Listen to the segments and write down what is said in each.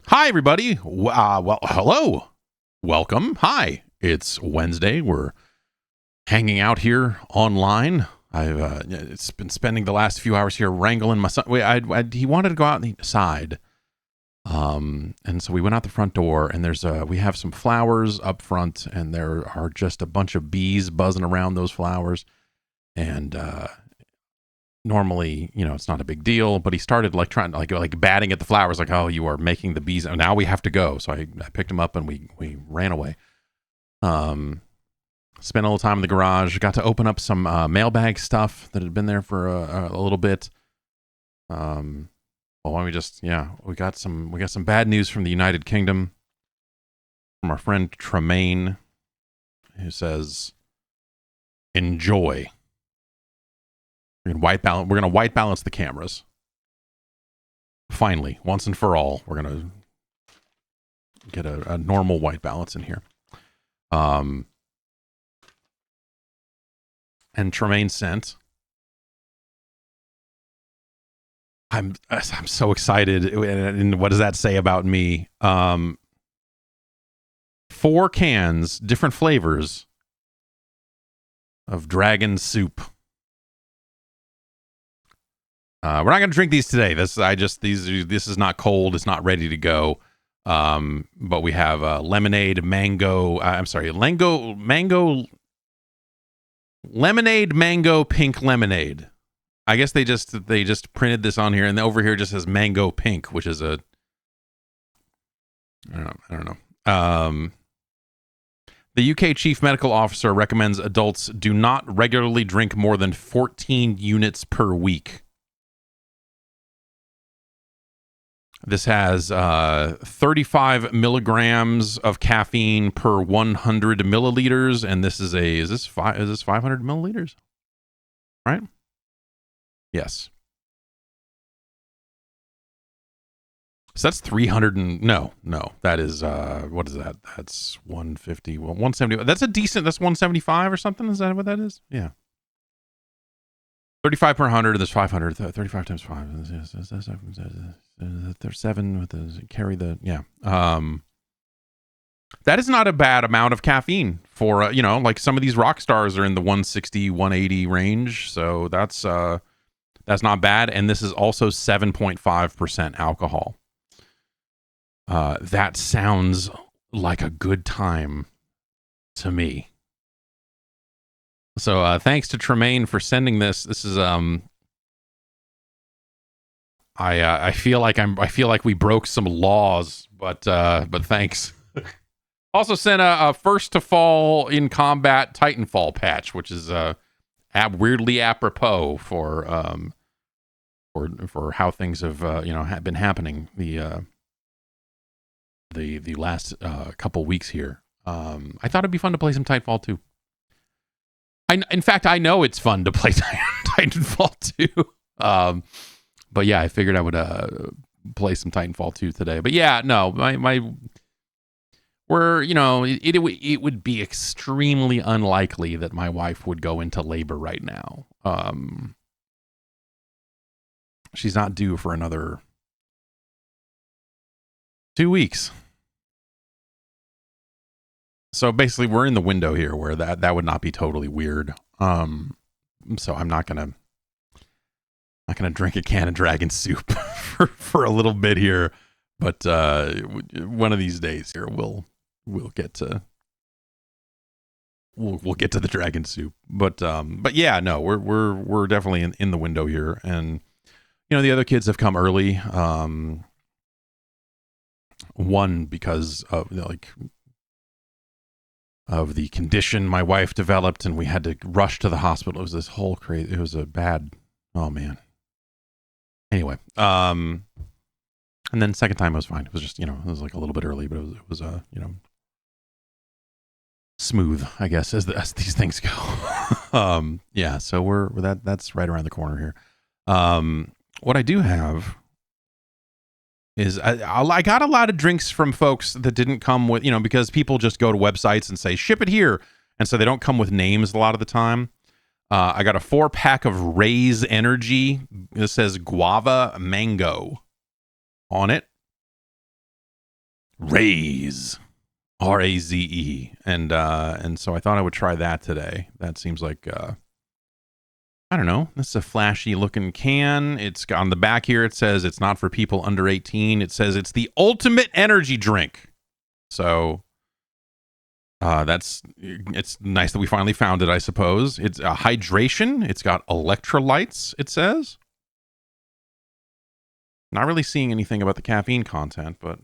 Hi, everybody. Well, hello. Welcome. Hi. It's Wednesday. We're hanging out here online. It's been spending the last few hours here wrangling my son. He wanted to go out inside. And so we went out the front door, and we have some flowers up front, and there are just a bunch of bees buzzing around those flowers. And normally, it's not a big deal, but he started trying to like batting at the flowers, like, oh, you are making the bees. Now we have to go. So I picked him up and we ran away. Spent a little time in the garage, got to open up some mailbag stuff that had been there for a little bit. Well, why don't we got some bad news from the United Kingdom from our friend Tremaine, who says, enjoy. We're going to white balance the cameras. Finally, once and for all, we're going to get a normal white balance in here. And Tremaine sent. I'm so excited. And what does that say about me? 4 cans, different flavors of dragon soup. We're not going to drink these today. This is not cold. It's not ready to go. But we have lemonade, lemonade, mango, pink lemonade. I guess they just printed this on here, and over here it just says mango pink, which is I don't know. The UK Chief Medical Officer recommends adults do not regularly drink more than 14 units per week. This has 35 milligrams of caffeine per 100 milliliters, and this is is this 500 milliliters? Right? Yes. So that's 300 no. That is what is that? That's 150. Well, 170. That's 175 or something. Is that what that is? Yeah. 35 per 100, there's 500, 35 times 5. There's 7 with the carry the, yeah. That is not a bad amount of caffeine for, like some of these rock stars are in the 160, 180 range. So that's not bad. And this is also 7.5% alcohol. That sounds like a good time to me. So thanks to Tremaine for sending this. This is I feel like we broke some laws, but thanks. Also sent a first to fall in combat Titanfall patch, which is weirdly apropos for how things have have been happening the last couple weeks here. I thought it'd be fun to play some Titanfall 2. In fact, I know it's fun to play Titanfall 2. But yeah, I figured I would play some Titanfall 2 today. But yeah, no, it would be extremely unlikely that my wife would go into labor right now. She's not due for another 2 weeks. So basically, we're in the window here where that would not be totally weird. So I'm not gonna drink a can of dragon soup for a little bit here, but one of these days here we'll get to the dragon soup. But yeah, no, we're definitely in the window here, and the other kids have come early. One because of of the condition my wife developed, and we had to rush to the hospital. It was this whole crazy. It was a bad. Oh man. Anyway, and then second time I was fine. It was just it was like a little bit early, but it was smooth, I guess, as these things go. Yeah. So that's right around the corner here. What I do have is I got a lot of drinks from folks that didn't come with, because people just go to websites and say, ship it here. And so they don't come with names a lot of the time. I got a 4-pack of Raise Energy. This says guava mango on it. Raze, R-A-Z-E, and so I thought I would try that today. That seems like I don't know. This is a flashy looking can. It's on the back here. It says it's not for people under 18. It says it's the ultimate energy drink. So it's nice that we finally found it, I suppose. It's a hydration. It's got electrolytes, it says. Not really seeing anything about the caffeine content, but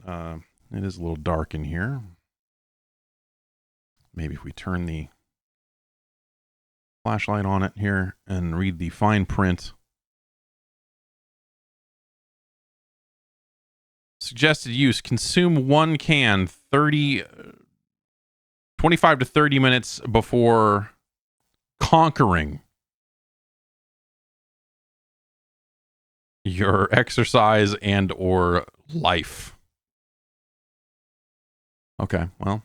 it is a little dark in here. Maybe if we turn the flashlight on it here and read the fine print. Suggested use: consume one can 25 to 30 minutes before conquering your exercise and or life. Okay, well,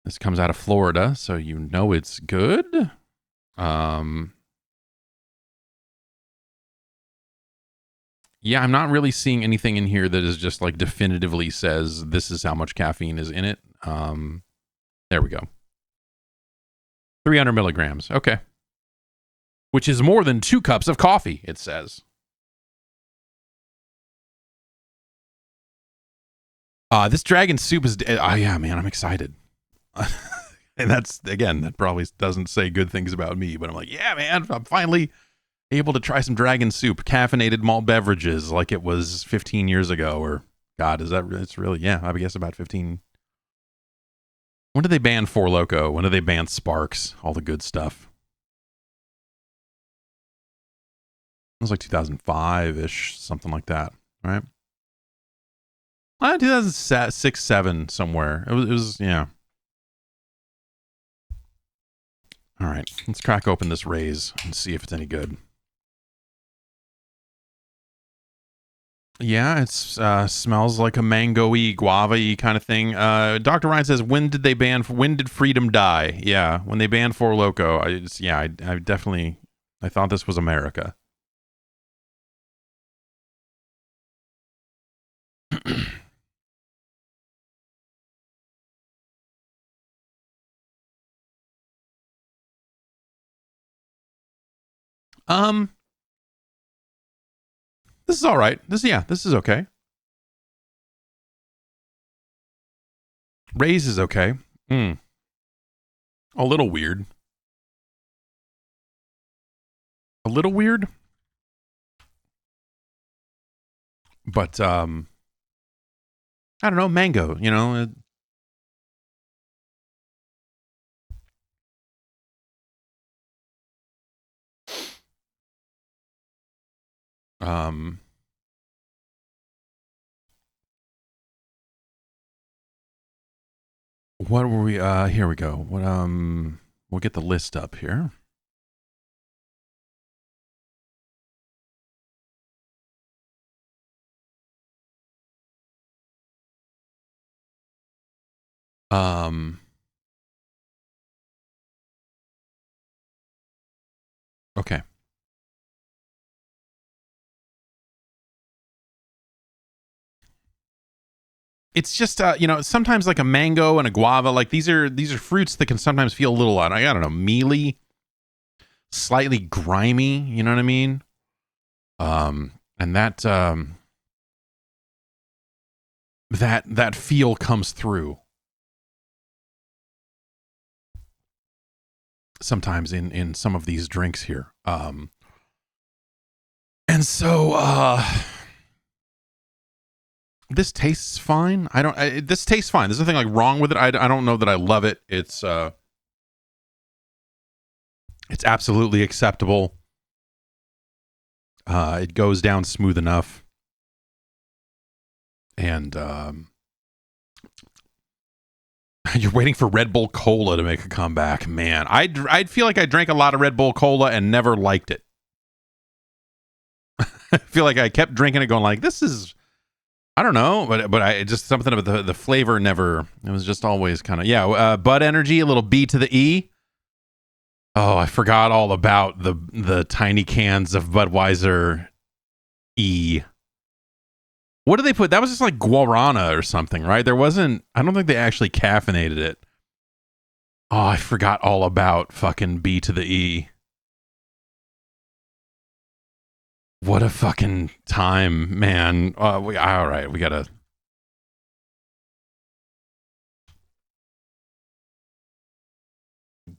this comes out of Florida, so you know it's good. Yeah, I'm not really seeing anything in here that is just like definitively says this is how much caffeine is in it. There we go. 300 milligrams. Okay. Which is more than 2 cups of coffee, it says. This dragon soup is... yeah, man, I'm excited. And that's, again, that probably doesn't say good things about me, but I'm like, yeah, man, I'm finally able to try some dragon soup, caffeinated malt beverages like it was 15 years ago, or God, it's really, yeah, I guess about 15. When did they ban Four Loko? When did they ban Sparks? All the good stuff. It was like 2005-ish, something like that, right? 2006, 7, somewhere. It was, yeah. All right, let's crack open this Raze and see if it's any good. Yeah, it smells like a mango-y, guava-y kind of thing. Dr. Ryan says, when did freedom die? Yeah, when they banned Four Loko. I definitely, I thought this was America. This is all right. This is okay. Raze is okay. A little weird. A little weird. But I don't know, mango, you know. What were we here we go. What we'll get the list up here. Okay. It's just you know, sometimes like a mango and a guava, like these are fruits that can sometimes feel a little, I don't know, mealy, slightly grimy, you know what I mean? And that feel comes through sometimes in some of these drinks here. And so this tastes fine. This tastes fine. There's nothing like wrong with it. I don't know that I love it. It's absolutely acceptable. It goes down smooth enough. And you're waiting for Red Bull Cola to make a comeback. Man, I'd feel like I drank a lot of Red Bull Cola and never liked it. I feel like I kept drinking it going like, this is, I don't know, but I just, something about the flavor never, it was just always kind of, yeah, Bud Energy, a little B to the E. Oh, I forgot all about the tiny cans of Budweiser E. What did they put? That was just like guarana or something, right? There wasn't, I don't think they actually caffeinated it. Oh, I forgot all about fucking B to the E. What a fucking time, man. All right, we gotta.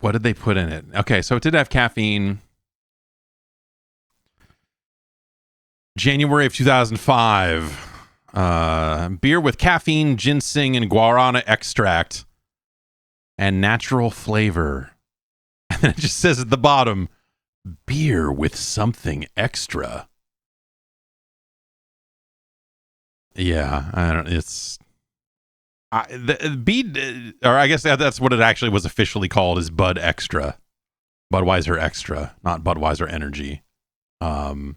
What did they put in it? Okay, so it did have caffeine. January of 2005. Beer with caffeine, ginseng, and guarana extract and natural flavor. And then it just says at the bottom, beer with something extra. Yeah, I don't. It's or I guess that's what it actually was officially called, is Bud Extra, Budweiser Extra, not Budweiser Energy. And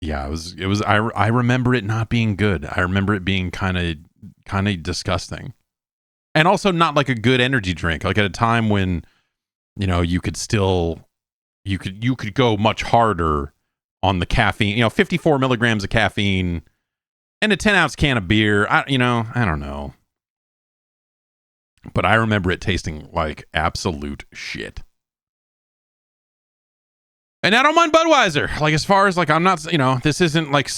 yeah, it was. I remember it not being good. I remember it being kind of disgusting, and also not like a good energy drink. Like at a time when, you know, you could go much harder on the caffeine. You know, 54 milligrams of caffeine and a 10-ounce can of beer. I don't know, but I remember it tasting like absolute shit. And I don't mind Budweiser. Like, as far as, like, I'm not, you know, this isn't like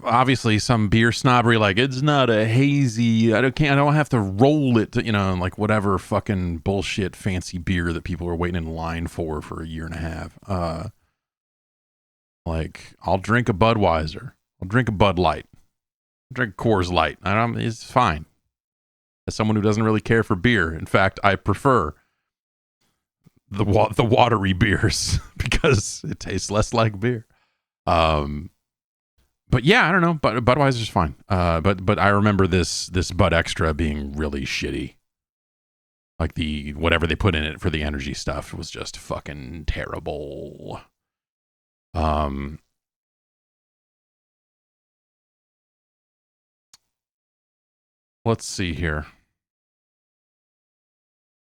obviously some beer snobbery. Like, it's not a hazy, I don't have to roll it, you know, like whatever fucking bullshit fancy beer that people are waiting in line for a year and a half. Like, I'll drink a Budweiser. I'll drink a Bud Light. I'll drink Coors Light. It's fine. As someone who doesn't really care for beer, in fact, I prefer the watery beers because it tastes less like beer. But yeah, I don't know. But Budweiser's fine. But I remember this Bud Extra being really shitty. Like whatever they put in it for the energy stuff was just fucking terrible. Let's see here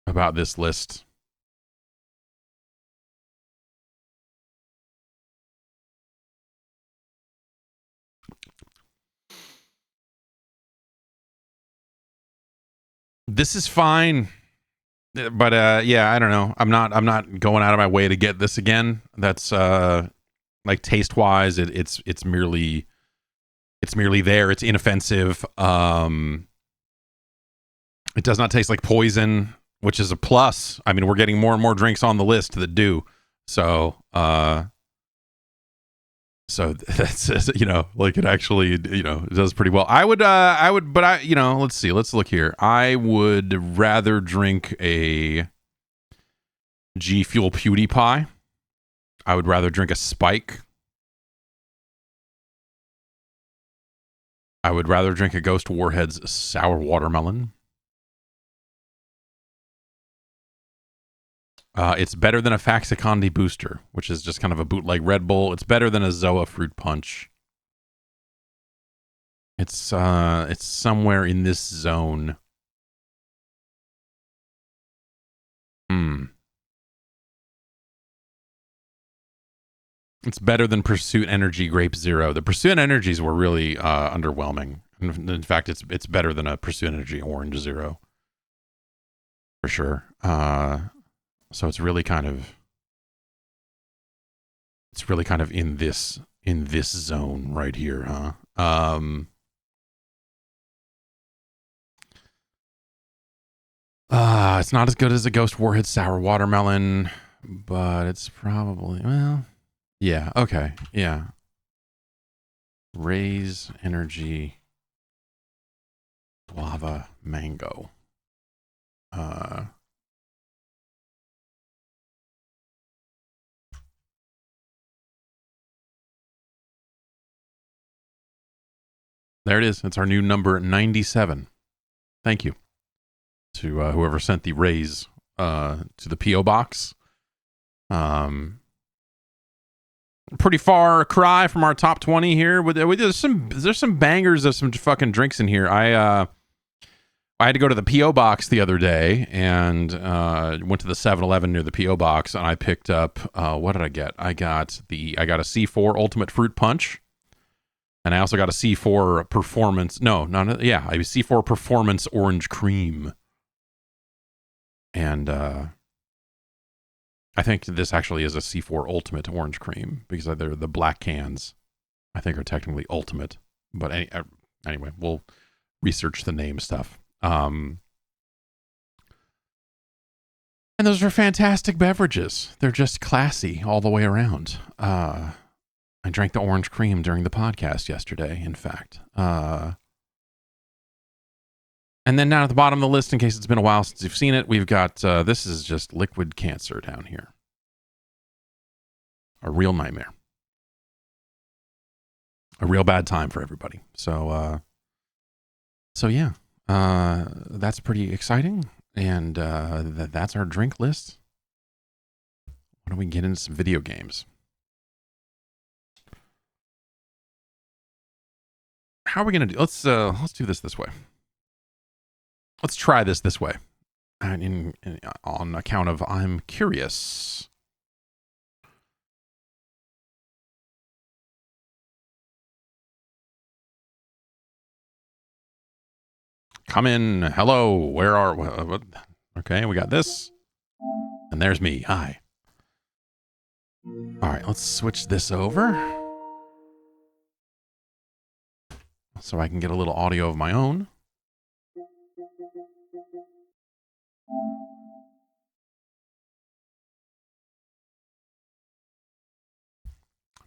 about this list. This is fine, but yeah, I don't know. I'm not going out of my way to get this again. That's like taste wise, it's merely there. It's inoffensive. It does not taste like poison, which is a plus. I mean, we're getting more and more drinks on the list that do. So that's, you know, like it actually, you know, it does pretty well. I would, but you know, let's look here. I would rather drink a G Fuel PewDiePie. I would rather drink a Spike. I would rather drink a Ghost Warhead's Sour Watermelon. It's better than a Faxicandi Booster, which is just kind of a bootleg Red Bull. It's better than a Zoa Fruit Punch. It's somewhere in this zone. It's better than Pursuit Energy Grape Zero. The Pursuit Energies were really underwhelming. In fact, it's better than a Pursuit Energy Orange Zero. For sure. So it's really kind of in this zone right here, huh? It's not as good as a Ghost Warhead Sour Watermelon, but it's probably, well, yeah, okay, yeah. Raise Energy Guava Mango. There it is. It's our new number 97. Thank you to whoever sent the raise to the P.O. box. Pretty far cry from our top 20 here. There's some bangers of some fucking drinks in here. I had to go to the P.O. box the other day and went to the 7-Eleven near the P.O. box, and I picked up, what did I get? I got a C4 Ultimate Fruit Punch, and I also got a C4 Performance, a C4 Performance Orange Cream. And I think this actually is a C4 Ultimate Orange Cream, because they're the black cans, I think, are technically Ultimate. But anyway, we'll research the name stuff. And those are fantastic beverages. They're just classy all the way around. I drank the orange cream during the podcast yesterday, in fact. And then down at the bottom of the list, in case it's been a while since you've seen it, we've got, this is just liquid cancer down here. A real nightmare. A real bad time for everybody. So yeah. That's pretty exciting, and that's our drink list. Why don't we get into some video games? How are we gonna do? Let's do this way. Let's try this way, and on account of I'm curious. Come in. Hello. Where are... What? Okay, we got this. And there's me. Hi. All right, let's switch this over, so I can get a little audio of my own.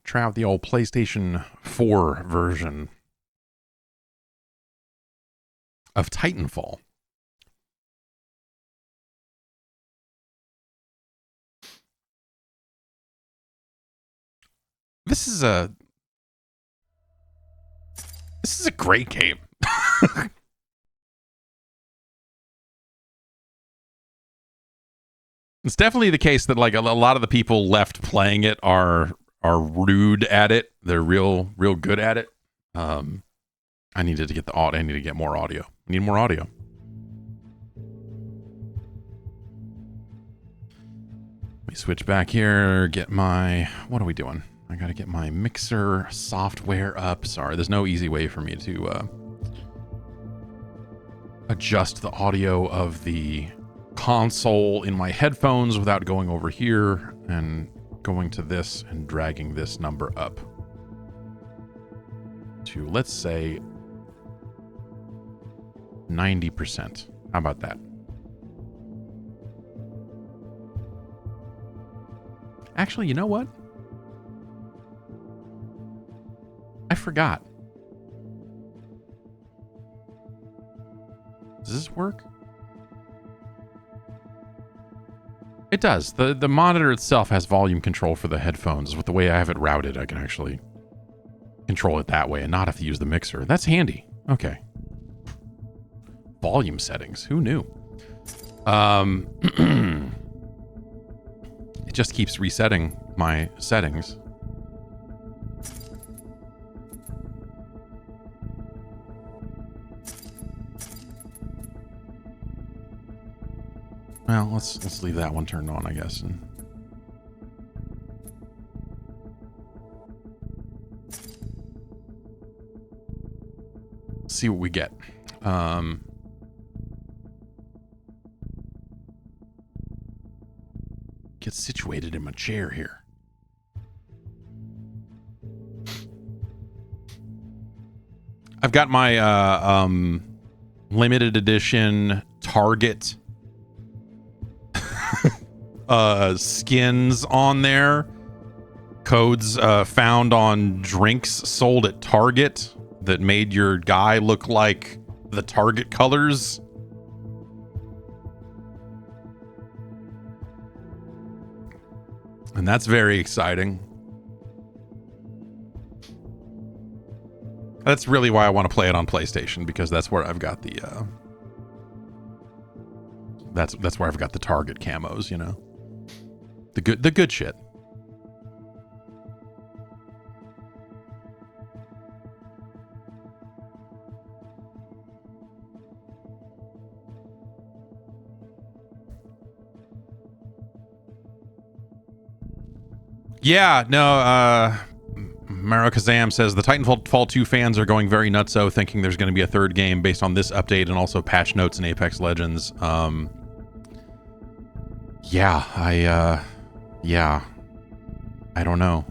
Try out the old PlayStation 4 version of Titanfall. This is a great game. It's definitely the case that like a lot of the people left playing it are rude at it. They're real good at it. I needed to get I need to get more audio. I need more audio. Let me switch back here, get my... What are we doing? I gotta get my mixer software up. Sorry, there's no easy way for me to adjust the audio of the console in my headphones without going over here and going to this and dragging this number up to, let's say, 90%. How about that? Actually, you know what? I forgot. Does this work? It does. The monitor itself has volume control for the headphones. With the way I have it routed, I can actually control it that way and not have to use the mixer. That's handy. Okay. Volume settings. Who knew? It just keeps resetting my settings. Well, let's leave that one turned on, I guess. And see what we get. Get situated in my chair here. I've got my limited edition Target skins on there. Codes found on drinks sold at Target that made your guy look like the Target colors. And that's very exciting. That's really why I want to play it on PlayStation, because that's where I've got the that's where I've got the Target camos, you know. The good shit. Yeah, no, Maro Kazam says the Titanfall 2 fans are going very nutso, thinking there's going to be a third game based on this update and also patch notes in Apex Legends. Yeah, I don't know.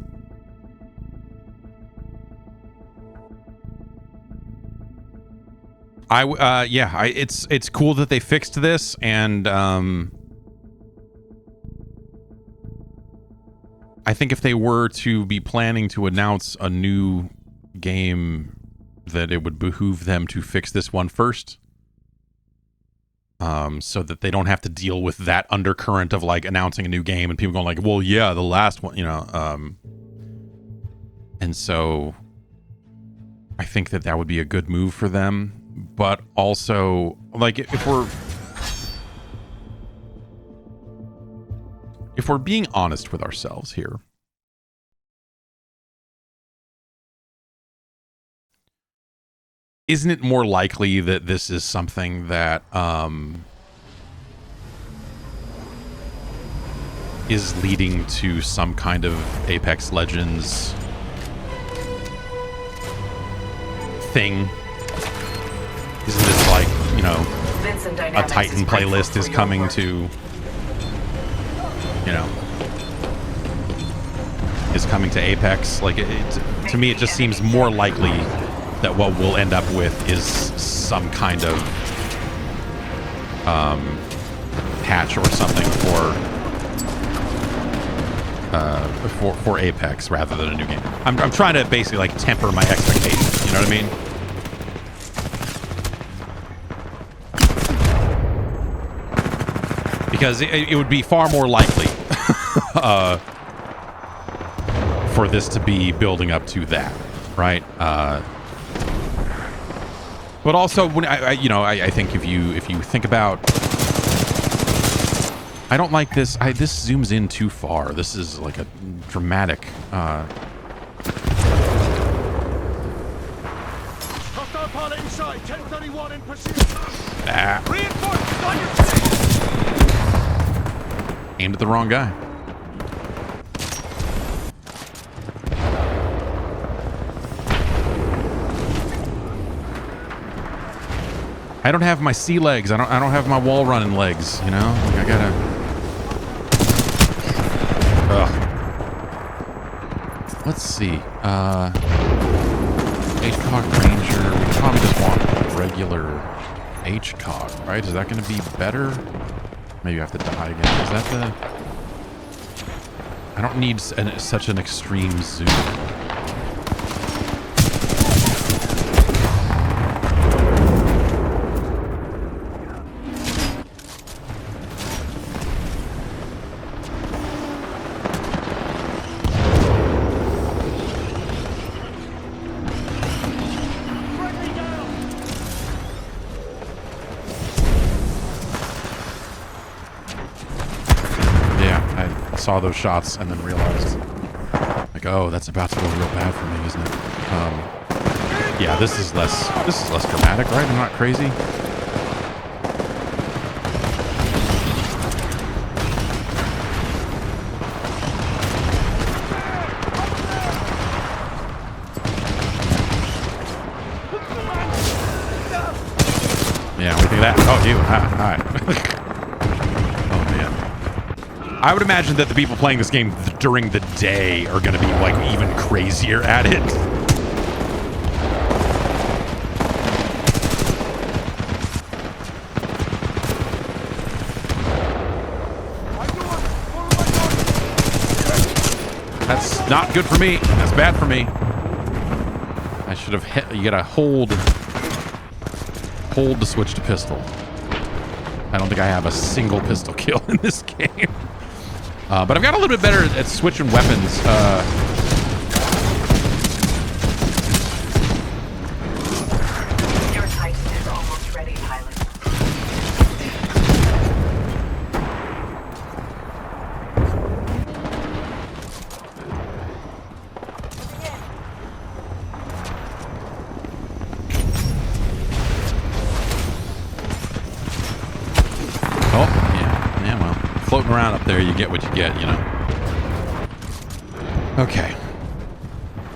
It's cool that they fixed this, and I think if they were to be planning to announce a new game, that it would behoove them to fix this one first, so that they don't have to deal with that undercurrent of like announcing a new game and people going like, well, yeah, the last one, you know, and so I think that would be a good move for them. But also, like, if we're being honest with ourselves here, isn't it more likely that this is something that is leading to some kind of Apex Legends thing? Isn't this like, you know, a Titan playlist is coming to, you know, is coming to Apex? Like, to me, it just seems more likely that what we'll end up with is some kind of patch or something for Apex rather than a new game. I'm trying to basically like temper my expectations. You know what I mean? Because it would be far more likely for this to be building up to that, right? But also, when I think if you think about, I don't like this. This zooms in too far. This is like a dramatic. Hostile pilot inside. 1031 in pursuit. Reinforcements on your six. Aimed at the wrong guy. I don't have my sea legs. I don't have my wall running legs. You know, like I gotta. Ugh. Let's see. HCOG Ranger. We probably just want regular HCOG, right? Is that going to be better? Maybe you have to die again. Is that the... I don't need such an extreme zoom. Saw those shots and then realized, like, oh, that's about to go real bad for me, isn't it? Yeah, this is less dramatic, right? I'm not crazy. Yeah, what do you think of that? Oh, you. Hi. I would imagine that the people playing this game during the day are going to be like even crazier at it. That's not good for me. That's bad for me. I should have hit. You gotta hold to switch to pistol. I don't think I have a single pistol kill in this game. But I've got a little bit better at switching weapons. Your Titan is almost ready, pilot. Oh, yeah, well, floating around up there, you get what you get, you know. Okay.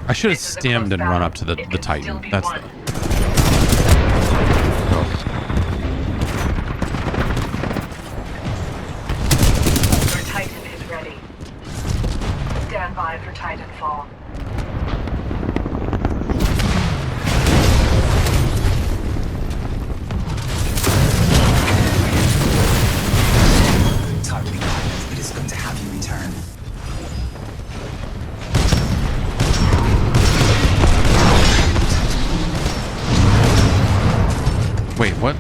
I should have stemmed and run up to the Titan. That's the... Oh. Your Titan is ready. Stand by for Titanfall. Targeting pilot, it is good to have you return. Wait, what?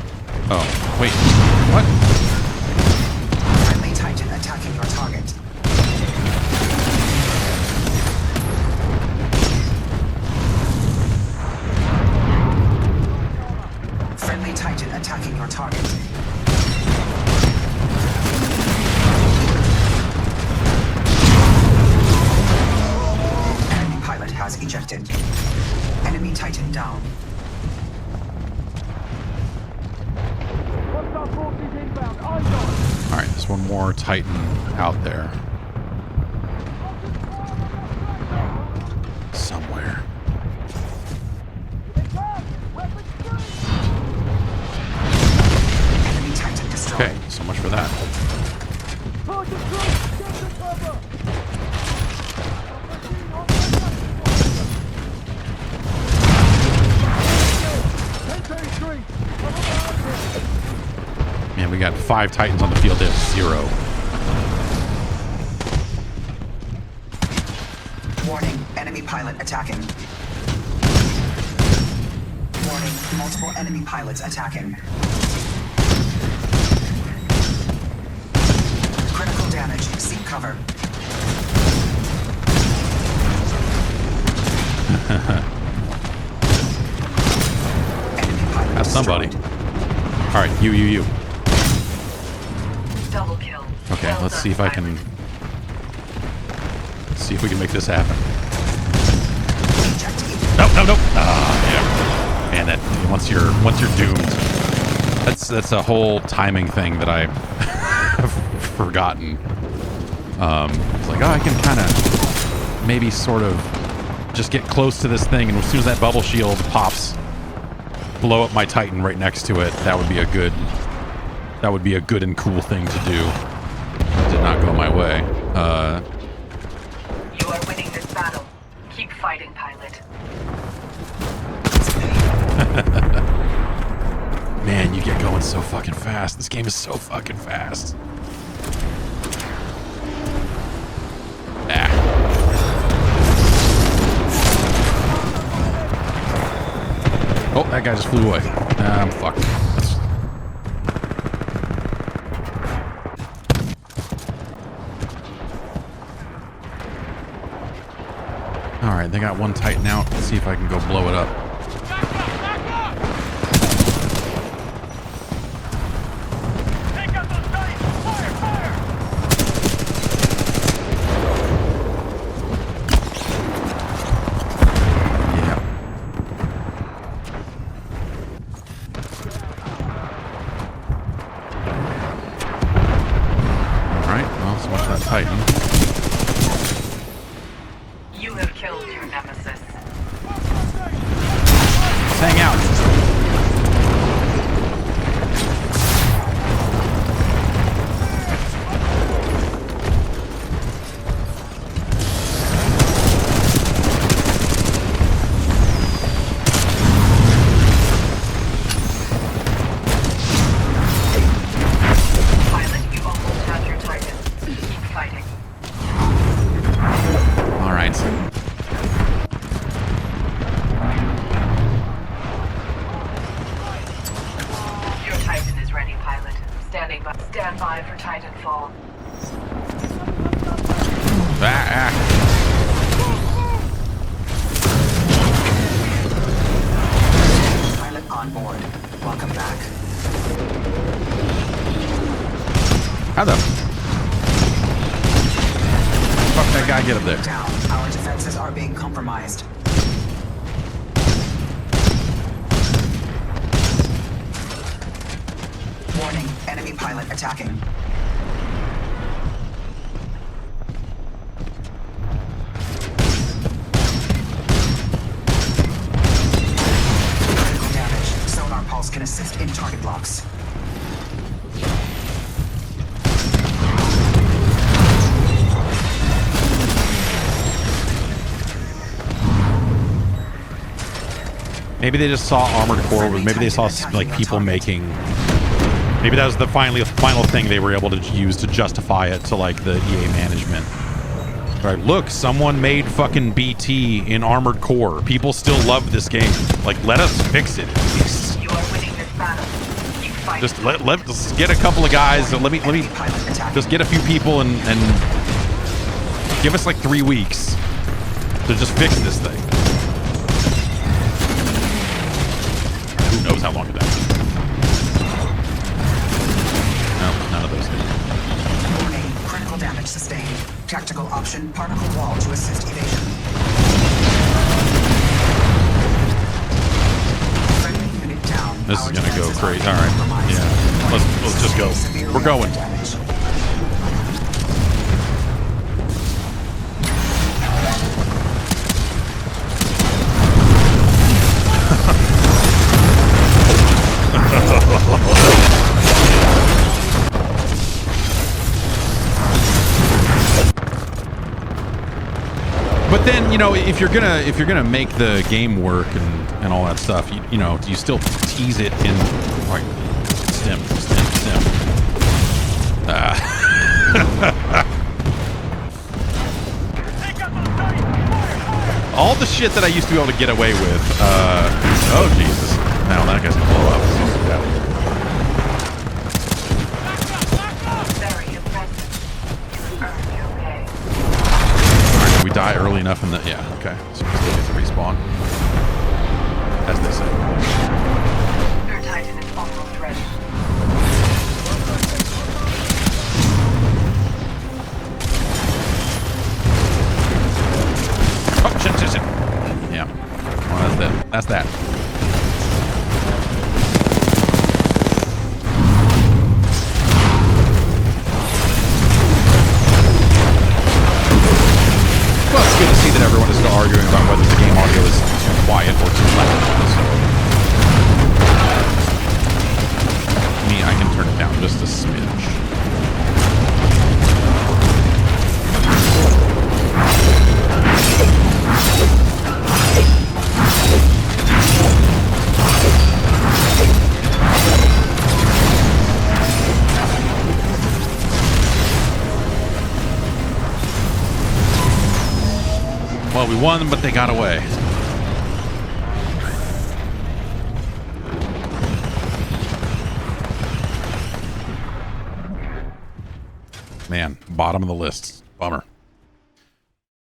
Oh, wait. What? Friendly Titan attacking your target. Friendly Titan attacking your target. Enemy pilot has ejected. Enemy Titan down. Alright, there's one more Titan out there. Somewhere. Enemy Titan destroyed. Okay, so much for that. Man, we got 5 Titans on the field. They have 0. Warning, enemy pilot attacking. Warning, multiple enemy pilots attacking. Critical damage, seek cover. Enemy pilot That's somebody. destroyed. Alright, you. Double kill. Okay, Well let's done, see if I pilot. can... see if we can make this happen. Nope. Ah, yeah. Man, that once you're doomed. That's a whole timing thing that I have forgotten. It's like, oh, I can kind of maybe sort of just get close to this thing, and as soon as that bubble shield pops, blow up my Titan right next to it. That would be a good and cool thing to do. It did not go my way. You are winning this battle. Keep fighting, pilot. Man, you get going so fucking fast. This game is so fucking fast. Oh, that guy just flew away. I'm fucked. Alright, they got one Titan out. Let's see if I can go blow it up. Take out those Titans! Fire! Yeah. Alright, well, so much for that Titan. You have killed your nemesis. Let's hang out. Pilot, you almost have your Titan. Keep fighting. Alright. Your Titan is ready, pilot. Standing by. Stand by for Titanfall. Pilot on board. Welcome back. How the fuck that guy get up there? Down. Our defenses are being compromised. Warning, enemy pilot attacking. target blocks. Maybe they just saw Armored Core. Maybe they saw like people making. Maybe that was the final thing they were able to use to justify it to like the EA management. All right, look, someone made fucking BT in Armored Core. People still love this game. Like, let us fix it. You are winning this battle. Keep fighting. Just let's get a couple of guys. Let me just get a few people and give us like 3 weeks to just fix this thing. Who knows how long it does? No, none of those things. Warning, critical damage sustained. Tactical option, particle wall to assist evasion. Friendly unit down. This is Our gonna go defenses crazy. are All right, compromised. yeah. Let's just go. Severe We're going. damage. But then, you know, if you're gonna make the game work and all that stuff, you know, do you still tease it in like stim? All the shit that I used to be able to get away with. Oh Jesus! Now that guy's gonna blow up. Very impressive. You earned your pay. We die early enough in the okay. So we still get to respawn, as they say. Your Titan is almost ready. Oh shit! Yeah. Well, that's that. Well, it's good to see that everyone is still arguing about whether the game audio is too quiet or too loud. So, me, I can turn it down just a smidge. Well, we won, but they got away. Man, bottom of the list. Bummer.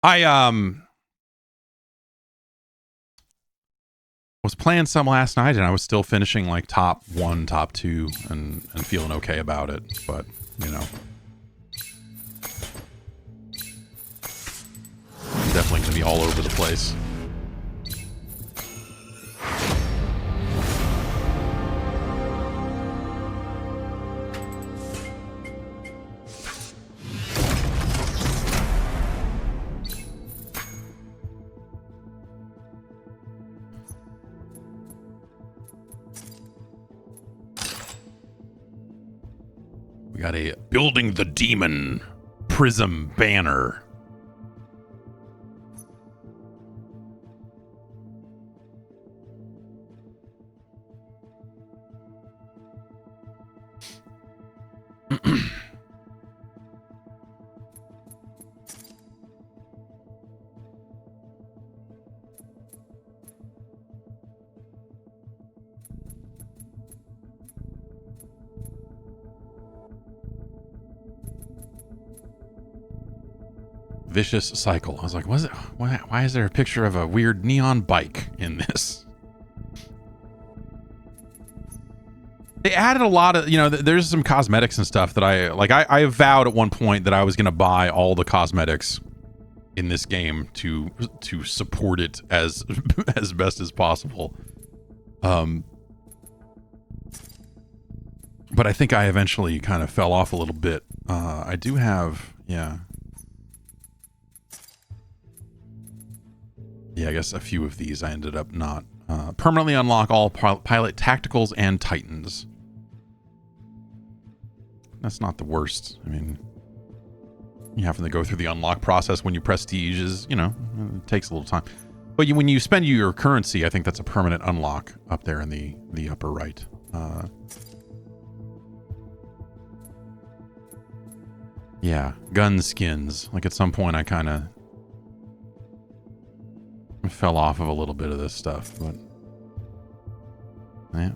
I was playing some last night and I was still finishing like top 1, top 2 and feeling okay about it, but you know. Definitely going to be all over the place. We got a Building the Demon Prism banner. Vicious cycle. I was like, why is there a picture of a weird neon bike in this? They added a lot of, you know, there's some cosmetics and stuff that I vowed at one point that I was going to buy all the cosmetics in this game to support it as as best as possible. But I think I eventually kind of fell off a little bit. I do have, yeah, I guess a few of these I ended up not Permanently unlock all pilot tacticals and Titans. That's not the worst. I mean, you having to go through the unlock process when you prestige is, you know, it takes a little time. But when you spend your currency, I think that's a permanent unlock up there in the upper right. Yeah, gun skins. Like at some point I kind of fell off of a little bit of this stuff, but yeah.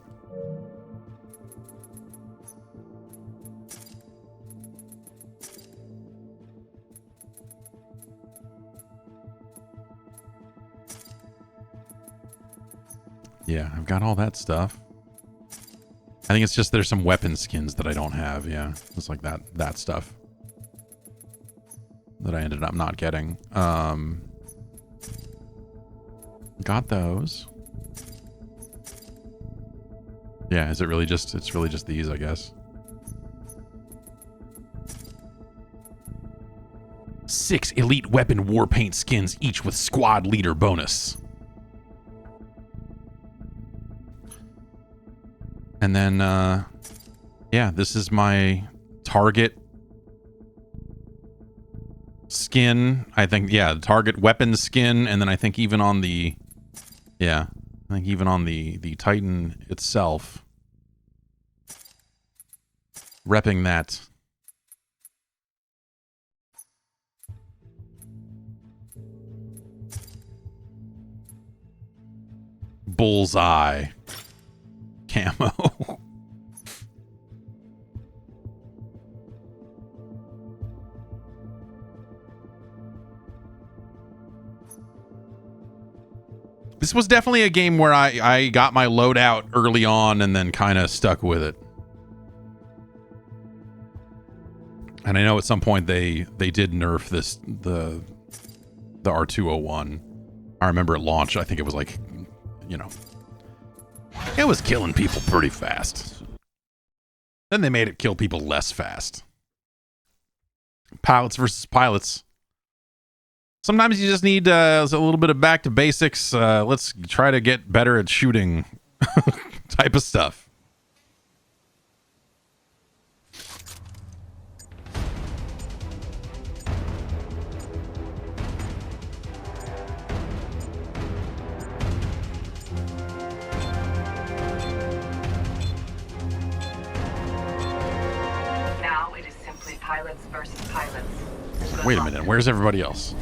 Yeah, I've got all that stuff. I think it's just there's some weapon skins that I don't have. Yeah, it's like that stuff that I ended up not getting. Got those. Yeah, is it really just? It's really just these, I guess. 6 elite weapon war paint skins, each with squad leader bonus. And then, yeah, this is my target skin. I think, yeah, the target weapon skin. And then I think even on the, yeah, I think even on the Titan itself, repping that. Bullseye camo. This was definitely a game where I got my loadout early on and then kind of stuck with it. And I know at some point they did nerf the R201. I remember at launch, I think it was like, you know, it was killing people pretty fast. Then they made it kill people less fast. Pilots versus pilots. Sometimes you just need a little bit of back to basics. Let's try to get better at shooting type of stuff. Now it is simply pilots versus pilots. Good Wait a luck. minute, where's everybody else?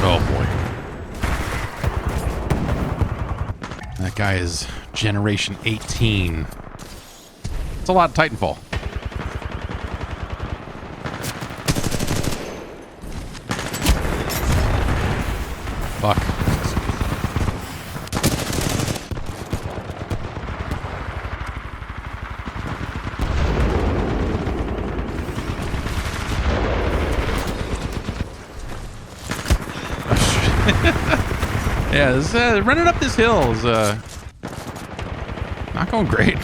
Oh boy. That guy is Generation 18. It's a lot of Titanfall. Fuck. Yeah, this, running up this hill is not going great.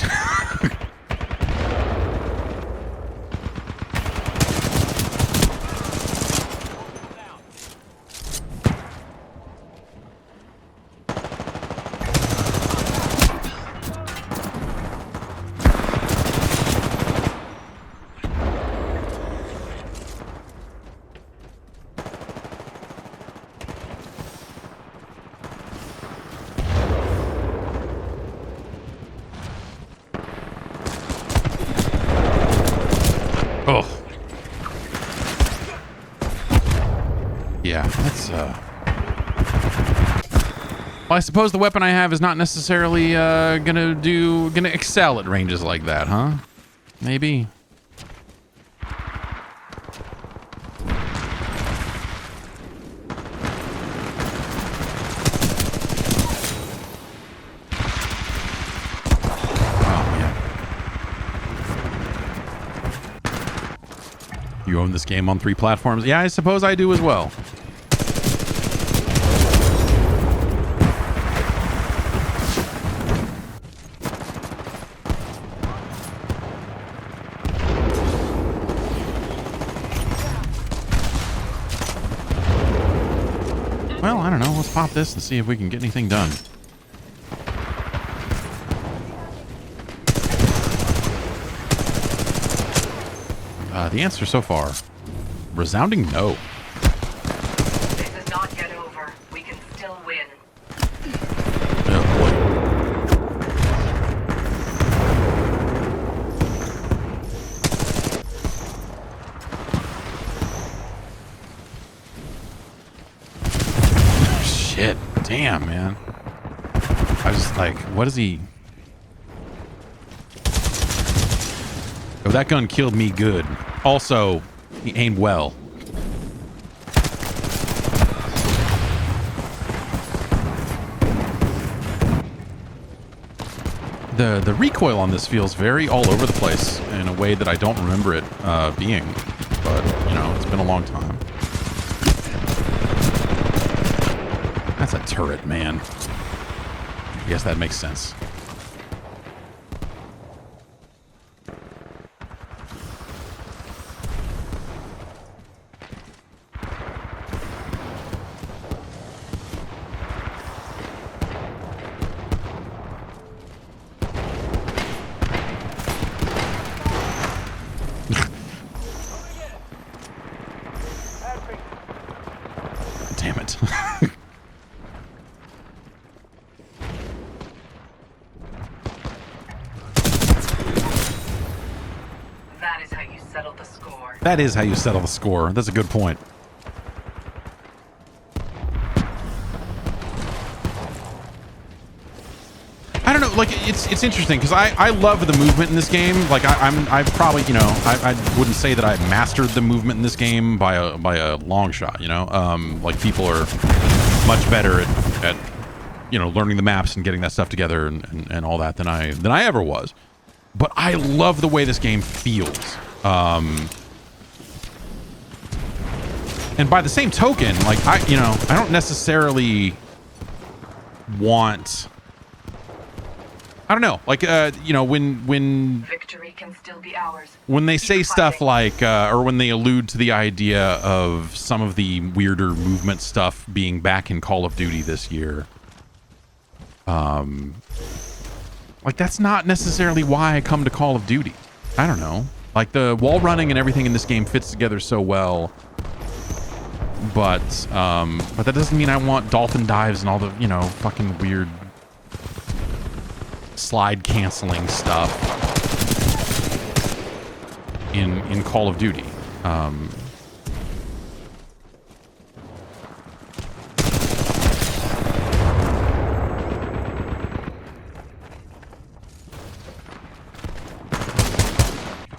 Well, I suppose the weapon I have is not necessarily gonna excel at ranges like that, huh? Maybe. Oh yeah. You own this game on 3 platforms? Yeah, I suppose I do as well. Well, I don't know. Let's pop this and see if we can get anything done. The answer so far, resounding no. This is not yet over. We can still win. Oh boy. Shit. Damn, man. I was like, what is he? Oh, that gun killed me good. Also, he aimed well. The recoil on this feels very all over the place in a way that I don't remember it being. But, you know, it's been a long time. That's a turret, man. I guess that makes sense. Damn it. That is how you settle the score. That is how you settle the score. That's a good point. I don't know, like it's interesting because I love the movement in this game. Like I've probably, you know, I wouldn't say that I've mastered the movement in this game by a long shot, you know. Like people are much better at you know, learning the maps and getting that stuff together and all that than I ever was. But I love the way this game feels. And by the same token, like I don't necessarily want, I don't know, like you know, when Victory can still be ours. when they Keep say stuff fighting. like or when they allude to the idea of some of the weirder movement stuff being back in Call of Duty this year, like that's not necessarily why I come to Call of Duty. I don't know, like the wall running and everything in this game fits together so well. But that doesn't mean I want dolphin dives and all the, you know, fucking weird slide canceling stuff in Call of Duty.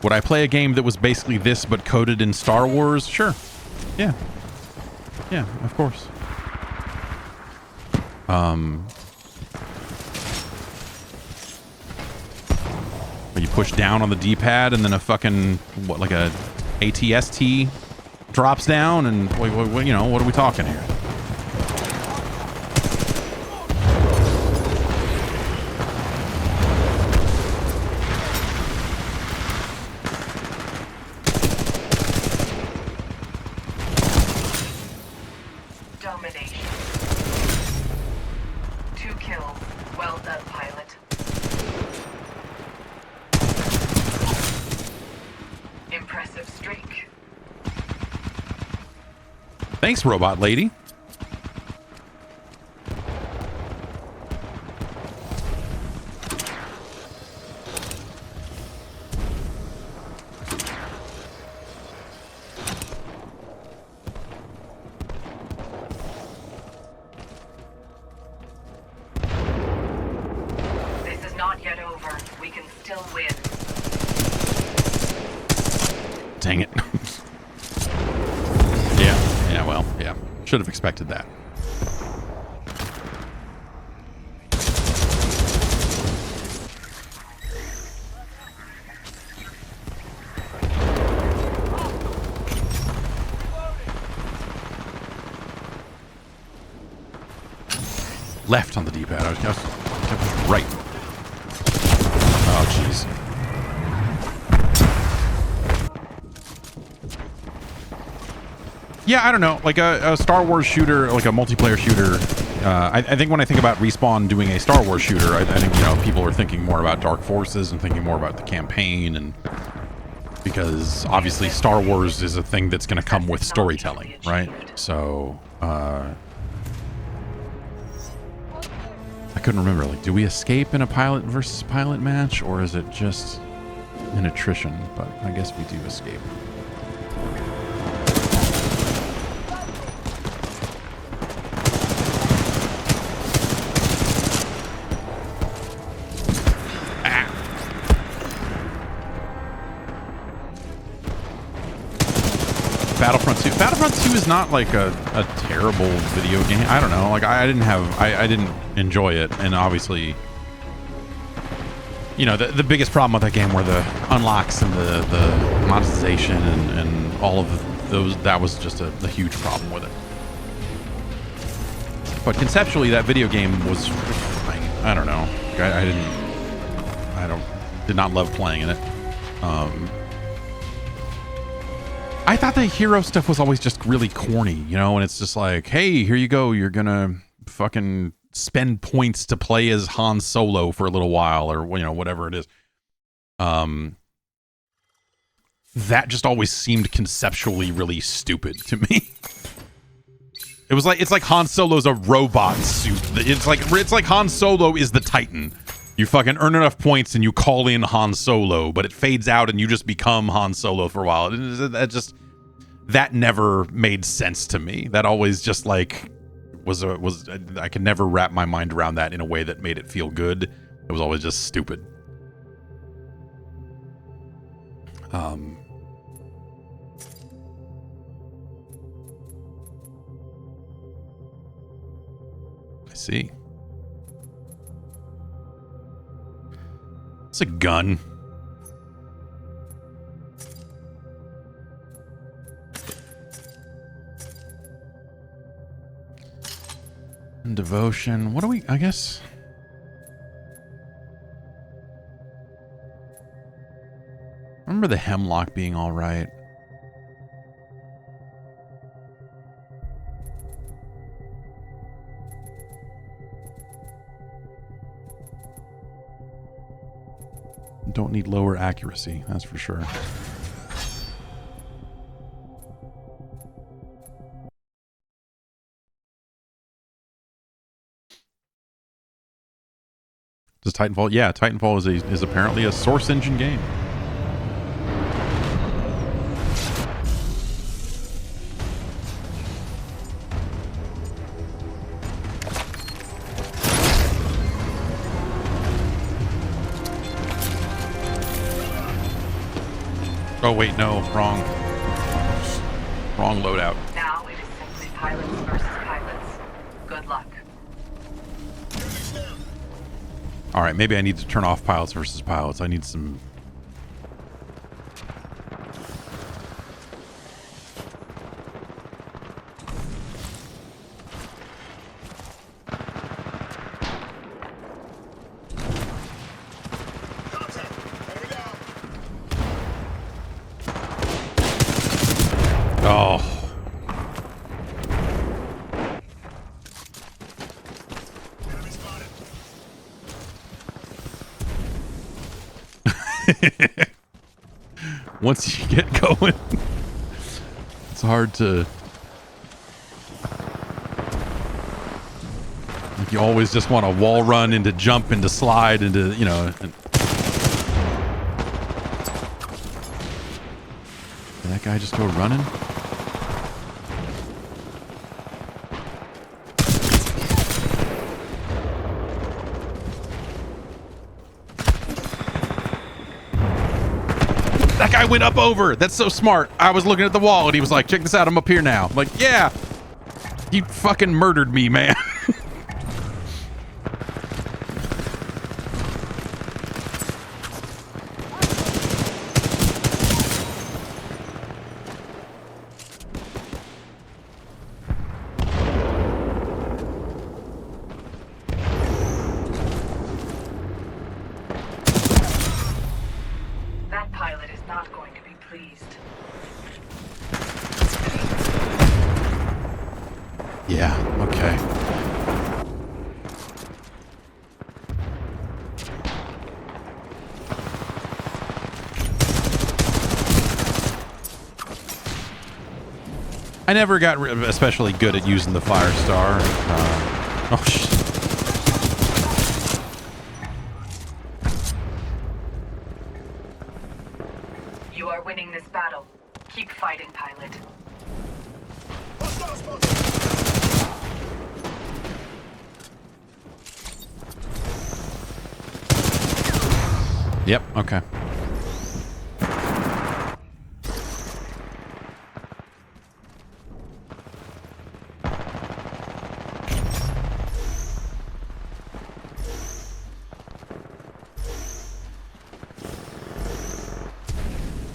Would I play a game that was basically this but coded in Star Wars? Sure. Yeah. Yeah, of course. Where you push down on the D-pad and then a fucking, what, like a ATST drops down and, you know, what are we talking here? Domination. 2 kills. Well done, pilot. Impressive streak. Thanks, robot lady. This is not yet over. We can still win. Dang it. Yeah, well, yeah. Should have expected that. Left on the D-pad. I was just right. Oh, jeez. Yeah, I don't know. Like a Star Wars shooter, like a multiplayer shooter. I think when I think about Respawn doing a Star Wars shooter, I think, you know, people are thinking more about Dark Forces and thinking more about the campaign, and because obviously Star Wars is a thing that's going to come with storytelling, right? So I couldn't remember. Like, do we escape in a pilot versus pilot match, or is it just an attrition? But I guess we do escape. Battlefront 2. Battlefront 2 is not like a terrible video game. I don't know. Like I didn't enjoy it, and obviously, you know, the biggest problem with that game were the unlocks and the monetization and all of those. That was just a huge problem with it. But conceptually, that video game was fine. I don't know. I did not love playing in it. I thought the hero stuff was always just really corny, you know, and it's just like, hey, here you go. You're going to fucking spend points to play as Han Solo for a little while, or, you know, whatever it is. That just always seemed conceptually really stupid to me. It's like Han Solo's a robot suit. It's like Han Solo is the Titan. You fucking earn enough points and you call in Han Solo, but it fades out and you just become Han Solo for a while. That never made sense to me. That always just like I could never wrap my mind around that in a way that made it feel good. It was always just stupid. I see. It's a gun. And devotion. What do we, I guess. I remember the hemlock being all right. Don't need lower accuracy, that's for sure. Does Titanfall? Yeah, Titanfall is apparently a Source Engine game. Oh wait, no, wrong loadout. Now it is simply pilots versus pilots. Good luck. All right, maybe I need to turn off pilots versus pilots. I need some. Oh. Once you get going, it's hard to. Like, you always just want to wall run into jump into slide into, you know. Did that guy just go running? That guy went up over. That's so smart. I was looking at the wall and he was like, check this out, I'm up here now. I'm like, yeah, you fucking murdered me, man. Yeah, okay. I never got especially good at using the fire star. Oh, shit. You are winning this battle. Keep fighting, pilot. Yep, okay.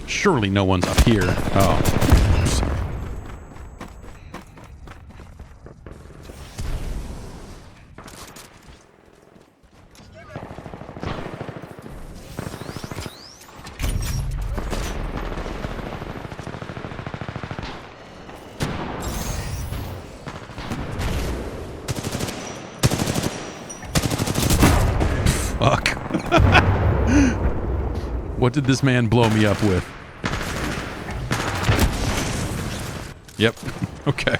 Surely no one's up here. Oh. Fuck. What did this man blow me up with? Yep. Okay.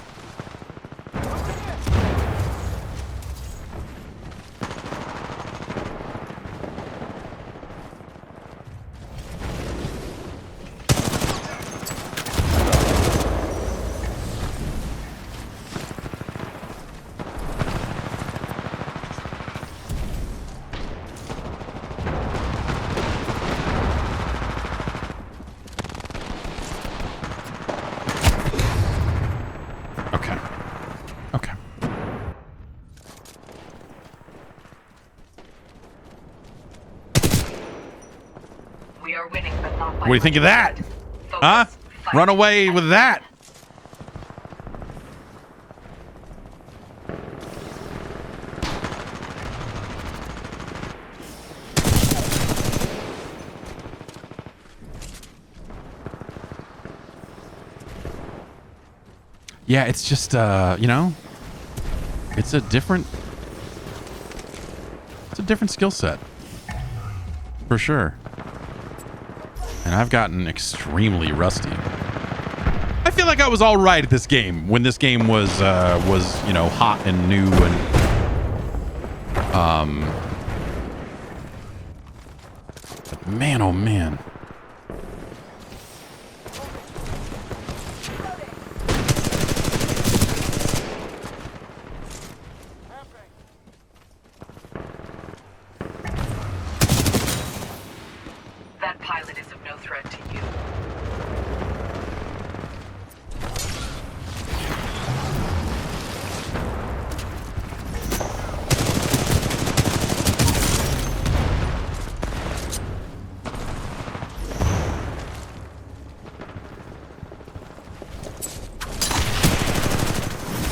We are winning, but not by What do you think of that? Focus. Huh? Fight. Run away with that. Yeah, it's just, you know, it's a different skill set. For sure. And I've gotten extremely rusty. I feel like I was all right at this game when this game was you know, hot and new and but man, oh man. That pilot is of no threat to you.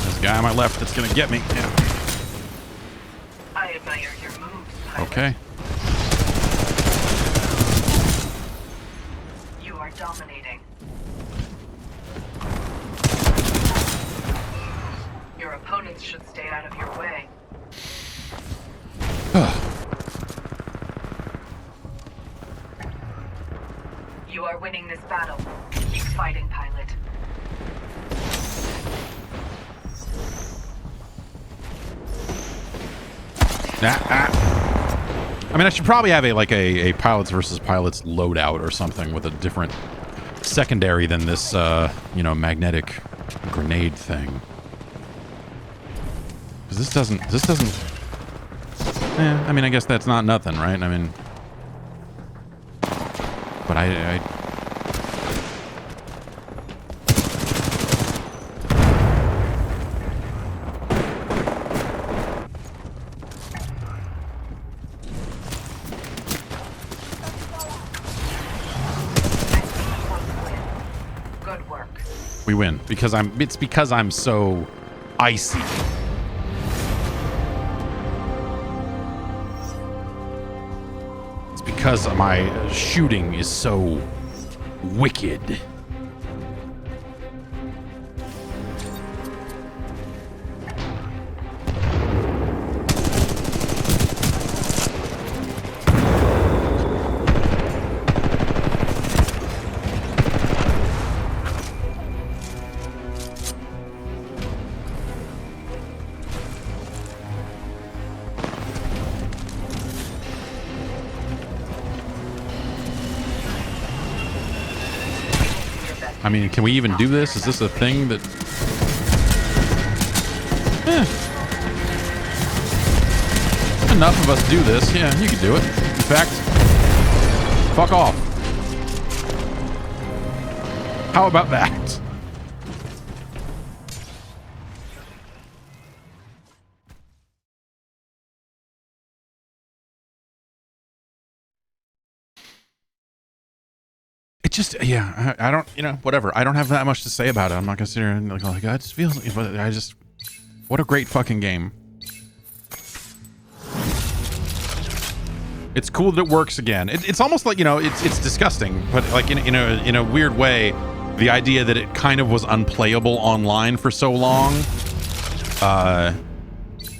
There's a guy on my left that's gonna get me. Yeah. I admire your moves, pilot. Okay. You are dominating. Your opponents should stay out of your way. You are winning this battle. Keep fighting, pilot. I mean, I should probably have a pilots versus pilots loadout or something with a different secondary than this, you know, magnetic grenade thing. Because this doesn't. I mean, I guess that's not nothing, right? I mean, but I Good work. we win because it's because I'm so icy. It's because my shooting is so wicked. I mean, can we even do this? Is this a thing that... Enough of us do this. Yeah, you can do it. In fact, fuck off. How about that? It just, yeah, I don't, you know, whatever. I don't have that much to say about it. I'm not gonna sit here and like, I just feel, but I just, what a great fucking game. It's cool that it works again. It's almost like, you know, it's disgusting, but like in a weird way, the idea that it kind of was unplayable online for so long,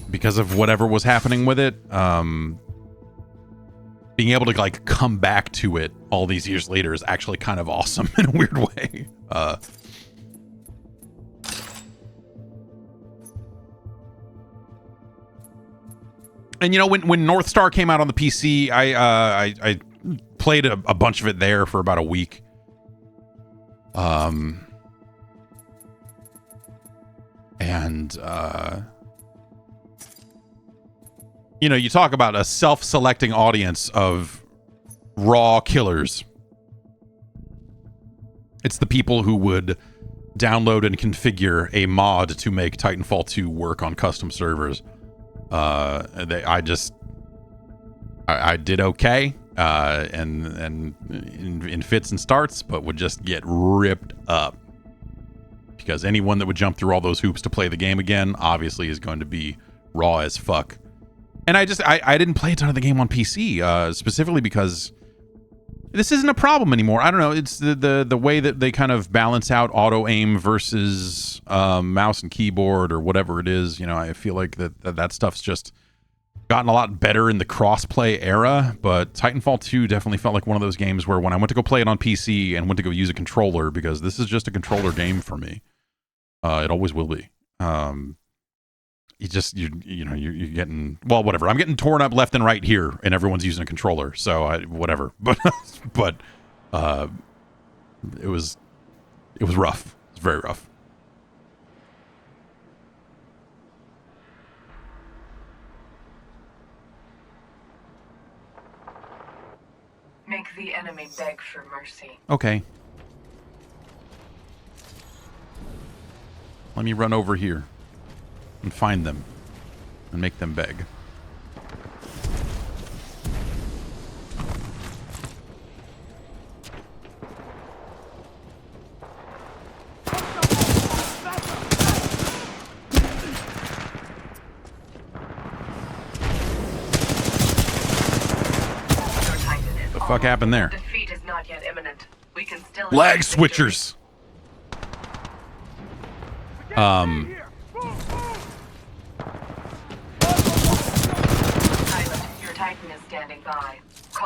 because of whatever was happening with it, being able to like come back to it all these years later is actually kind of awesome in a weird way. And you know, when North Star came out on the PC, I played a bunch of it there for about a week. You know, you talk about a self-selecting audience of raw killers. It's the people who would download and configure a mod to make Titanfall 2 work on custom servers. I did okay, and in fits and starts, but would just get ripped up because anyone that would jump through all those hoops to play the game again obviously is going to be raw as fuck. And I didn't play a ton of the game on PC, specifically because this isn't a problem anymore. I don't know. It's the way that they kind of balance out auto aim versus mouse and keyboard or whatever it is. You know, I feel like that stuff's just gotten a lot better in the crossplay era. But Titanfall 2 definitely felt like one of those games where when I went to go play it on PC and went to go use a controller, because this is just a controller game for me. It always will be. You're getting, well, whatever. I'm getting torn up left and right here, and everyone's using a controller, so whatever. But it was rough. It was very rough. Make the enemy beg for mercy. Okay. Let me run over here and find them and make them beg. The fuck happened there? Defeat is not yet imminent. We can still Lag switchers.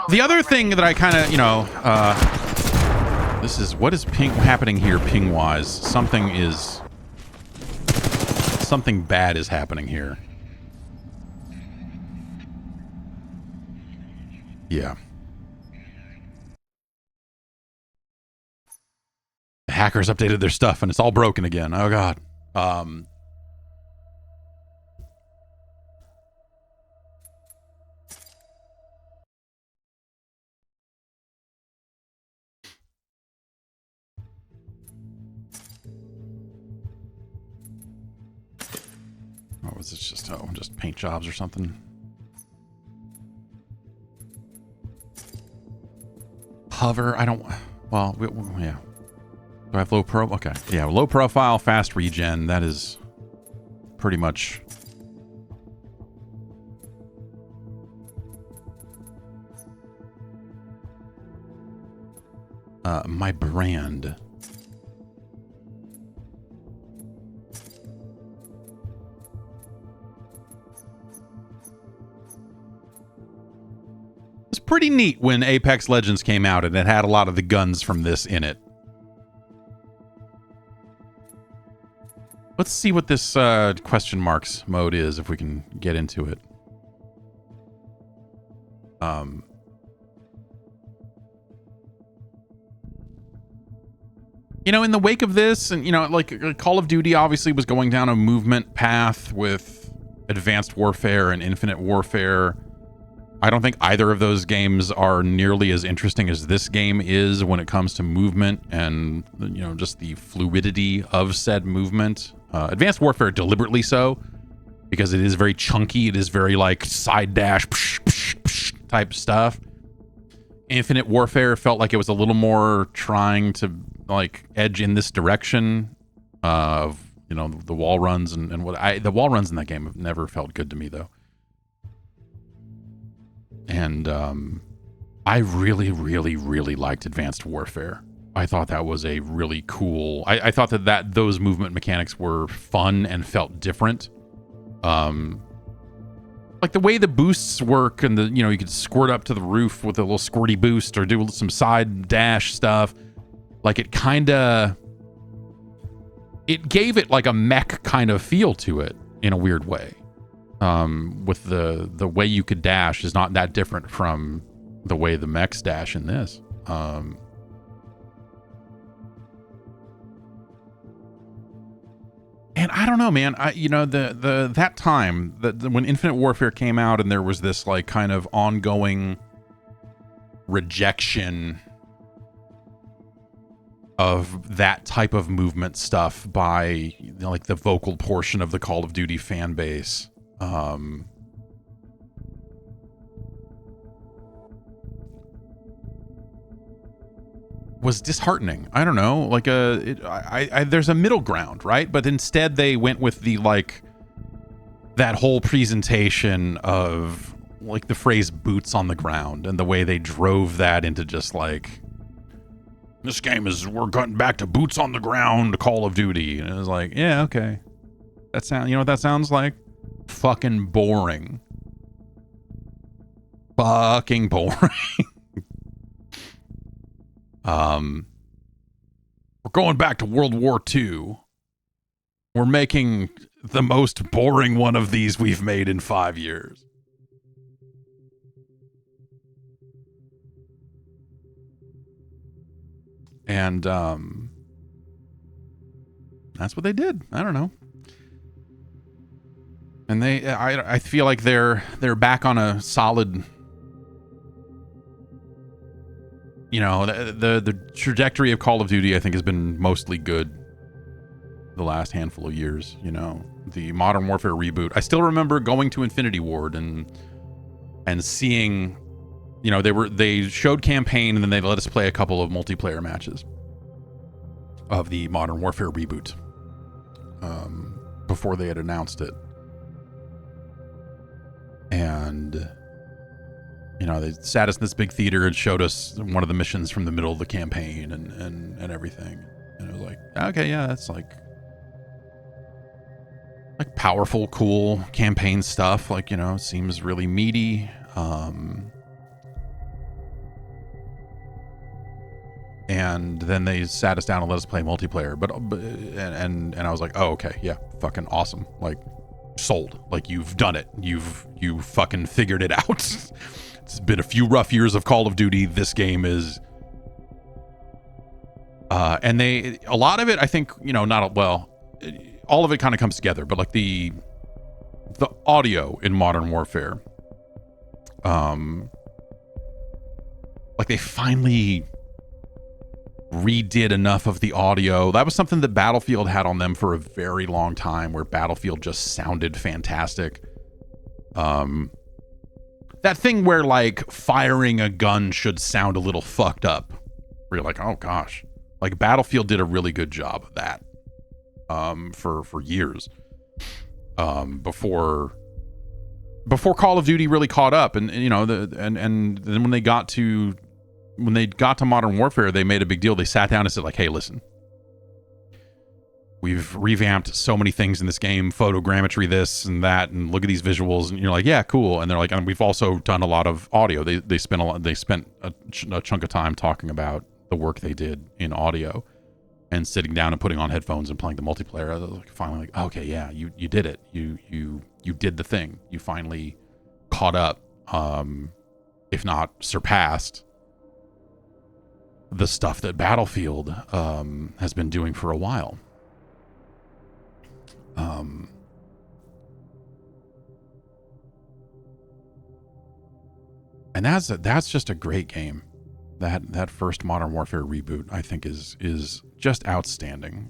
The other thing that I kind of, you know, what is happening here ping-wise? Something bad is happening here. Yeah. The hackers updated their stuff and it's all broken again. Oh, God. What was this? Just paint jobs or something? Hover. I don't. Well, yeah. Do I have low pro? Okay. Yeah, low profile, fast regen. That is pretty much. My brand. It's pretty neat when Apex Legends came out and it had a lot of the guns from this in it. Let's see what this question marks mode is, if we can get into it. You know, in the wake of this, and, you know, like Call of Duty obviously was going down a movement path with Advanced Warfare and Infinite Warfare. I don't think either of those games are nearly as interesting as this game is when it comes to movement and, you know, just the fluidity of said movement. Advanced Warfare deliberately so, because it is very chunky. It is very like side dash psh, psh, psh, type stuff. Infinite Warfare felt like it was a little more trying to like edge in this direction of, you know, the wall runs and the wall runs in that game have never felt good to me though. And I really, really, really liked Advanced Warfare. I thought that was a really cool. I thought that those movement mechanics were fun and felt different. Like the way the boosts work, and the, you know, you could squirt up to the roof with a little squirty boost or do some side dash stuff. Like it gave it like a mech kind of feel to it in a weird way. With the way you could dash is not that different from the way the mechs dash in this. And I don't know, man. You know, that time when Infinite Warfare came out, and there was this like kind of ongoing rejection of that type of movement stuff by, you know, like the vocal portion of the Call of Duty fan base. Was disheartening. I don't know, like there's a middle ground, right? But instead they went with the like that whole presentation of like the phrase boots on the ground, and the way they drove that into just like, this game is, we're getting back to boots on the ground Call of Duty. And it was like, yeah, okay. That sound, you know what that sounds like? Fucking boring. Fucking boring. We're going back to World War II. We're making the most boring one of these we've made in 5 years. And that's what they did. I don't know. And I feel like they're back on a solid, you know, the trajectory of Call of Duty, I think, has been mostly good the last handful of years. You know, the Modern Warfare reboot. I still remember going to Infinity Ward and seeing, you know, they showed campaign, and then they let us play a couple of multiplayer matches of the Modern Warfare reboot before they had announced it. And, you know, they sat us in this big theater and showed us one of the missions from the middle of the campaign and everything. And it was like, okay, yeah, that's like powerful, cool campaign stuff. Like, you know, seems really meaty. And then they sat us down and let us play multiplayer. But I was like, oh, okay, yeah, fucking awesome. Like, sold. Like, you've done it. You fucking figured it out. It's been a few rough years of Call of Duty. This game is and a lot of it, I think, you know, all of it kind of comes together, but like the audio in Modern Warfare, like they finally redid enough of the audio. That was something that Battlefield had on them for a very long time, where Battlefield just sounded fantastic. That thing where like firing a gun should sound a little fucked up, where you're like, oh gosh. Like Battlefield did a really good job of that for years, before Call of Duty really caught up. And you know, and then when they got to Modern Warfare, they made a big deal. They sat down and said like, hey, listen, we've revamped so many things in this game, photogrammetry, this and that, and look at these visuals. And you're like, yeah, cool. And they're like, and we've also done a lot of audio. They spent a chunk of time talking about the work they did in audio, and sitting down and putting on headphones and playing the multiplayer. I was like, finally like, okay, yeah, you did it. You did the thing. You finally caught up, if not surpassed the stuff that Battlefield has been doing for a while. And that's just a great game. That first Modern Warfare reboot, I think, is just outstanding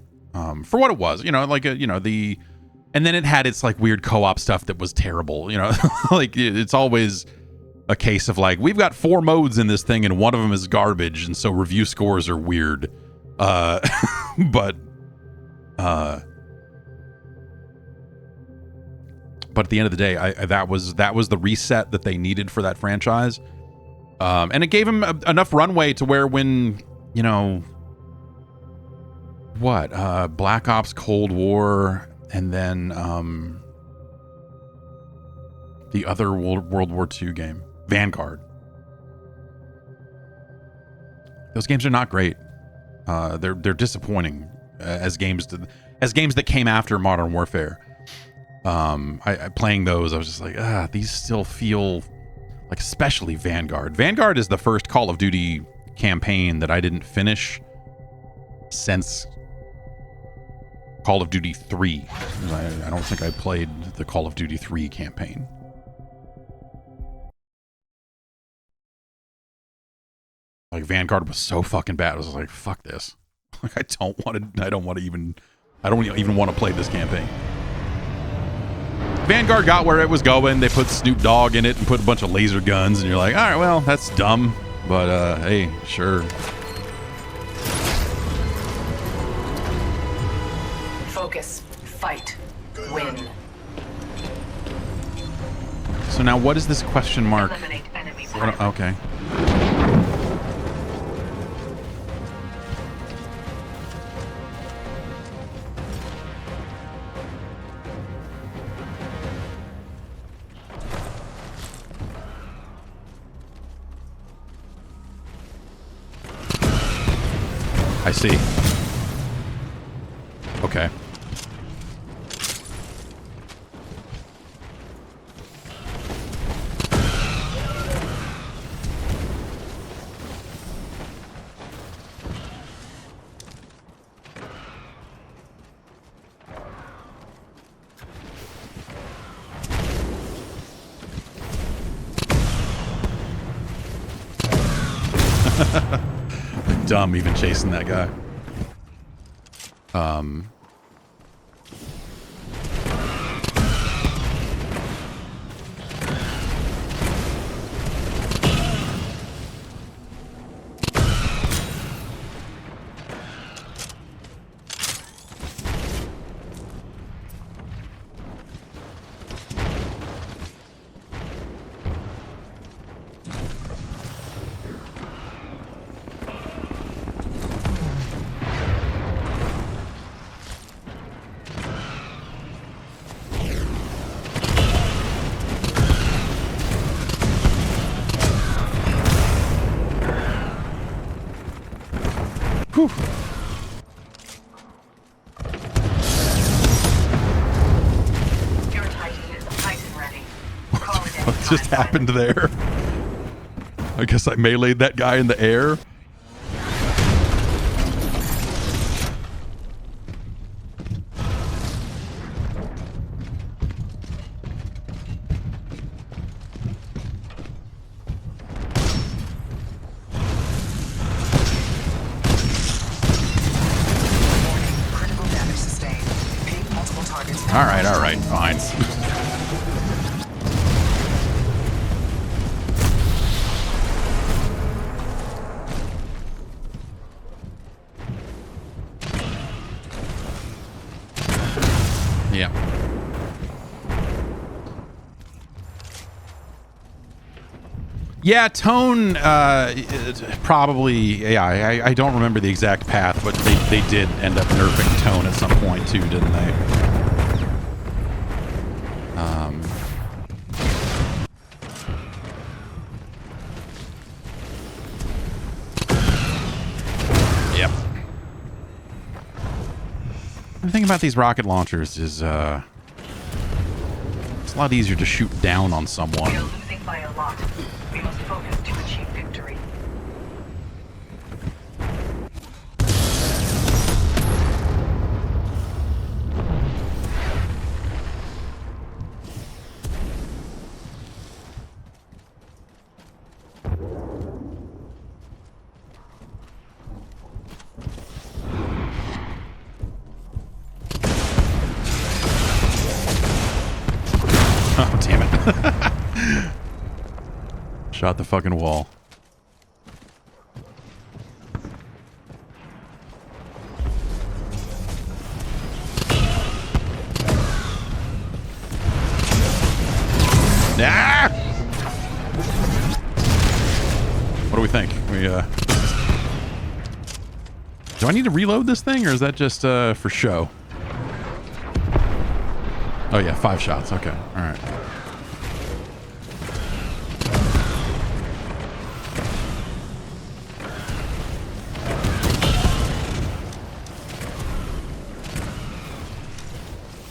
for what it was. You know, like and then it had its like weird co-op stuff that was terrible. You know, like it's always a case of like, we've got 4 modes in this thing and one of them is garbage, and so review scores are weird. But at the end of the day, that was the reset that they needed for that franchise. And it gave him enough runway to where when, you know, Black Ops Cold War, and then the other World War II game, Vanguard. Those games are not great. They're disappointing as games that came after Modern Warfare. I playing those, I was just like, these still feel like, especially Vanguard. Vanguard is the first Call of Duty campaign that I didn't finish since Call of Duty 3. I don't think I played the Call of Duty 3 campaign. Like, Vanguard was so fucking bad. I was like, fuck this. Like, I don't even want to play this campaign. Vanguard got where it was going. They put Snoop Dogg in it and put a bunch of laser guns, and you're like, all right, well, that's dumb, but hey, sure. Focus. Fight. Win. So now what is this question mark? Eliminate enemy Okay. I see. Okay. Dumb even chasing that guy. Whew. Your Titan is Titan ready. What just happened there? I guess I meleeed that guy in the air. All right, fine. Yeah. Yeah, tone, probably, yeah, I don't remember the exact path, but they did end up nerfing tone at some point too, didn't they? Yep. The thing about these rocket launchers is, it's a lot easier to shoot down on someone. We're losing by a lot. We must focus to achieve victory. Oh, damn it. Shot the fucking wall. Ah! What do we think? Do I need to reload this thing, or is that just for show? Oh yeah, 5 shots. Okay, all right.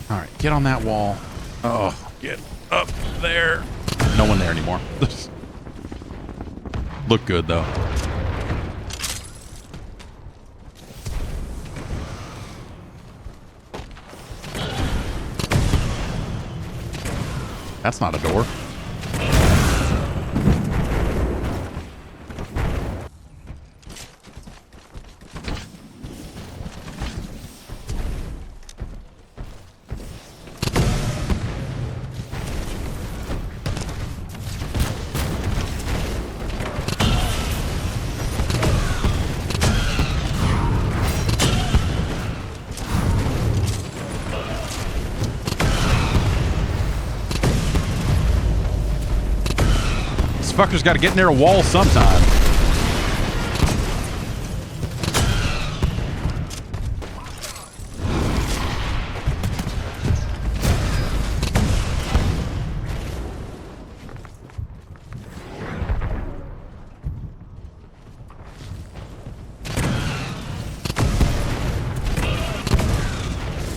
All right, get on that wall. Oh, get up there. No one there anymore. Look good though. That's not a door. Fucker's got to get near a wall sometime.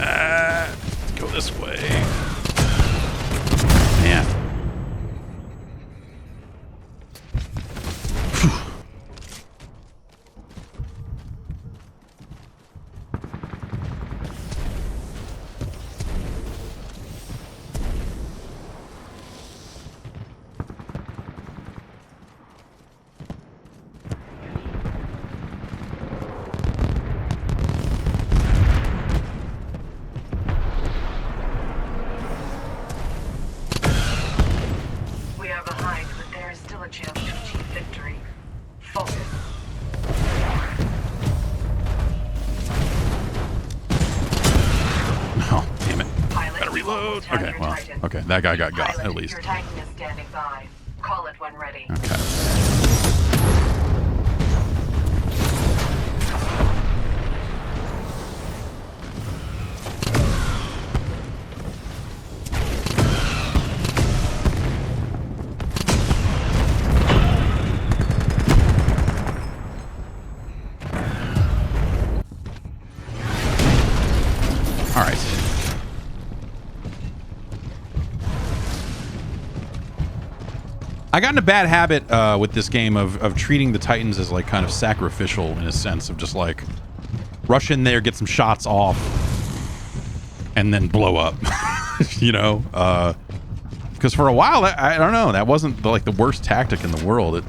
Let's go this way. Man. Okay, that guy got at least. Your Titan is standing by. Call it when ready. Okay. All right. I got in a bad habit with this game of treating the Titans as like kind of sacrificial in a sense of just like rush in there, get some shots off, and then blow up. You know, because for a while I don't know, that wasn't like the worst tactic in the world.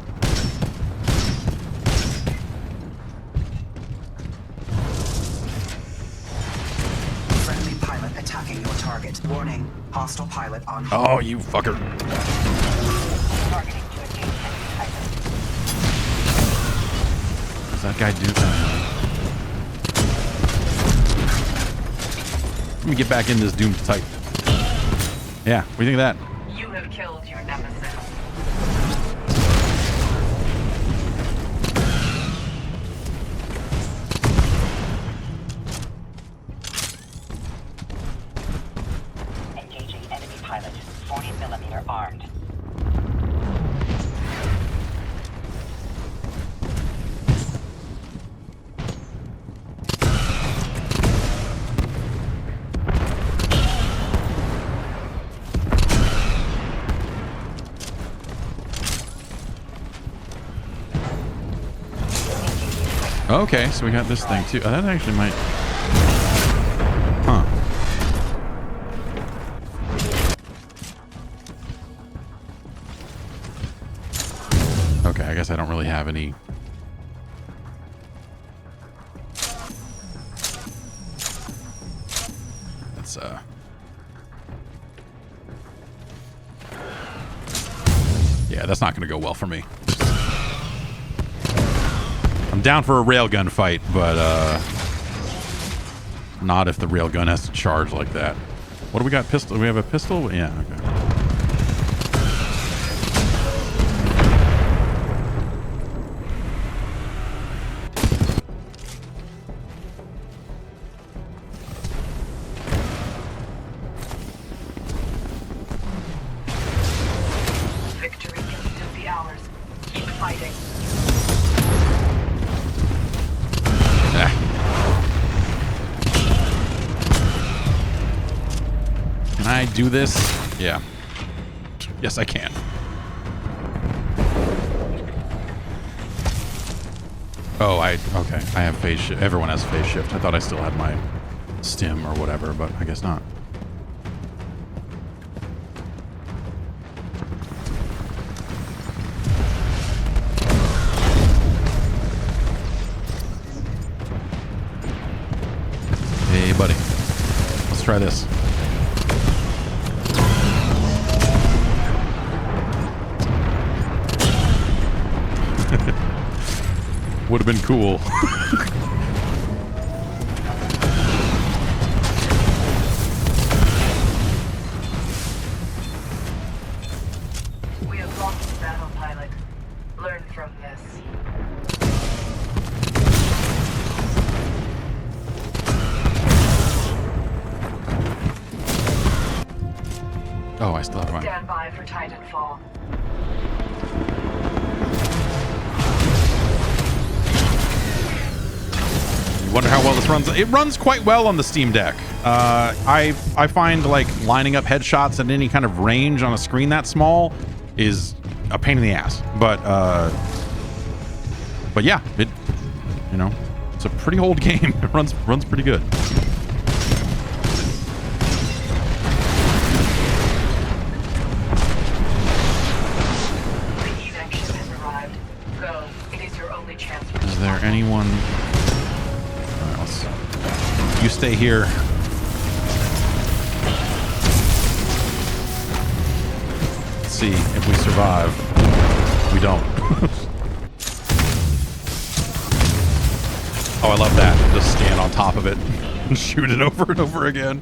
Friendly pilot attacking your target. Warning: hostile pilot on. Oh, you fucker! Targeting to engage enemy Titan. Does that guy do that? Let me get back in this doomed Titan. Yeah, what do you think of that? You have killed your nemesis. Engaging enemy pilot, 40mm armed. Okay, so we got this thing too. That actually might... Huh. Okay, I guess I don't really have any... Let's, Yeah, that's not going to go well for me. I'm down for a railgun fight, but not if the railgun has to charge like that. What do we got? Pistol? Do we have a pistol? Yeah, okay. Victory can still be ours. Keep fighting. Can I do this? Yeah. Yes, I can. Oh, okay. I have phase shift. Everyone has phase shift. I thought I still had my stim or whatever, but I guess not. Hey, buddy. Let's try this. Would have been cool. We have lost the battle, pilot. Learn from this. Oh, I still have mine. Stand by for Titanfall. You wonder how well this runs. It runs quite well on the Steam Deck. I find like lining up headshots at any kind of range on a screen that small is a pain in the ass. But yeah, it's a pretty old game. It runs pretty good. The evac ship has arrived. Go. It is your only chance. Is there anyone? You stay here. Let's see if we survive. We don't. Oh, I love that. Just stand on top of it and shoot it over and over again.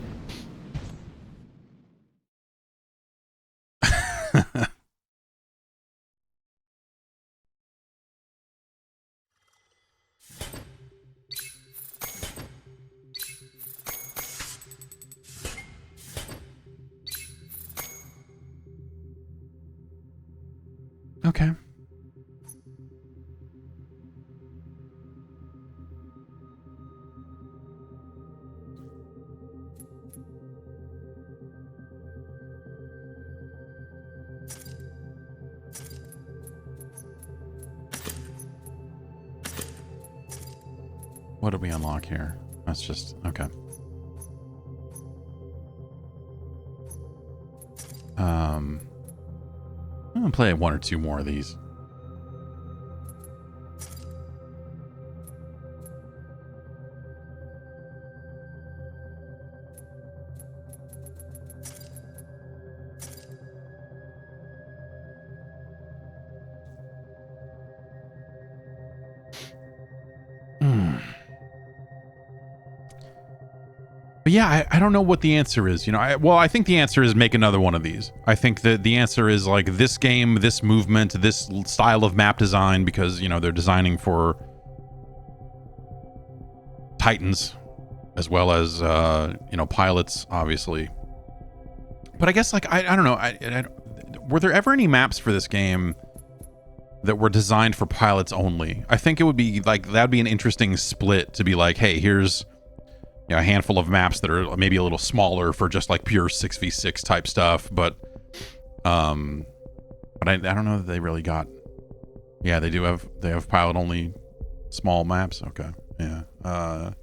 Okay. What did we unlock here? That's just okay. I'm gonna play one or two more of these. But yeah, I don't know what the answer is. I think the answer is make another one of these. I think that the answer is like this game, this movement, this style of map design, because, they're designing for Titans as well as, pilots, obviously. But I guess, like, I don't know. Were there ever any maps for this game that were designed for pilots only? I think it would be like, that'd be an interesting split to be like, hey, here's a handful of maps that are maybe a little smaller for just like pure 6v6 type stuff, but I don't know that they really got. Yeah, they have pilot only small maps. Okay, yeah. I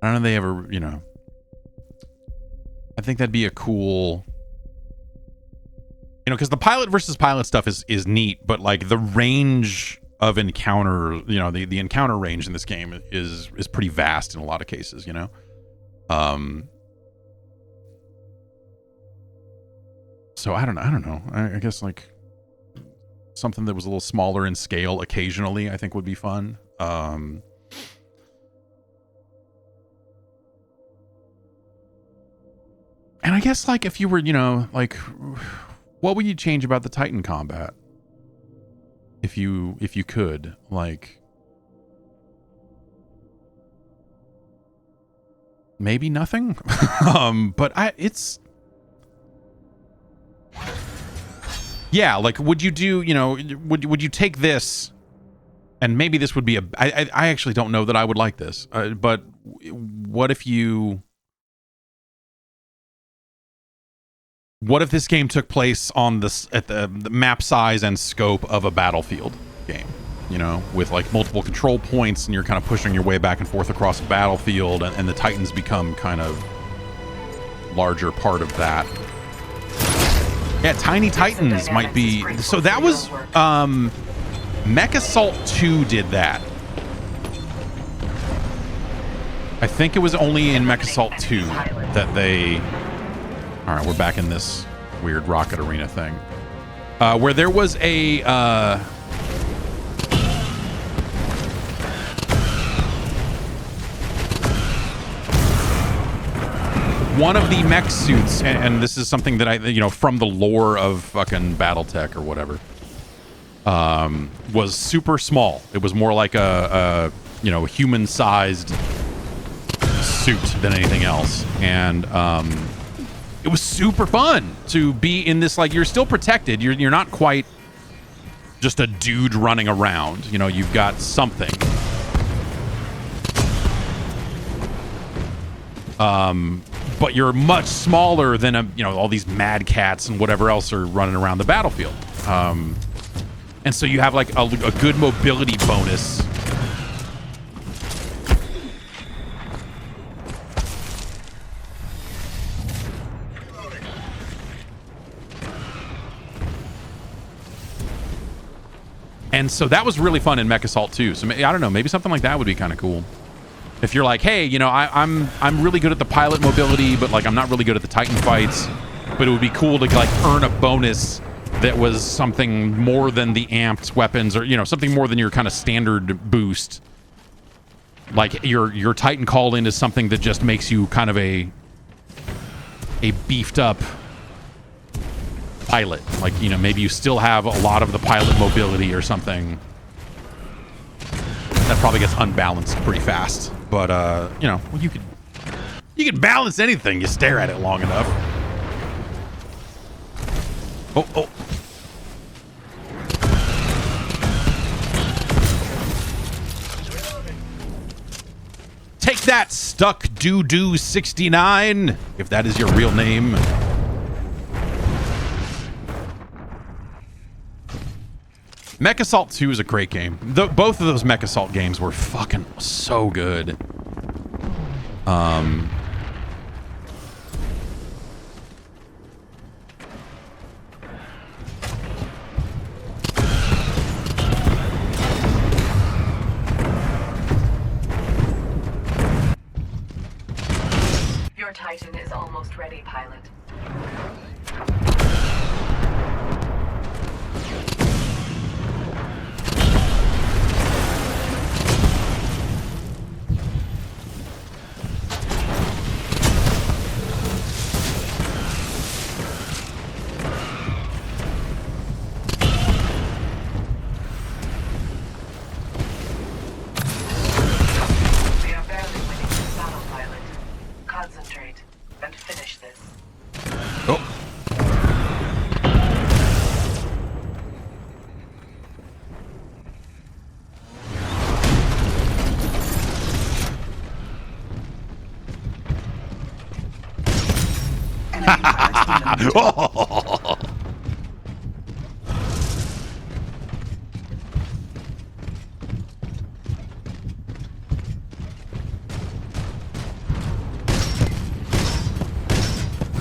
don't know if they ever, I think that'd be a cool, because the pilot versus pilot stuff is neat, but like the range of encounter, the encounter range in this game is pretty vast in a lot of cases, so I don't know. I guess like something that was a little smaller in scale occasionally, I think would be fun. And I guess like if you were, like what would you change about the Titan combat? If you could, like maybe nothing. But it's yeah, like would you do, would you take this and maybe this would be I actually don't know that I would like this. But what if this game took place on at the map size and scope of a Battlefield game, with like multiple control points and you're kind of pushing your way back and forth across a battlefield and the Titans become kind of larger part of that. Yeah, Tiny Titans might be. So that was Mech Assault 2 did that. I think it was only in Mech Assault 2 that they... All right, we're back in this weird rocket arena thing. Where there was a... one of the mech suits, and this is something that I, from the lore of fucking BattleTech or whatever, was super small. It was more like a human-sized suit than anything else. And it was super fun to be in this, like, you're still protected. You're not quite just a dude running around. You've got something. But you're much smaller than all these Mad Cats and whatever else are running around the battlefield. And so you have like a good mobility bonus. And so that was really fun in Mech Assault 2. So I don't know, maybe something like that would be kind of cool. If you're like, hey, I'm really good at the pilot mobility, but like I'm not really good at the Titan fights. But it would be cool to like earn a bonus that was something more than the amped weapons, or something more than your kind of standard boost. Like your Titan call-in is something that just makes you kind of a beefed up pilot. Like, maybe you still have a lot of the pilot mobility or something. That probably gets unbalanced pretty fast. But, well, you can balance anything. You stare at it long enough. Oh. Take that, Stuck Doo-Doo 69, if that is your real name. Mech Assault 2 is a great game. Both of those Mech Assault games were fucking so good. Your Titan is almost ready, pilot.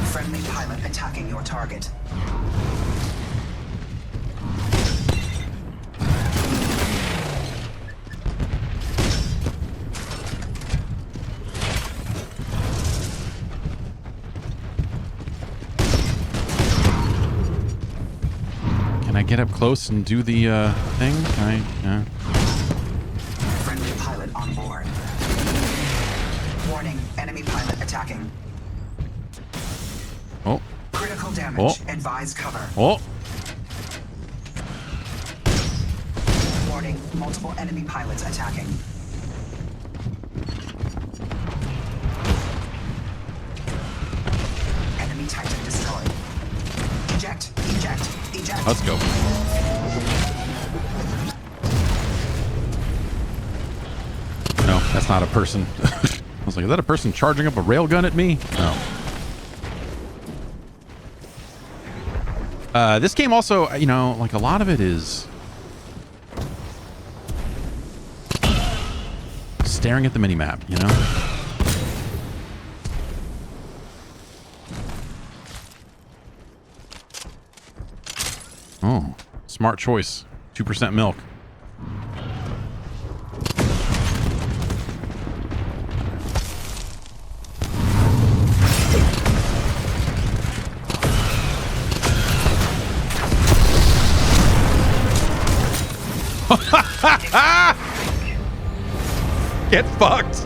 Friendly pilot attacking your target. Can I get up close and do the thing? Can I? Friendly pilot on board. Warning, enemy pilot attacking. Oh. Critical damage. Oh. Advise cover. Oh. Warning, multiple enemy pilots attacking. Enemy Titan destroyed. Eject, eject, eject. Let's go. No, that's not a person. I was like, is that a person charging up a railgun at me? No. This game also, you know, like a lot of it is staring at the minimap, you know? Oh, smart choice. 2% milk. Get fucked.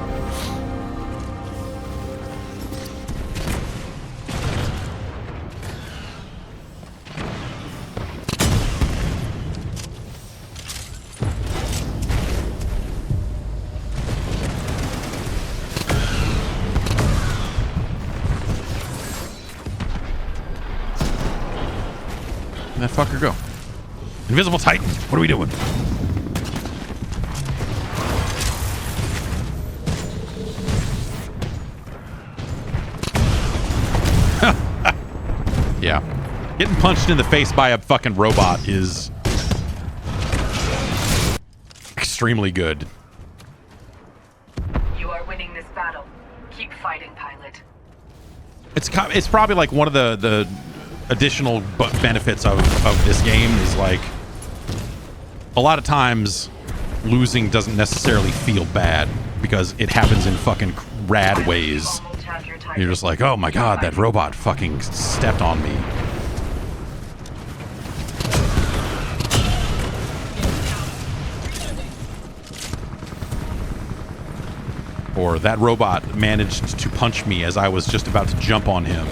Where'd that fucker go? Invisible Titan, what are we doing? Yeah. Getting punched in the face by a fucking robot is extremely good. You are winning this battle. Keep fighting, pilot. It's probably like one of the additional benefits of this game is like a lot of times losing doesn't necessarily feel bad because it happens in fucking rad ways. You're just like, oh my god, that robot fucking stepped on me. Or that robot managed to punch me as I was just about to jump on him.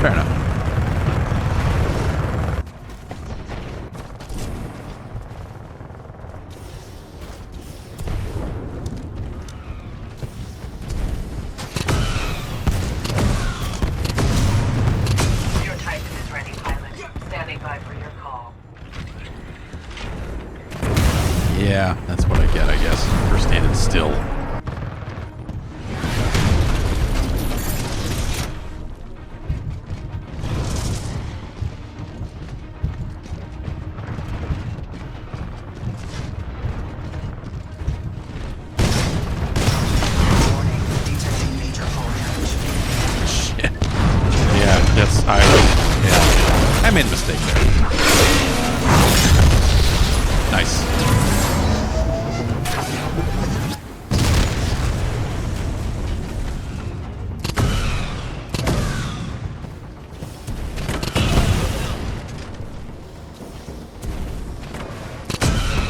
Fair enough. Your Titan is ready, pilot. Standing by for your call. Yeah, that's what I get, I guess, for standing still. I made a mistake there. Nice.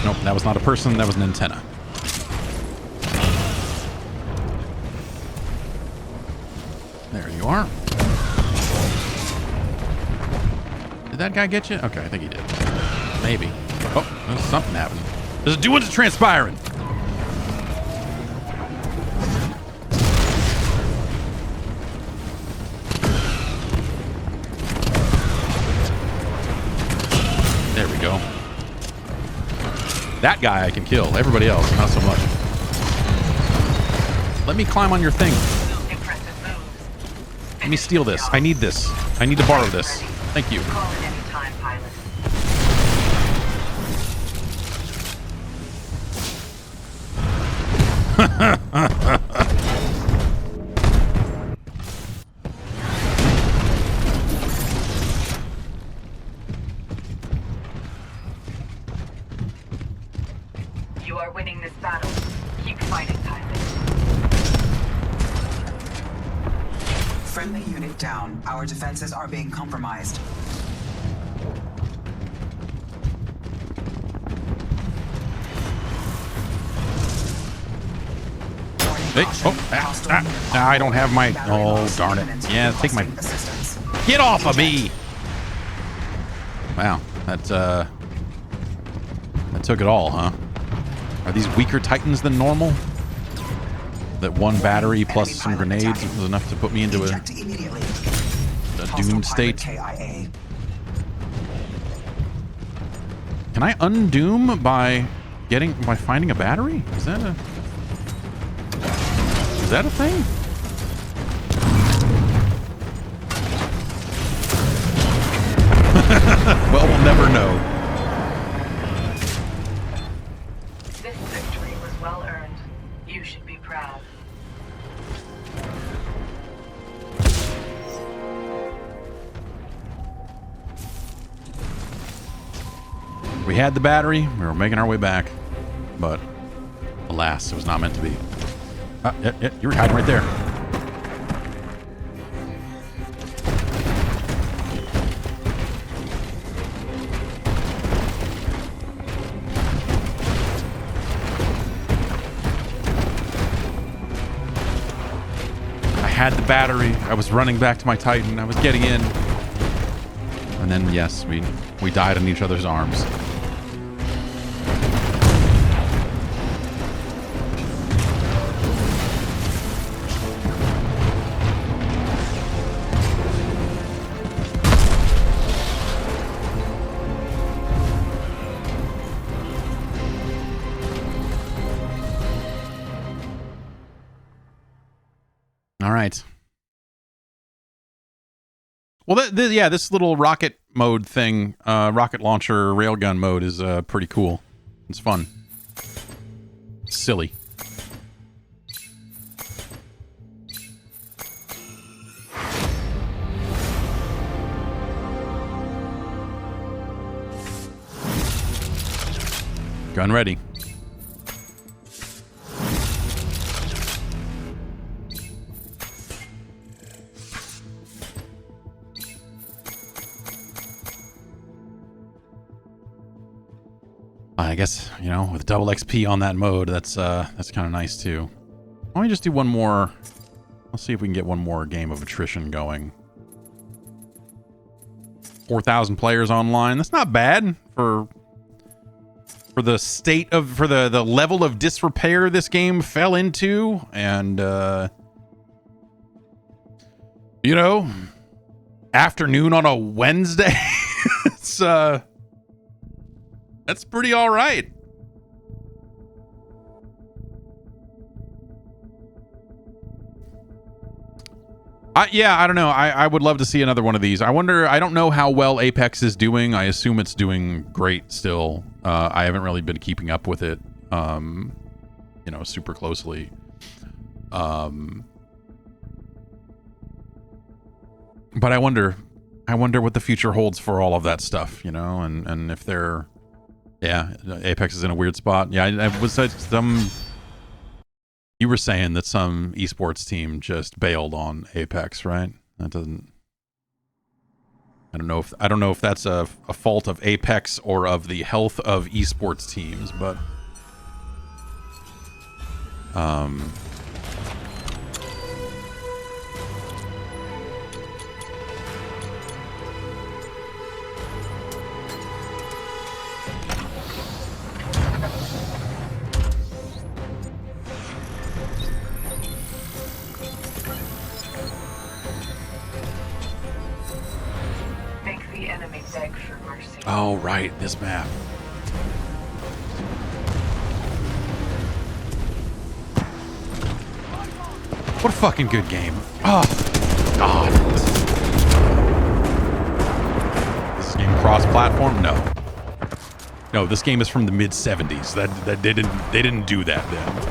Nope, that was not a person, that was an antenna. There you are. Did that guy get you? Okay, I think he did. Maybe. Oh, there's something happening. There's a doings transpiring. There we go. That guy I can kill. Everybody else, not so much. Let me climb on your thing. Let me steal this. I need this. I need to borrow this. Thank you. Call at any time, pilot. Friendly unit down. Our defenses are being compromised. Hey, I don't have my... Oh, darn it. Yeah, take my... Get off of me! Wow, that took it all, huh? Are these weaker Titans than normal? That one battery plus some grenades was enough to put me into a doomed state? Can I undoom by finding a battery? Is that a thing? Well, we'll never know. This victory was well earned. You should be proud. We had the battery. We were making our way back. But, alas, it was not meant to be. Yeah, you were hiding right there. I had the battery. I was running back to my Titan. I was getting in. And then, yes, we died in each other's arms. All right. Well, yeah, this little rocket mode thing, rocket launcher railgun mode is pretty cool. It's fun. Silly. Gun ready. I guess, you know, with double XP on that mode, that's kind of nice too. Why don't we just do one more? Let's see if we can get one more game of attrition going. 4,000 players online. That's not bad for the state of the level of disrepair this game fell into, and you know, afternoon on a Wednesday. It's that's pretty all right. Yeah, I don't know. I would love to see another one of these. I wonder, I don't know how well Apex is doing. I assume it's doing great still. I haven't really been keeping up with it, you know, super closely. But I wonder what the future holds for all of that stuff, you know, and if they're... Yeah, Apex is in a weird spot. Yeah, I was some... You were saying that some esports team just bailed on Apex, right? That doesn't... I don't know if that's a fault of Apex or of the health of esports teams, but... Oh, right, this map. What a fucking good game. Oh, God. This game cross-platform? No. No, this game is from the mid-70s. That they didn't do that then.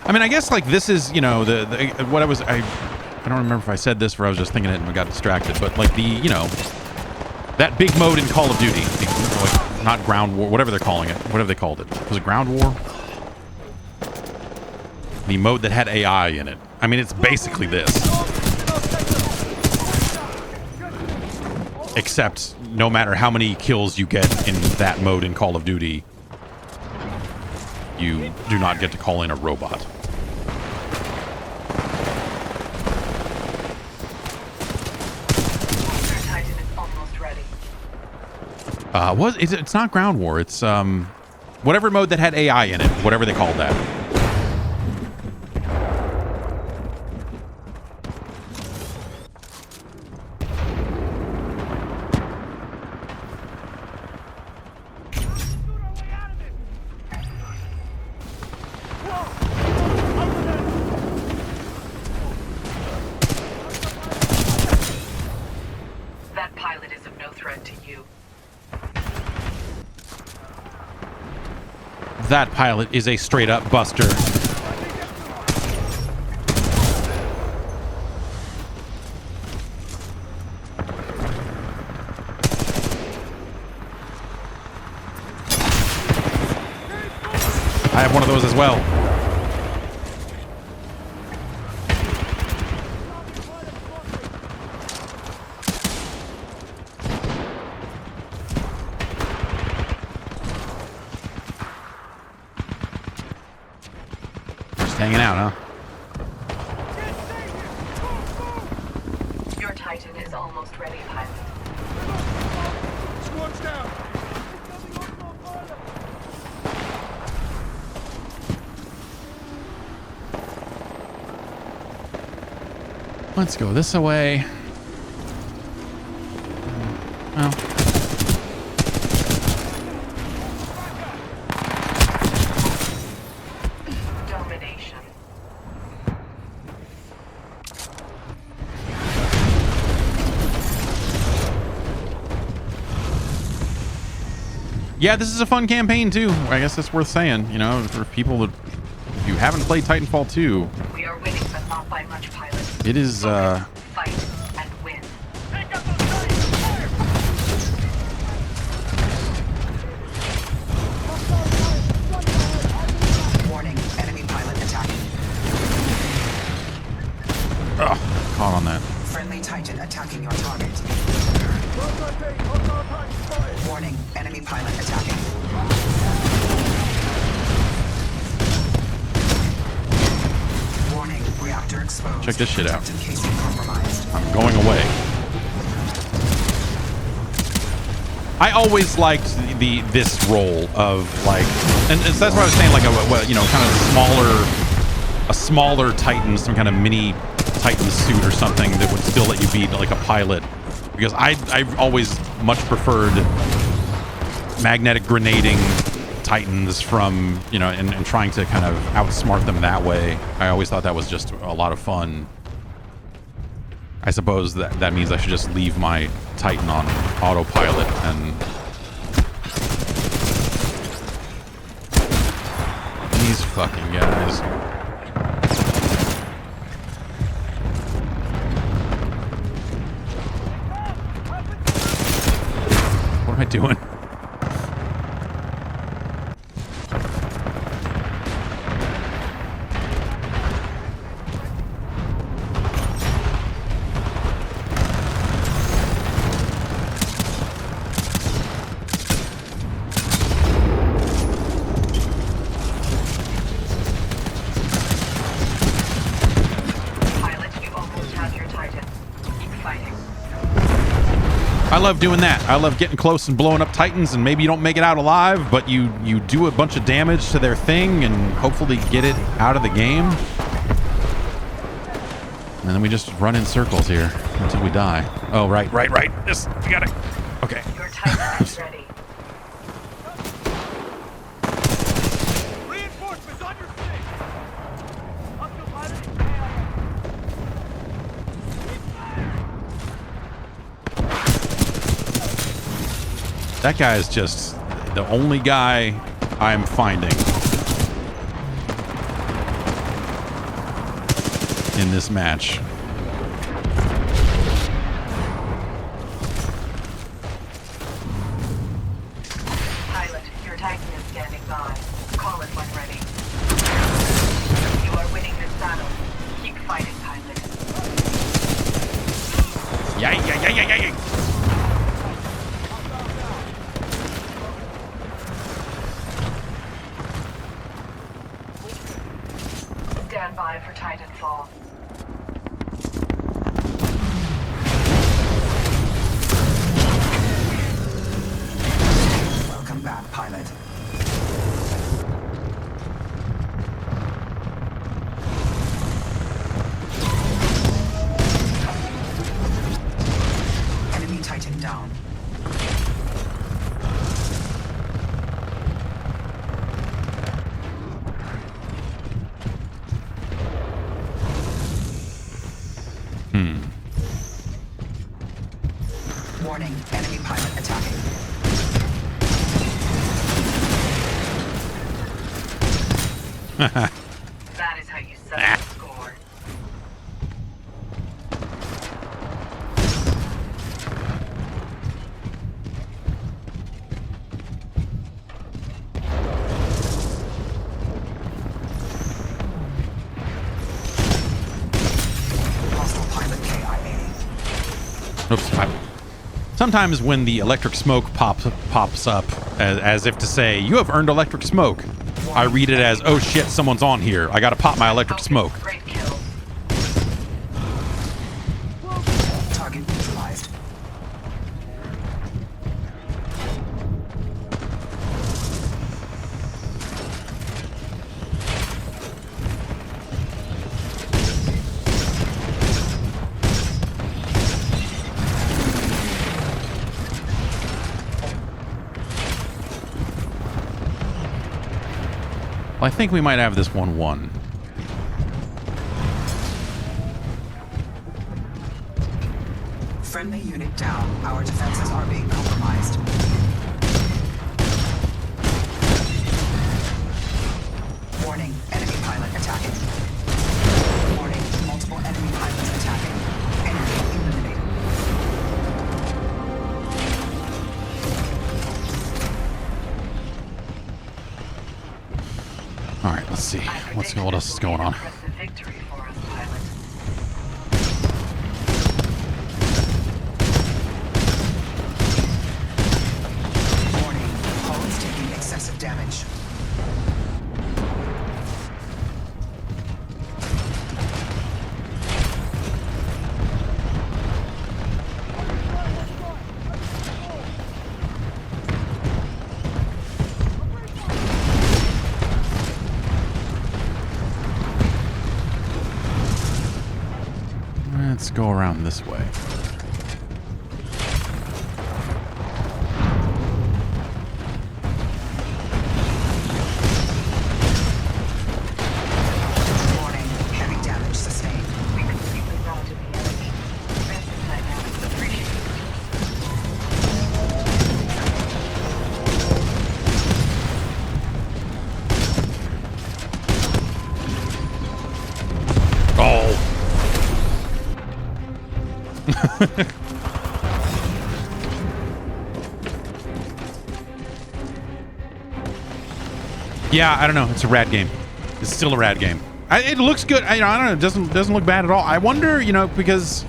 I mean, I guess like this is, you know, the what I don't remember if I said this or I was just thinking it and I got distracted, but like the, you know, that big mode in Call of Duty, like, not Ground War, whatever they're calling it. Whatever they called it. Was it Ground War? The mode that had AI in it. I mean, it's basically this. Except no matter how many kills you get in that mode in Call of Duty, you do not get to call in a robot. It's not Ground War. It's whatever mode that had AI in it, whatever they called that. That pilot is of no threat to you. That pilot is a straight up buster. I have one of those as well. Hanging out, huh? Your Titan is almost ready, pilot. Squad's down. Let's go this way. Well. Domination. Yeah, this is a fun campaign too. I guess that's worth saying, you know, for people that, if you haven't played Titanfall 2, We are winning, but not by much, pilot. it is Fight and win. Take up those guys. Fire. Warning, enemy pilot attacking. caught on that. Friendly Titan attacking your target. Warning, enemy pilot attacking. Warning, reactor exposed. Check this shit out. Protective casing compromised. I'm going away. I always liked this role of like, and that's what I was saying, like a you know, kind of smaller Titan, some kind of mini Titan suit or something that would still let you be like a pilot, because I've always much preferred magnetic grenading Titans from, you know, and trying to kind of outsmart them that way. I always thought that was just a lot of fun. I suppose that means I should just leave my Titan on autopilot and these fucking guys. What am I doing? I love doing that. I love getting close and blowing up Titans, and maybe you don't make it out alive, but you do a bunch of damage to their thing and hopefully get it out of the game. And then we just run in circles here until we die. Oh, right. This, we got it. Okay. Your Titan is ready. Reinforcements on your stick. Up to pilot. That guy is just the only guy I'm finding in this match. Pilot, your Titan is standing by. Call it when ready. You are winning this battle. Keep fighting, pilot. Yay. Stand by for Titanfall. Welcome back, pilot. Enemy Titan down. Warning, enemy pilot attacking. That is how you settle the score. Hostile pilot KIA. Oops. Sometimes when the electric smoke pops up as if to say, you have earned electric smoke, I read it as, oh shit, someone's on here. I gotta pop my electric smoke. Great kill. Target neutralized. Well, I think we might have this 1-1. Friendly unit down. Our defenses are being compromised. Warning, enemy pilot attacking. Warning, multiple enemy pilots attacking. Enemy eliminated. All right, let's see. Let's see what else is going on. Impressive victory for us, pilot. Warning, hull is taking excessive damage. Let's go around this way. Warning, heavy damage sustained. We completely routed the enemy. Defensive dynamics appreciated. Oh. Yeah, I don't know. It's a rad game. It's still a rad game. It looks good. I don't know. It doesn't look bad at all. I wonder, because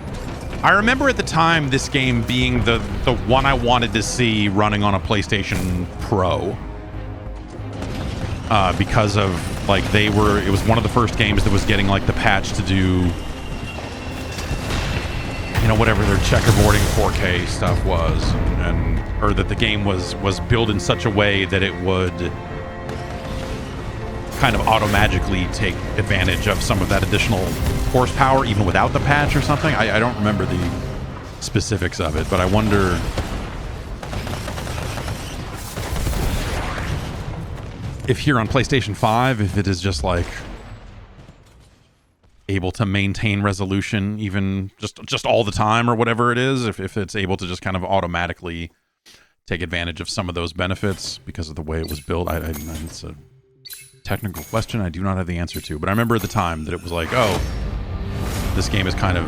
I remember at the time this game being the one I wanted to see running on a PlayStation Pro. Because of it was one of the first games that was getting the patch to do whatever their checkerboarding 4K stuff was, or that the game was built in such a way that it would kind of automagically take advantage of some of that additional horsepower even without the patch or something. I don't remember the specifics of it, but I wonder if here on PlayStation 5, if it is just able to maintain resolution even just all the time or whatever it is, if it's able to just kind of automatically take advantage of some of those benefits because of the way it was built. It's a technical question I do not have the answer to, but I remember at the time that it was This game is kind of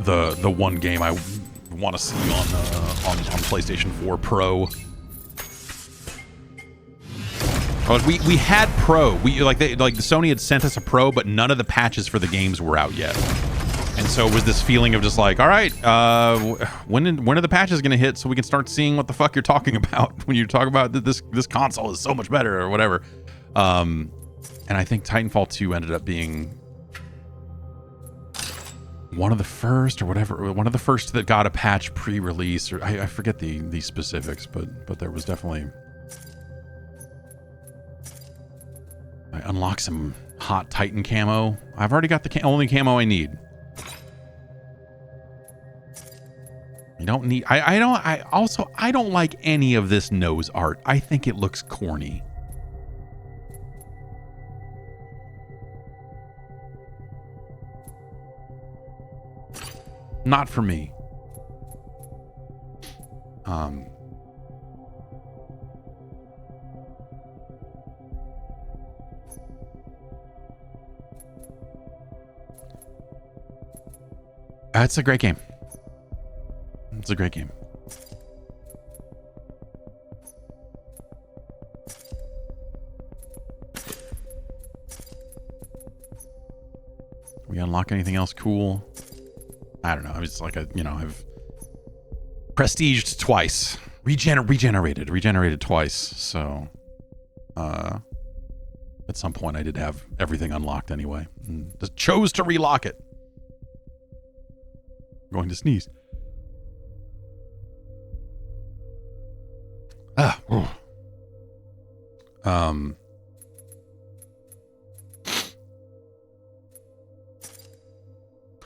the one game I want to see on PlayStation 4 Pro. We had Pro. Sony had sent us a Pro, but none of the patches for the games were out yet. And so it was this feeling of just like, all right, when are the patches going to hit so we can start seeing what the fuck you're talking about when you talk about that this console is so much better or whatever. And I think Titanfall 2 ended up being one of the first that got a patch pre-release, or I forget the specifics, but there was definitely. I unlock some hot Titan camo. I've already got the only camo I need. You don't need. I don't like any of this nose art. I think it looks corny. Not for me. It's a great game. It's a great game. We unlock anything else cool? I don't know. I was like I've prestiged twice, regenerated twice. So, at some point I did have everything unlocked anyway, and just chose to relock it. I'm going to sneeze.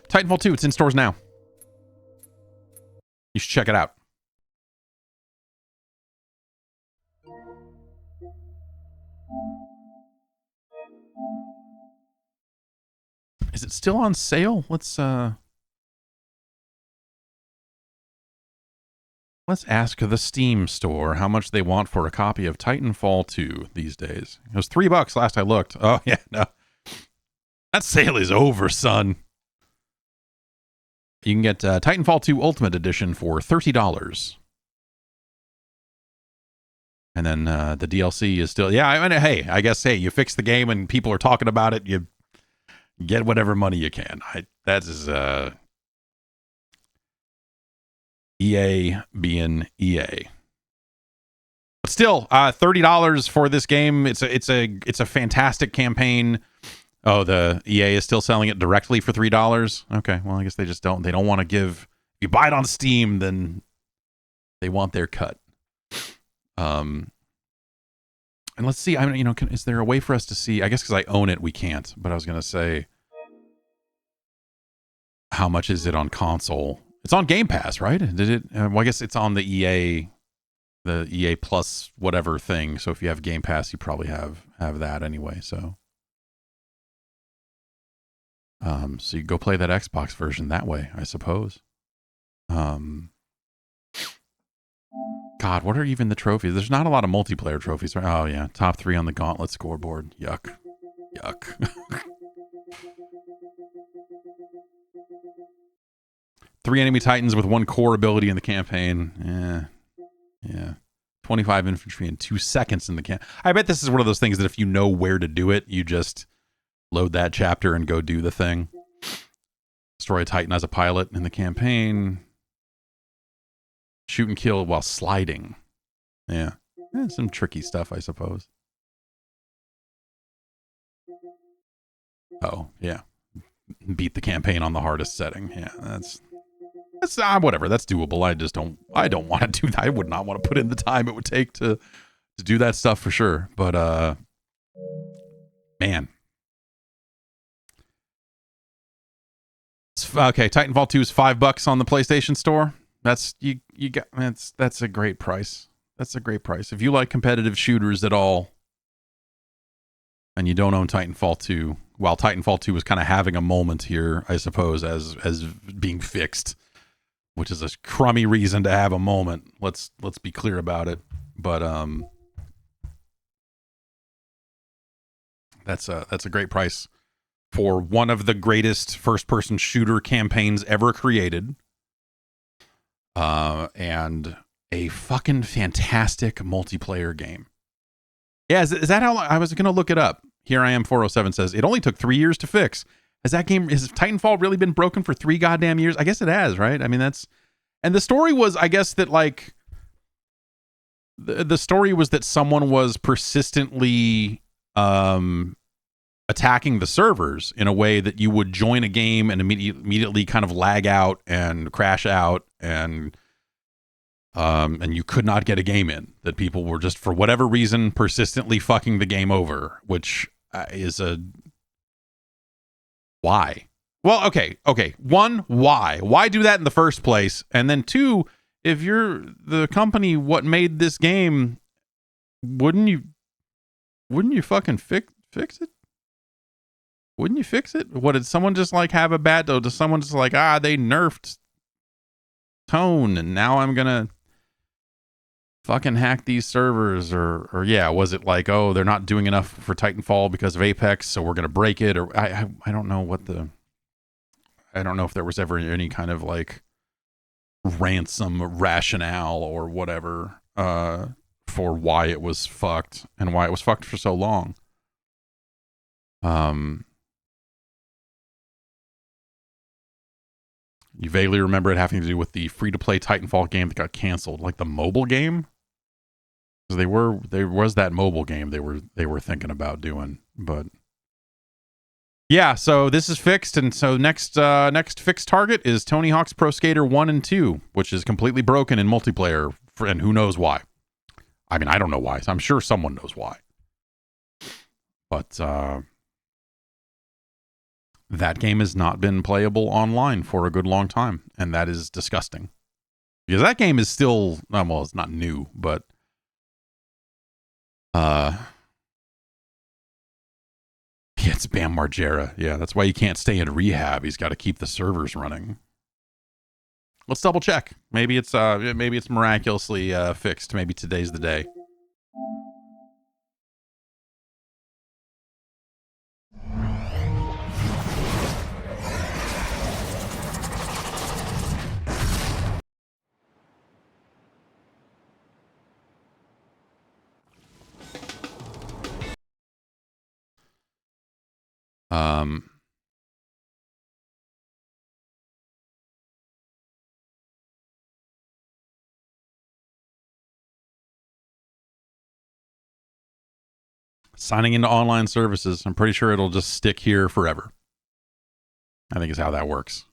Titanfall 2, it's in stores now. You should check it out. Is it still on sale? Let's ask the Steam store how much they want for a copy of Titanfall 2 these days. It was $3 last I looked. Oh, yeah, no. That sale is over, son. You can get Titanfall 2 Ultimate Edition for $30. And then the DLC is still... Yeah, I mean, I guess, you fix the game and people are talking about it, you get whatever money you can. That is... EA being EA. But still, $30 for this game. It's a fantastic campaign. Oh, the EA is still selling it directly for $3. Okay, well, I guess they don't want to give. If you buy it on Steam, then they want their cut. And let's see. I mean, is there a way for us to see? I guess because I own it, we can't. But I was gonna say, how much is it on console? It's on Game Pass, right? Did it? Well, I guess it's on the EA Plus whatever thing. So if you have Game Pass, you probably have that anyway. So, so you go play that Xbox version that way, I suppose. God, what are even the trophies? There's not a lot of multiplayer trophies, right? Oh yeah, top 3 on the Gauntlet scoreboard. Yuck. 3 enemy titans with 1 core ability in the campaign. Yeah. 25 infantry in 2 seconds in the camp. I bet this is one of those things that if you know where to do it, you just load that chapter and go do the thing. Destroy a titan as a pilot in the campaign. Shoot and kill while sliding. Yeah. Some tricky stuff, I suppose. Oh, yeah. Beat the campaign on the hardest setting. Yeah, that's whatever. That's doable. I don't want to do that. I would not want to put in the time it would take to do that stuff for sure. But man. Okay, Titanfall 2 is $5 on the PlayStation Store. That's a great price. That's a great price. If you like competitive shooters at all and you don't own Titanfall 2, while Titanfall 2 was kind of having a moment here, I suppose, as being fixed, which is a crummy reason to have a moment. Let's be clear about it. But that's a great price for one of the greatest first-person shooter campaigns ever created. And a fucking fantastic multiplayer game. Yeah, is that how long? I was going to look it up. Here I am, 407 says, it only took 3 years to fix. Has Titanfall really been broken for 3 goddamn years? I guess it has, right? I mean, and the story was, I guess, that like, the story was that someone was persistently attacking the servers in a way that you would join a game and immediately kind of lag out and crash out, and you could not get a game in, that people were just, for whatever reason, persistently fucking the game over, which is why? Well, okay. One, why? Why do that in the first place? And then two, if you're the company what made this game, wouldn't you fucking fix it? Wouldn't you fix it? What, did someone just like have a bad, does someone just like, they nerfed tone and now I'm gonna fucking hack these servers, or yeah, was it like, oh, they're not doing enough for Titanfall because of Apex, so we're gonna break it? Or I don't know I don't know if there was ever any kind of like ransom rationale or whatever for why it was fucked and why it was fucked for so long. You vaguely remember it having to do with the free-to-play Titanfall game that got canceled, like the mobile game. Because there was that mobile game they were thinking about doing, but yeah. So this is fixed, and so next fixed target is Tony Hawk's Pro Skater 1 and 2, which is completely broken in multiplayer, and who knows why. I mean, I don't know why. So I'm sure someone knows why, but that game has not been playable online for a good long time, and that is disgusting. Because that game is still, well, it's not new, but it's Bam Margera. Yeah, that's why you can't stay in rehab. He's got to keep the servers running. Let's double check. Maybe it's miraculously fixed. Maybe today's the day. Signing into online services. I'm pretty sure it'll just stick here forever. I think is how that works.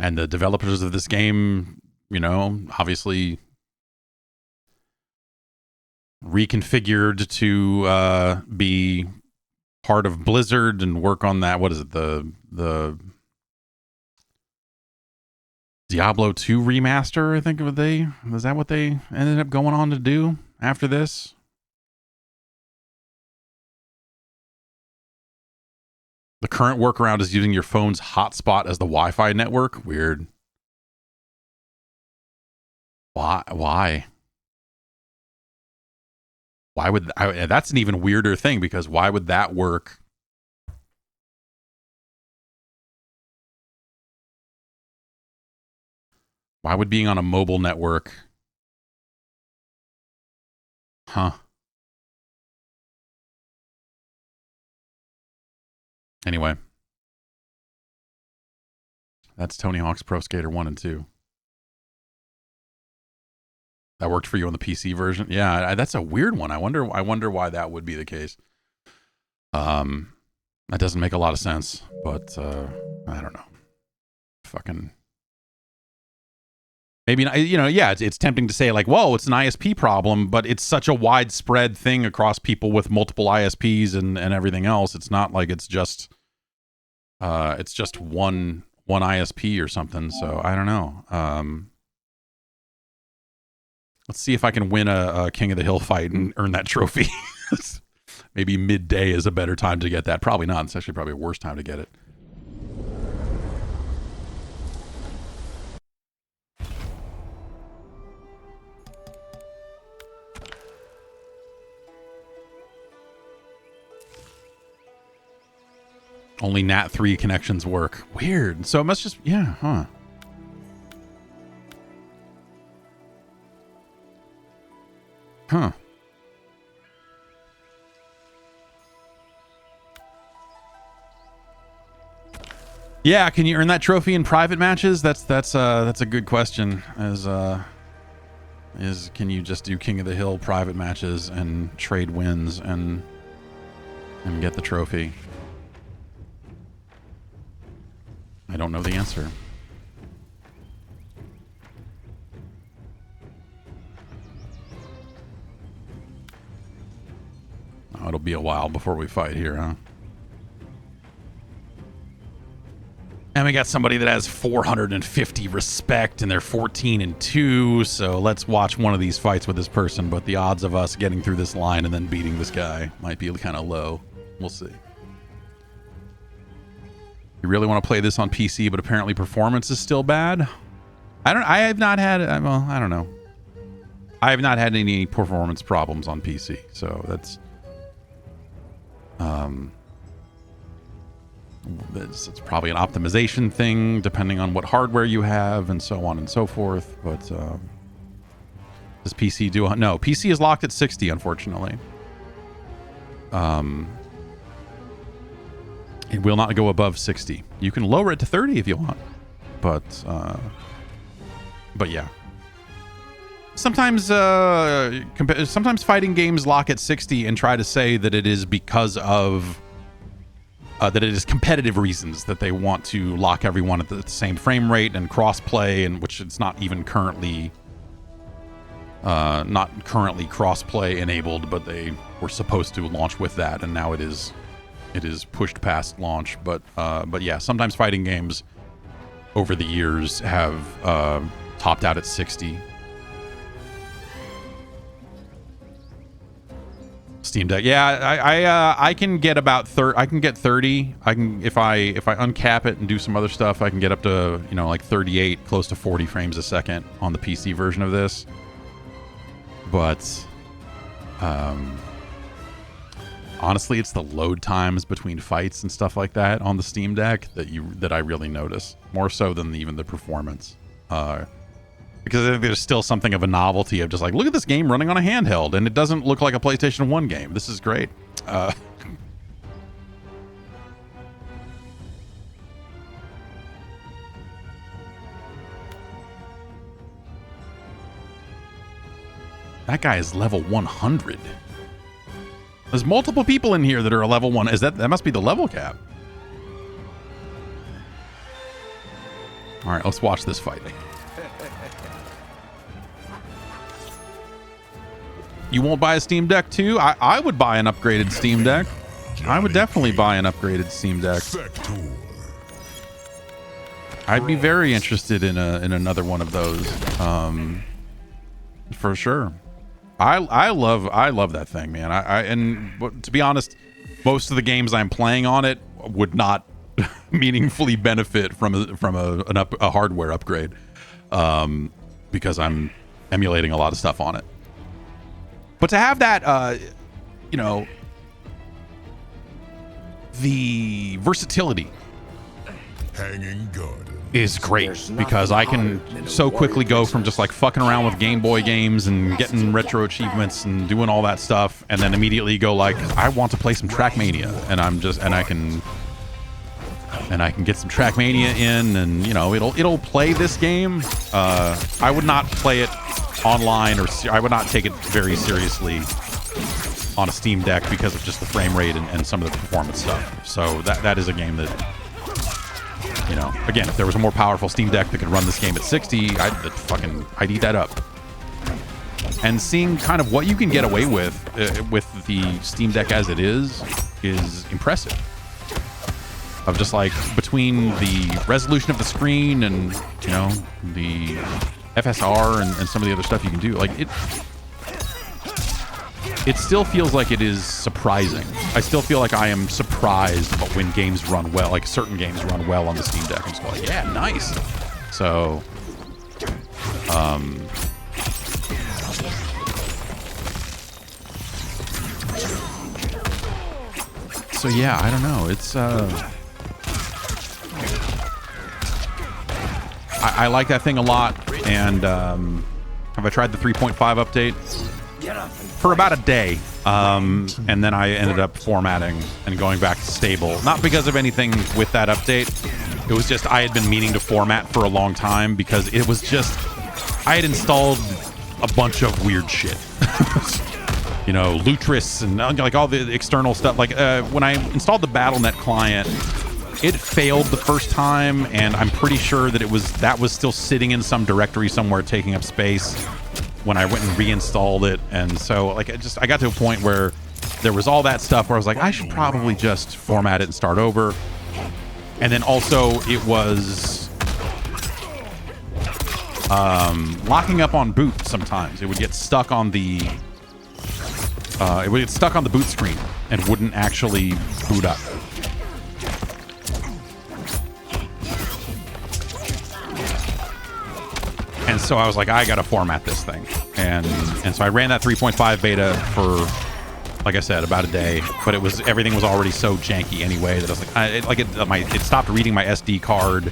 And the developers of this game, obviously reconfigured to be part of Blizzard and work on that. What is it? The Diablo 2 remaster, I think was that what they ended up going on to do after this? The current workaround is using your phone's hotspot as the Wi-Fi network. Weird. Why? Why would that's an even weirder thing, because why would that work? Why would being on a mobile network? Huh. Anyway. That's Tony Hawk's Pro Skater 1 and 2. That worked for you on the PC version? Yeah, that's a weird one. I wonder why that would be the case. That doesn't make a lot of sense, but I don't know. Fucking maybe not, yeah, it's tempting to say like, whoa, it's an ISP problem, but it's such a widespread thing across people with multiple ISPs and everything else. It's not like it's just one ISP or something. So I don't know. Let's see if I can win a King of the Hill fight and earn that trophy. Maybe midday is a better time to get that. Probably not. It's actually probably a worse time to get it. Only NAT3 connections work. Weird. So it must just, yeah, huh. Huh. Yeah, can you earn that trophy in private matches? That's a good question. Is can you just do King of the Hill private matches and trade wins and get the trophy? I don't know the answer. Oh, it'll be a while before we fight here, huh? And we got somebody that has 450 respect and they're 14-2. So let's watch one of these fights with this person. But the odds of us getting through this line and then beating this guy might be kind of low. We'll see. You really want to play this on PC, but apparently performance is still bad. I have not had, well, I don't know. I have not had any performance problems on PC. So that's, it's probably an optimization thing depending on what hardware you have and so on and so forth. But does PC do? No, PC is locked at 60, unfortunately. It will not go above 60. You can lower it to 30 if you want, but yeah. Sometimes sometimes fighting games lock at 60 and try to say that it is because of that it is competitive reasons that they want to lock everyone at the same frame rate and cross-play, and which it's not even currently cross-play enabled, but they were supposed to launch with that, and now it is pushed past launch. But yeah, sometimes fighting games over the years have topped out at 60. Steam Deck, yeah, I can get about 30. I can get 30. I can if I uncap it and do some other stuff, I can get up to like 38, close to 40 frames a second on the PC version of this. But honestly, it's the load times between fights and stuff like that on the Steam Deck that I really notice more so than even the performance. Because I think there's still something of a novelty of just like, look at this game running on a handheld, and it doesn't look like a PlayStation 1 game. This is great. That guy is level 100. There's multiple people in here that are a level 1. That must be the level cap. All right, let's watch this fight. You won't buy a Steam Deck too? I would buy an upgraded Steam Deck. I would definitely buy an upgraded Steam Deck. I'd be very interested in another one of those, for sure. I love that thing, man. And to be honest, most of the games I'm playing on it would not meaningfully benefit from a hardware upgrade, because I'm emulating a lot of stuff on it. But to have that, the versatility is great, because I can so quickly go from just like fucking around with Game Boy games and getting retro achievements and doing all that stuff, and then immediately go like, I want to play some Trackmania, and I can get some Trackmania in, and it'll play this game. I would not play it online, or I would not take it very seriously on a Steam Deck because of just the frame rate and some of the performance stuff. So that is a game that, again, if there was a more powerful Steam Deck that could run this game at 60, I'd eat that up. And seeing kind of what you can get away with the Steam Deck as it is impressive. Of just like between the resolution of the screen and the FSR and some of the other stuff you can do, like it still feels like it is surprising. I still feel like I am surprised when games run well, like certain games run well on the Steam Deck. I'm just like, yeah, nice. So yeah, I don't know. It's I like that thing a lot. And have I tried the 3.5 update? For about a day. And then I ended up formatting and going back to stable. Not because of anything with that update. It was just I had been meaning to format for a long time because it was just... I had installed a bunch of weird shit. You know, Lutris and like all the external stuff. Like when I installed the BattleNet client, it failed the first time, and I'm pretty sure that that was still sitting in some directory somewhere taking up space when I went and reinstalled it. And so like I got to a point where there was all that stuff where I was like, I should probably just format it and start over. And then also it was locking up on boot sometimes. It would get stuck on the boot screen and wouldn't actually boot up. And so I was like, I gotta format this thing, and so I ran that 3.5 beta for, like I said, about a day. But everything was already so janky anyway that I was like, it stopped reading my SD card,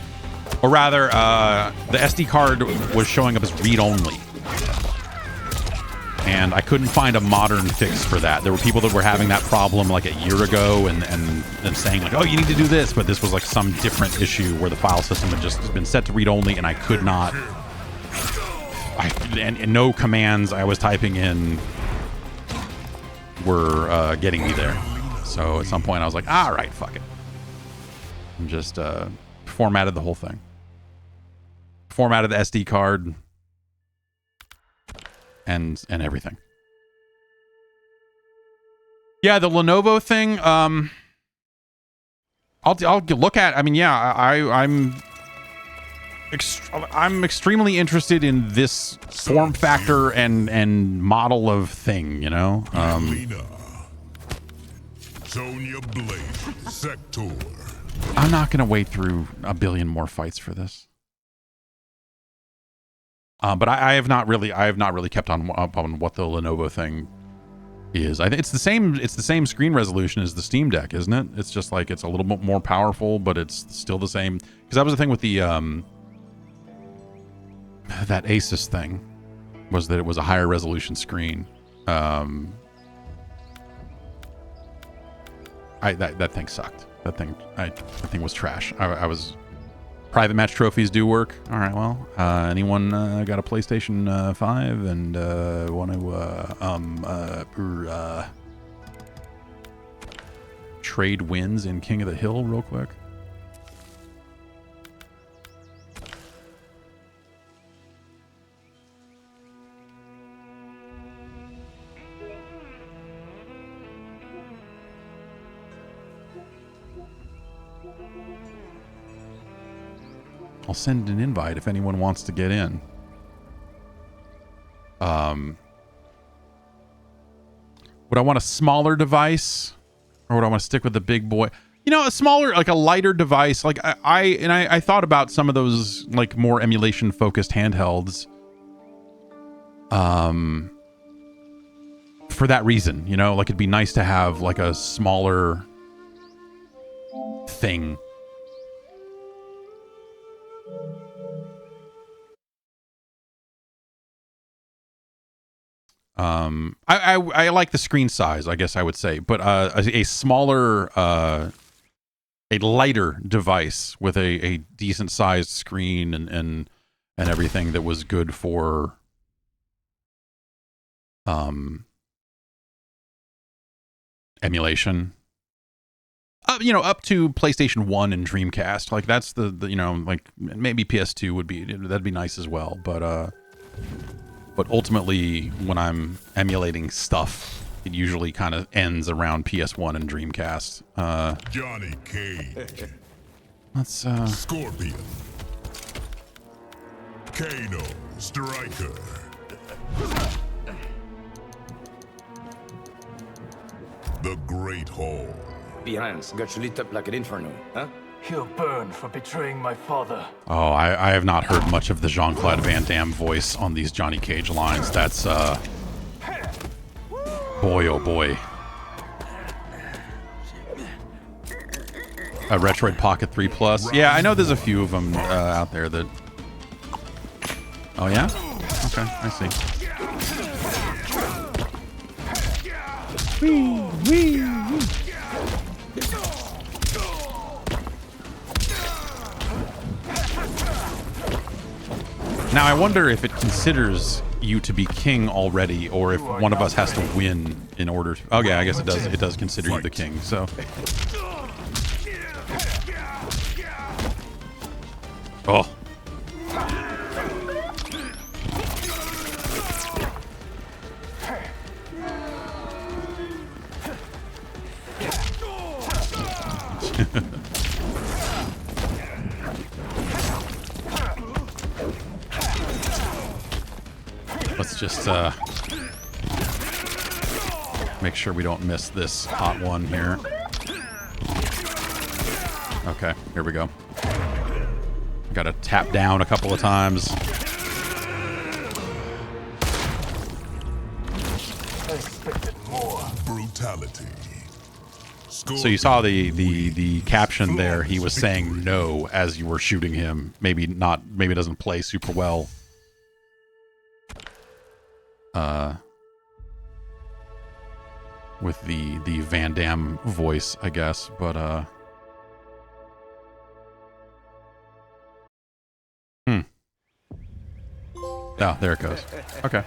or rather, the SD card was showing up as read only, and I couldn't find a modern fix for that. There were people that were having that problem like a year ago, and saying like, oh, you need to do this, but this was like some different issue where the file system had just been set to read only, and I could not. And no commands I was typing in were getting me there. So at some point I was like, all right, fuck it. And just formatted the whole thing. Formatted the SD card and everything. Yeah, the Lenovo thing, I'll look at. I mean, yeah, I'm extremely interested in this form factor and model of thing, you know? Sonya Blade, Sector. I'm not going to wait through a billion more fights for this. But I have not really kept up on what the Lenovo thing is. I think it's the same screen resolution as the Steam Deck, isn't it? It's just like it's a little bit more powerful, but it's still the same. Because that was the thing with the that Asus thing, was that it was a higher resolution screen. That thing sucked. That thing was trash. I was private match trophies do work. All right, well, anyone got a PlayStation 5 and want to trade wins in King of the Hill real quick? I'll send an invite if anyone wants to get in. Would I want a smaller device, or would I want to stick with the big boy? You know, a smaller, like a lighter device. Like I thought about some of those like more emulation focused handhelds. For that reason, you know, like it'd be nice to have like a smaller thing. I like the screen size, I guess I would say, but a smaller, a lighter device with a decent sized screen and everything that was good for emulation. You know, up to PlayStation 1 and Dreamcast. Like that's the you know, like maybe PS2 that'd be nice as well, but ultimately, when I'm emulating stuff, it usually kind of ends around PS1 and Dreamcast. Johnny Cage. Let's Scorpion. Kano, Striker. The Great Hall. Behind, got you lit up like an inferno, huh? He'll burn for betraying my father. Oh, I have not heard much of the Jean-Claude Van Damme voice on these Johnny Cage lines. That's, boy, oh boy. A Retroid Pocket 3 Plus. Yeah, I know there's a few of them out there that Oh, yeah? Okay, I see. Now, I wonder if it considers you to be king already, or if one of us has to win in order to... Oh, yeah, I guess it does. It does consider you the king, so... Oh. Let's just make sure we don't miss this hot one here. Okay, here we go. Gotta tap down a couple of times. I expected more. Brutality. So you saw the caption there. He was saying no as you were shooting him. Maybe not. Maybe it doesn't play super well. With the Van Damme voice, I guess, but Oh, there it goes. Okay.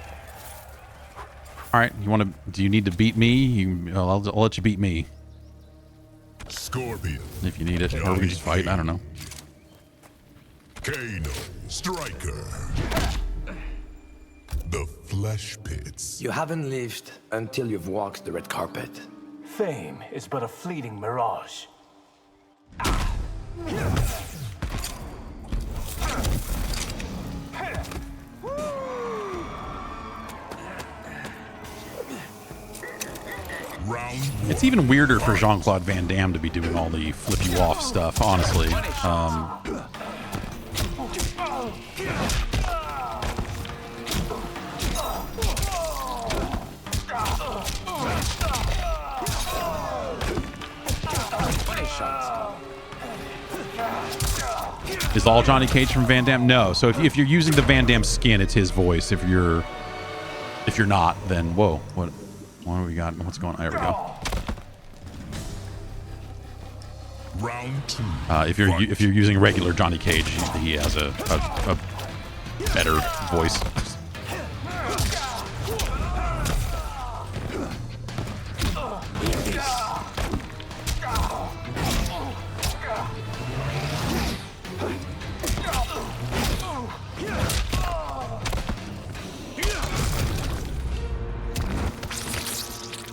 All right. You want to? Do you need to beat me? I'll let you beat me. Scorpion. If you need it, or we can just fight. I don't know. Kano. Striker. The flesh pits. You haven't lived until you've walked the red carpet. Fame is but a fleeting mirage. It's even weirder for Jean-Claude Van Damme to be doing all the flip you off stuff, honestly. Is all Johnny Cage from Van Damme? No. So if you're using the Van Damme skin, it's his voice. If you're not, then whoa, what do we got? What's going on? There we go. Round 2. If you're using regular Johnny Cage, he has a better voice.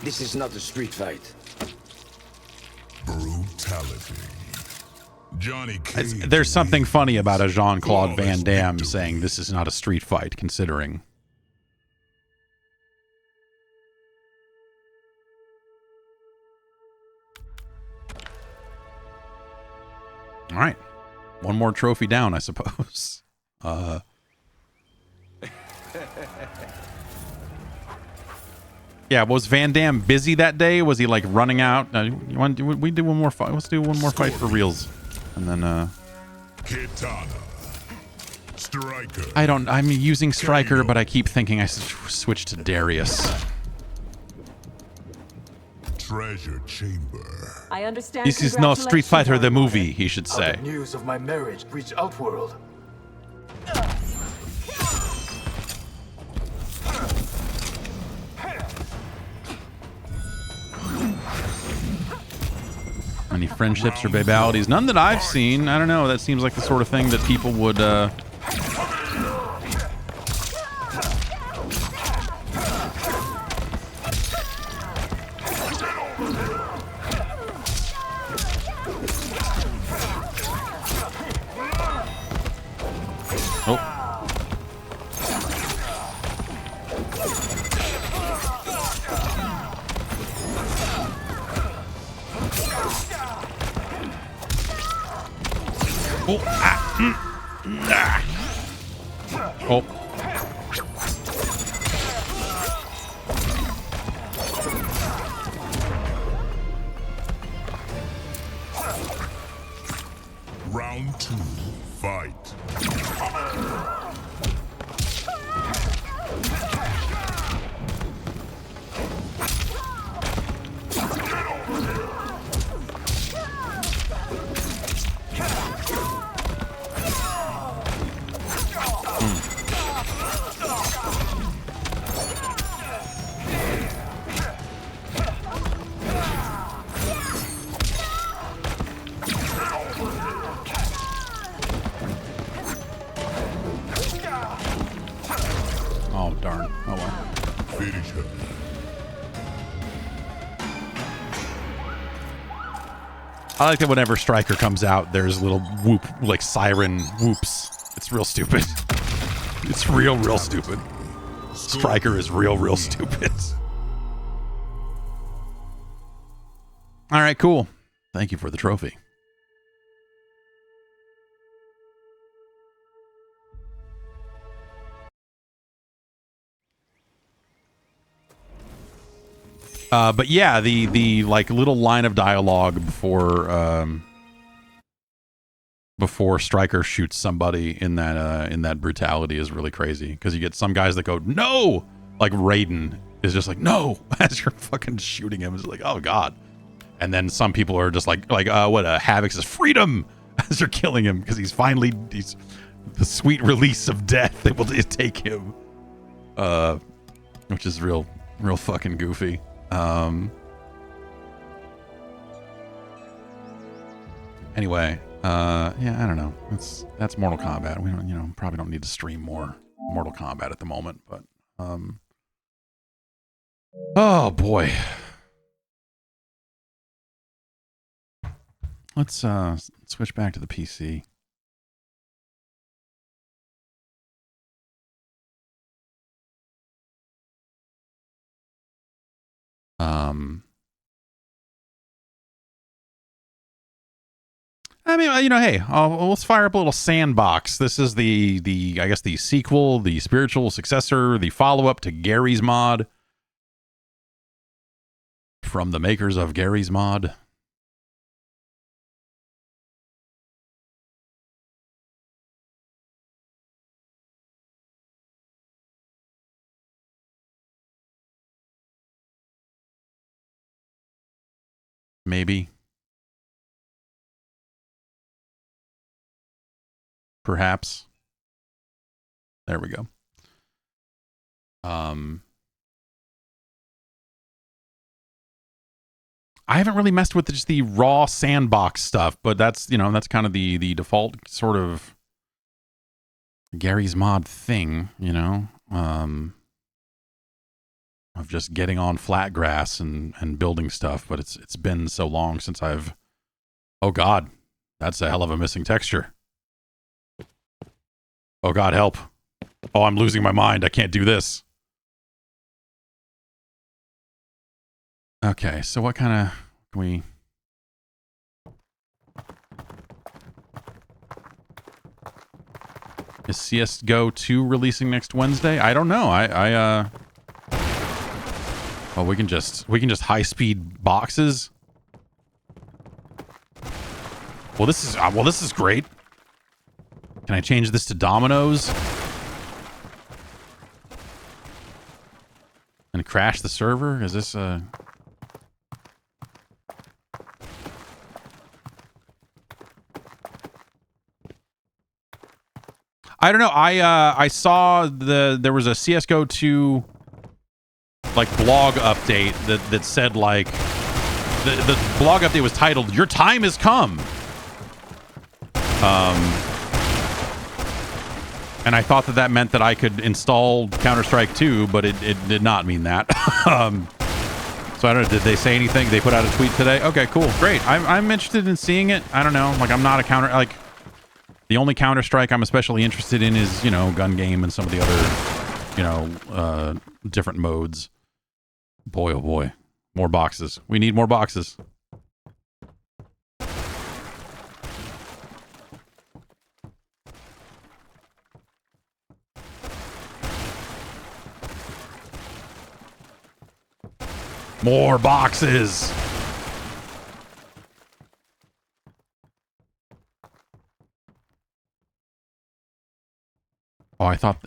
This is not a street fight. Brutality. Johnny Cage. There's something funny about a Jean-Claude Van Damme saying this is not a street fight, considering. All right. One more trophy down, I suppose. Yeah, was Van Damme busy that day? Was he like running out? You want to we do one more fight? Let's do one more fight for reals, and then Kitana. Striker. I'm using Striker, but I keep thinking I should switch to Darius. Treasure Chamber. I understand. This is not Street Fighter the movie, he should How say. the news of my marriage reached Outworld. Any friendships or babalities? None that I've seen. I don't know. That seems like the sort of thing that people would. Oh. Oh. Ah. Oh. Round 2. Fight. Oh, darn. Oh, well. Finish her. I like that whenever Stryker comes out, there's little whoop, like siren whoops. It's real stupid. It's real stupid. Stryker is real stupid. All right, cool. Thank you for the trophy. But yeah, the like little line of dialogue before Stryker shoots somebody in that brutality is really crazy, because you get some guys that go no, like Raiden is just like no as you're fucking shooting him. It's like, oh god. And then some people are just like Havoc says freedom as they're killing him, because he's the sweet release of death able to take him, which is real fucking goofy. Anyway, yeah, I don't know. That's Mortal Kombat. We don't, probably don't need to stream more Mortal Kombat at the moment, but oh boy. Let's switch back to the PC. I mean, hey, let's fire up a little s&box. This is the I guess the sequel, the spiritual successor, the follow-up to Garry's mod, from the makers of Garry's mod. Maybe. Perhaps. There we go. I haven't really messed with just the raw s&box stuff, but that's kind of the default sort of Garry's mod thing, of just getting on flat grass and building stuff. But it's been so long since I've. Oh God, that's a hell of a missing texture. Oh God, help. Oh, I'm losing my mind. I can't do this. Okay, so what kind of can we... Is CSGO 2 releasing next Wednesday? I don't know. Oh, we can just high-speed boxes. Well, this is great. Can I change this to dominoes? And crash the server? Is this a... I don't know. I saw there was a CSGO 2 like blog update that said like the blog update was titled "Your time has come." And I thought that meant that I could install Counter-Strike 2, but it did not mean that. So I don't know. Did they say anything? They put out a tweet today. Okay, cool, great. I'm interested in seeing it. I don't know. Like I'm not a counter like. The only Counter-Strike I'm especially interested in is, gun game and some of the other, different modes. Boy, oh boy. More boxes. We need more boxes. More boxes! Oh, I thought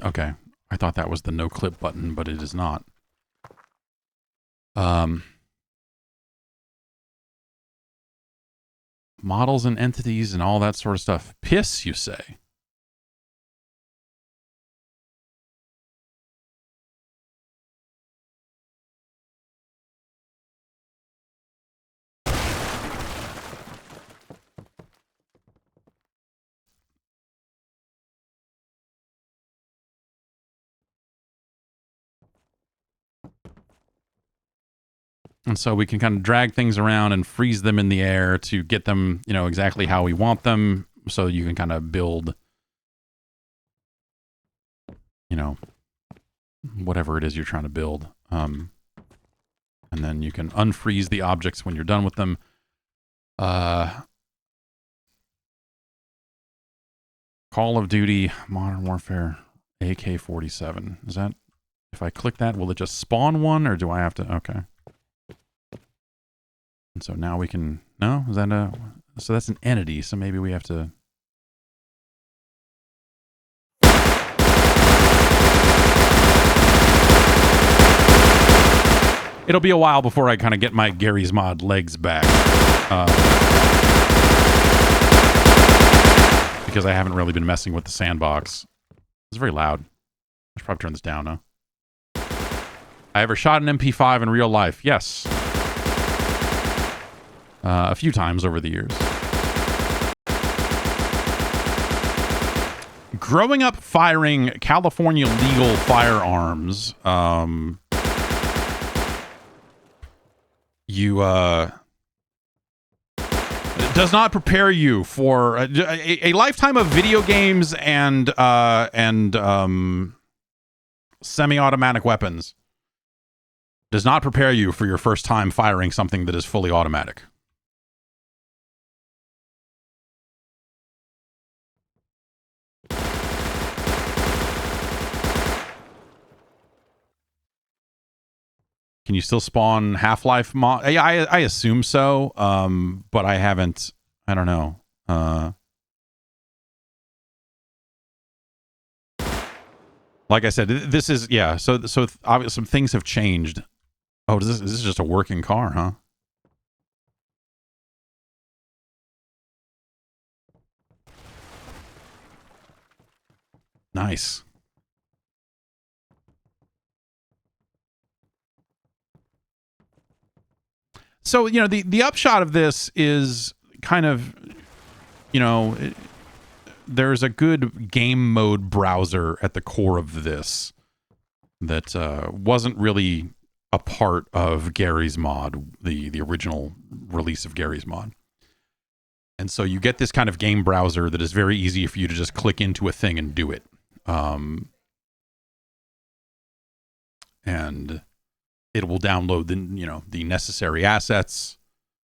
that was the no clip button, but it is not. Models and entities and all that sort of stuff. Piss, you say? And so we can kind of drag things around and freeze them in the air to get them, you know, exactly how we want them. So you can kind of build, you know, whatever it is you're trying to build. And then you can unfreeze the objects when you're done with them. Call of Duty Modern Warfare AK-47. Is that, if I click that, will it just spawn one, or do I have to? Okay. And so now we can, no? Is that so that's an entity, so maybe we have to. It'll be a while before I kind of get my Garry's Mod legs back. Because I haven't really been messing with the sandbox. It's very loud. I should probably turn this down now. I ever shot an MP5 in real life? Yes. A few times over the years. Growing up firing California legal firearms, it does not prepare you for a lifetime of video games and semi-automatic weapons. Does not prepare you for your first time firing something that is fully automatic. Can you still spawn Half-Life mod? I assume so, but I haven't. I don't know. Like I said, this is, yeah. So obviously some things have changed. Oh, is this just a working car, huh? Nice. So, you know, the upshot of this is kind of, you know, there's a good game mode browser at the core of this that wasn't really a part of Garry's Mod, the original release of Garry's Mod. And so you get this kind of game browser that is very easy for you to just click into a thing and do it. And it will download the necessary assets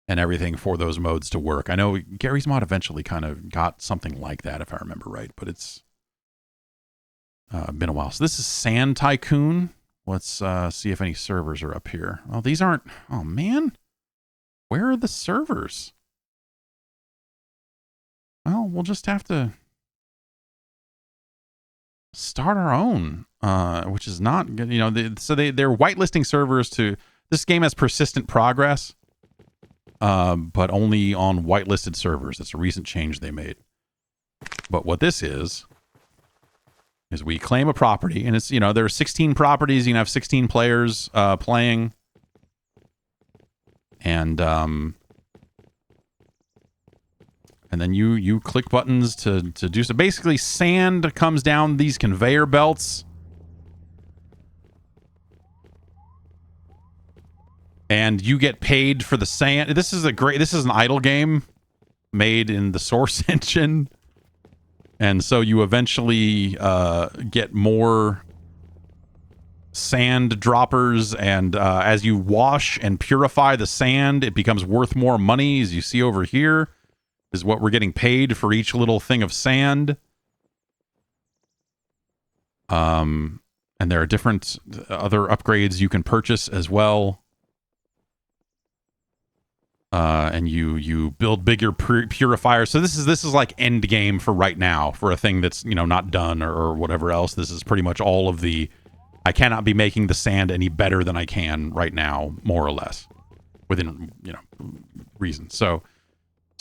and everything for those modes to work. I know Garry's Mod eventually kind of got something like that, if I remember right, but it's been a while. So this is Sand Tycoon. Let's see if any servers are up here. Oh, these aren't. Oh man, where are the servers? Well, we'll just have to start our own, which is not good. You know, they're whitelisting servers to. This game has persistent progress, but only on whitelisted servers. That's a recent change they made. But what this is we claim a property, and it's, you know, there are 16 properties. You can have 16 players playing, and then you click buttons to do so. Basically, sand comes down these conveyor belts, and you get paid for the sand. This is an idle game made in the Source engine, and so you eventually get more sand droppers, and as you wash and purify the sand, it becomes worth more money. As you see over here is what we're getting paid for each little thing of sand. And there are different other upgrades you can purchase as well. And you build bigger purifiers. So this is like end game for right now for a thing that's, you know, not done or whatever else. This is pretty much all of the, I cannot be making the sand any better than I can right now, more or less, within, you know, reason. So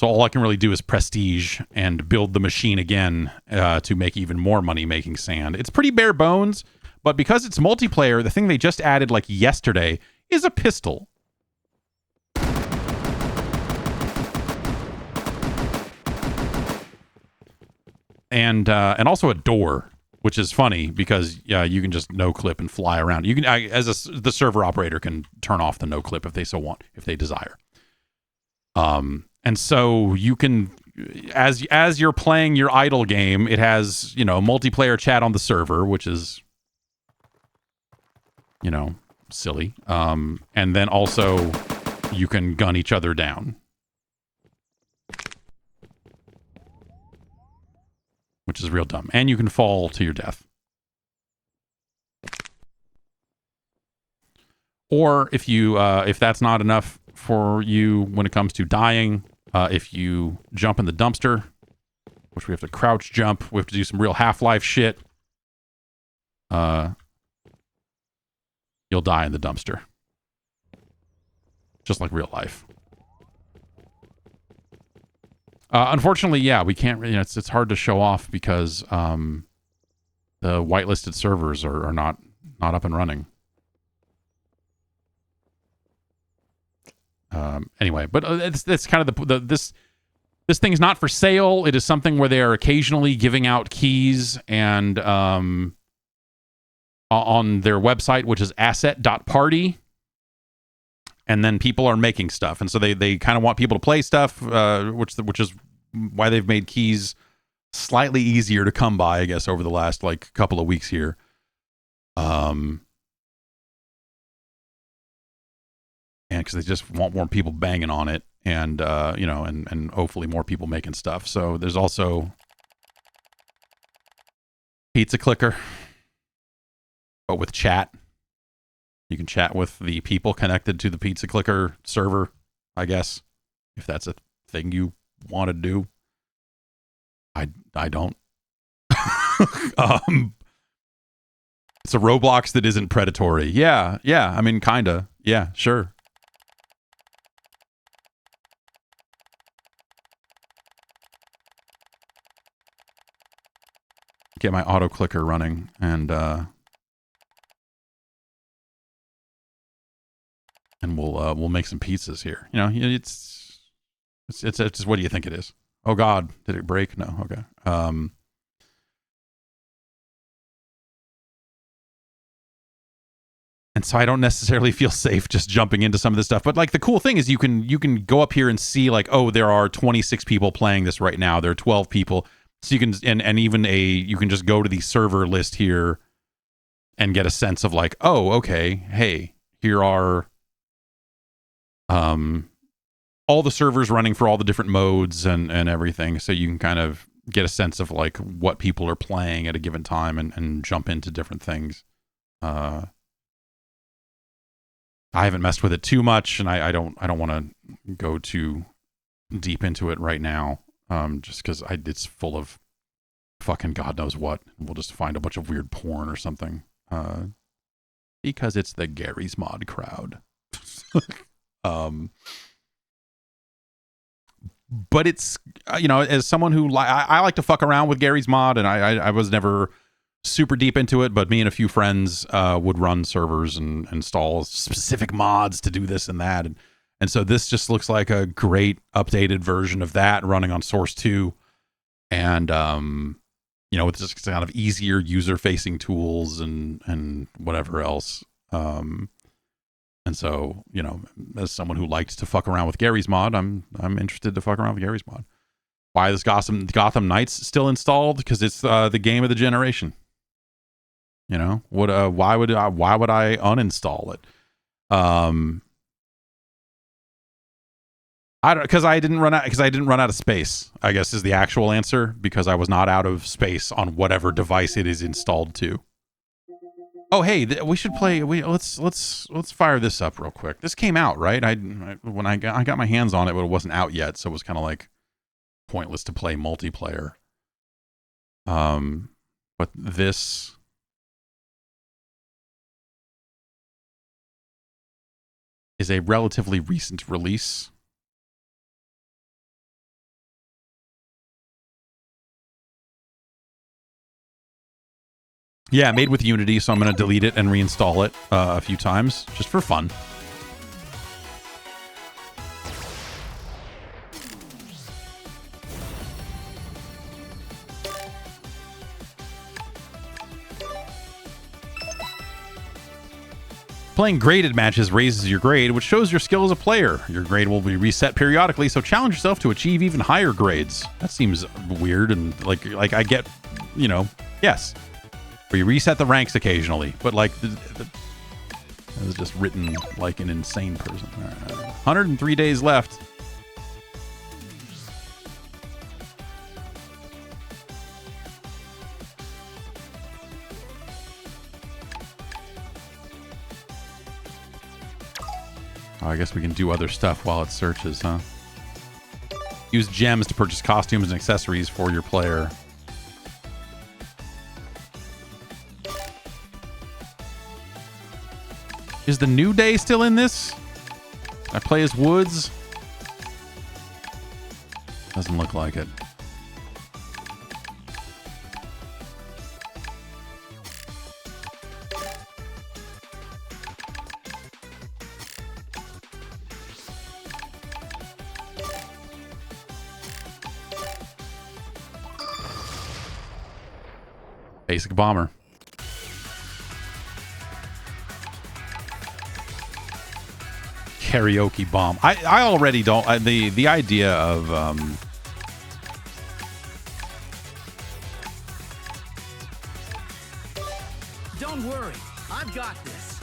all I can really do is prestige and build the machine again to make even more money making sand. It's pretty bare bones, but because it's multiplayer, the thing they just added like yesterday is a pistol. And also a door. which is funny because you can just no clip and fly around. You can, the server operator can turn off the no clip if they so want, if they desire. And so you can, as you're playing your idle game, it has, multiplayer chat on the server, which is, silly. And then also you can gun each other down, which is real dumb. And you can fall to your death. Or if you, if that's not enough for you when it comes to dying, if you jump in the dumpster, which we have to crouch jump, we have to do some real Half-Life shit. You'll die in the dumpster. Just like real life. Unfortunately, yeah, we can't, it's hard to show off because the whitelisted servers are not up and running. Anyway, but it's kind of this thing's not for sale. It is something where they are occasionally giving out keys and on their website, which is asset.party. And then people are making stuff. And so they kind of want people to play stuff, which is why they've made keys slightly easier to come by, I guess, over the last couple of weeks here. And because they just want more people banging on it, and and hopefully more people making stuff. So there's also Pizza Clicker, but with chat. You can chat with the people connected to the Pizza Clicker server, I guess, if that's a thing you want to do. I don't. It's a Roblox that isn't predatory. Yeah. I mean, kinda. Yeah, sure. Get my auto clicker running and we'll make some pizzas here. It's just, what do you think it is? Oh God, did it break? No, okay. And so I don't necessarily feel safe just jumping into some of this stuff. But the cool thing is you can go up here and see oh, there are 26 people playing this right now. There are 12 people. So you can and even you can just go to the server list here and get a sense of oh, okay, hey, here are all the servers running for all the different modes and everything. So you can kind of get a sense of what people are playing at a given time and jump into different things. I haven't messed with it too much, and I don't want to go too deep into it right now. Just because it's full of fucking God knows what. We'll just find a bunch of weird porn or something. Because it's the Garry's Mod crowd. But it's, as someone who I like to fuck around with Garry's Mod, and I was never super deep into it, but me and a few friends would run servers and install specific mods to do this and that. And so this just looks like a great updated version of that running on Source 2. And, with just kind of easier user-facing tools and whatever else. And so, as someone who liked to fuck around with Garry's Mod, I'm interested to fuck around with Garry's Mod. Why is Gotham Knights still installed? Because it's the game of the generation. Why would I uninstall it? Because I didn't run out of space, I guess is the actual answer, because I was not out of space on whatever device it is installed to. Oh, hey, we should play. Let's fire this up real quick. This came out, right? When I got my hands on it, but it wasn't out yet, so it was kind of pointless to play multiplayer. But this is a relatively recent release. Yeah, made with Unity, so I'm going to delete it and reinstall it a few times, just for fun. Playing graded matches raises your grade, which shows your skill as a player. Your grade will be reset periodically, so challenge yourself to achieve even higher grades. That seems weird, and like I get, you know, yes. Where you reset the ranks occasionally, but like it was just written like an insane person. 103 days left. Oh, I guess we can do other stuff while it searches, huh? Use gems to purchase costumes and accessories for your player. Is the New Day still in this? I play as Woods? Doesn't look like it. Basic bomber. Karaoke bomb. I already don't. The idea of Don't worry, I've got this.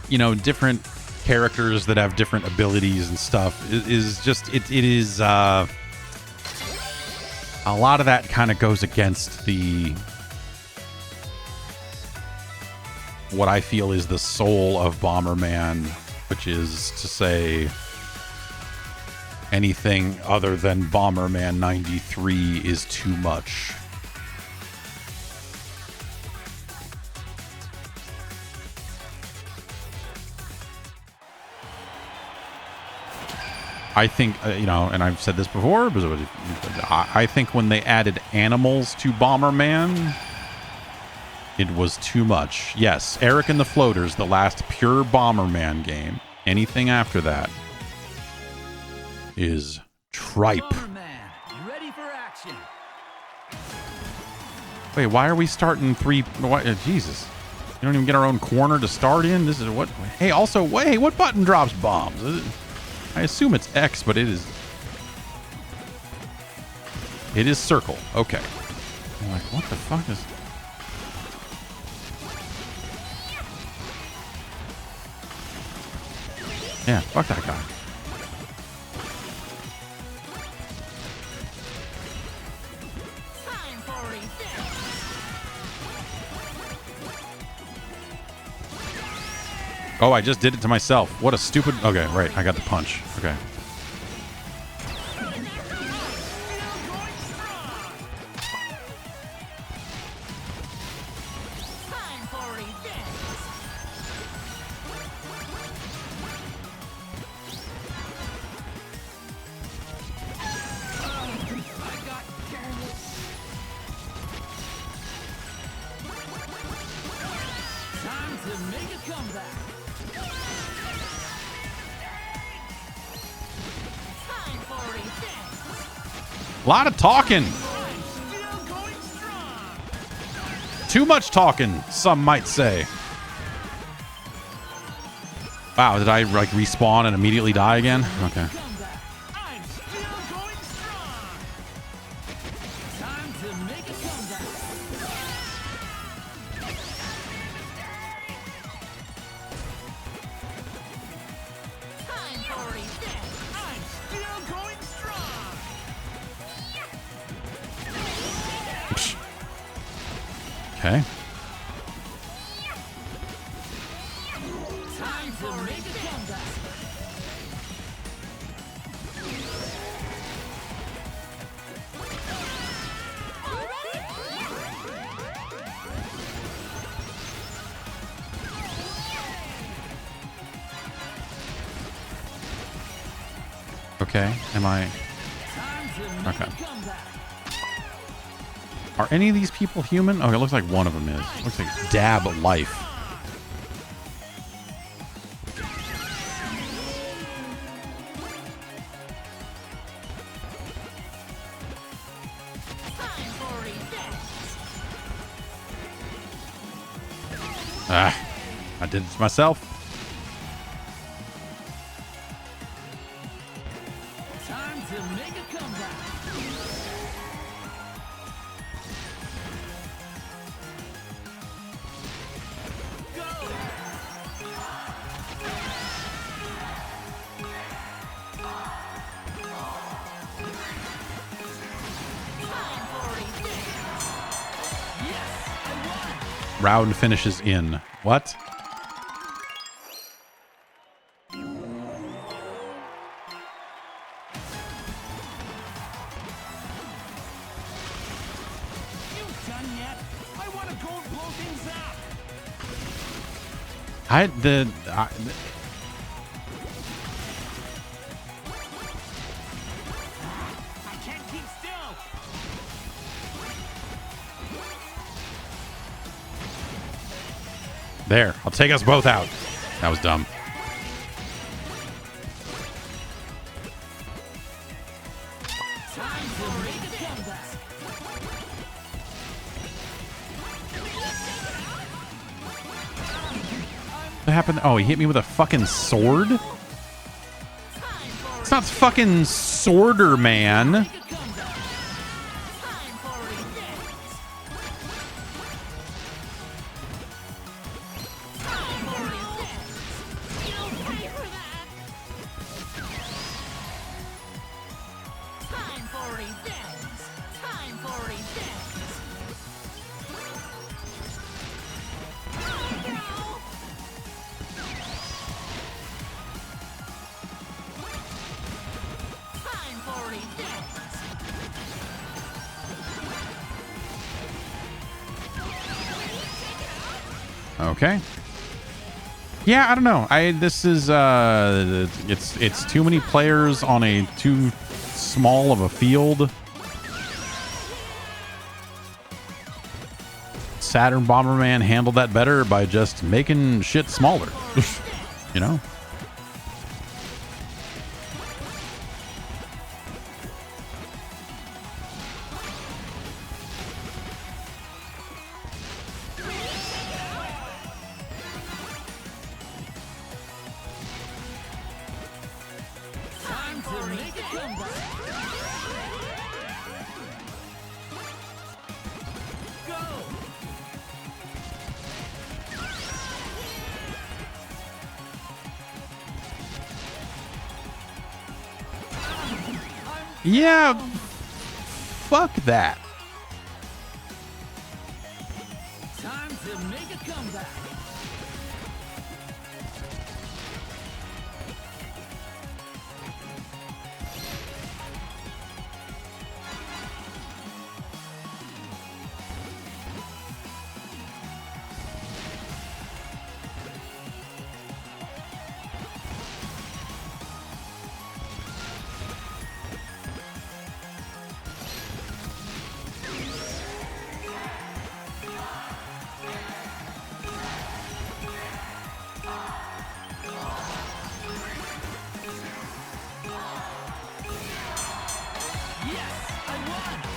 You know, different characters that have different abilities and stuff is just it is a lot of that kind of goes against the what I feel is the soul of Bomberman, which is to say anything other than Bomberman 93 is too much. I think, you know, and I've said this before, but I think when they added animals to Bomberman, it was too much. Yes, Eric and the Floaters, the last pure Bomberman game. Anything after that is tripe. Bomberman, ready for action. Wait, why are we starting three? Why, Jesus. You don't even get our own corner to start in? This is what? Hey, also, wait, what button drops bombs? I assume it's X, but it is circle. Okay. I'm like, what the fuck is... Yeah, fuck that guy. Oh, I just did it to myself. What a stupid... Okay, right. I got the punch. Okay. A lot of talking. Too much talking, some might say. Wow, did I like respawn and immediately die again? Okay. Okay. Okay, am I... Okay. Are any of these people human? Oh, it looks like one of them is. Looks like Dab Life. Ah. I did it myself. Time to make a comeback. Round finishes in. What? There, I'll take us both out. That was dumb. What happened? Oh, he hit me with a fucking sword? It's not fucking Sworder Man. Okay. Yeah, I don't know. This is it's too many players on a too small of a field. Saturn Bomberman handled that better by just making shit smaller. You know? Yeah, fuck that. Time to make a comeback.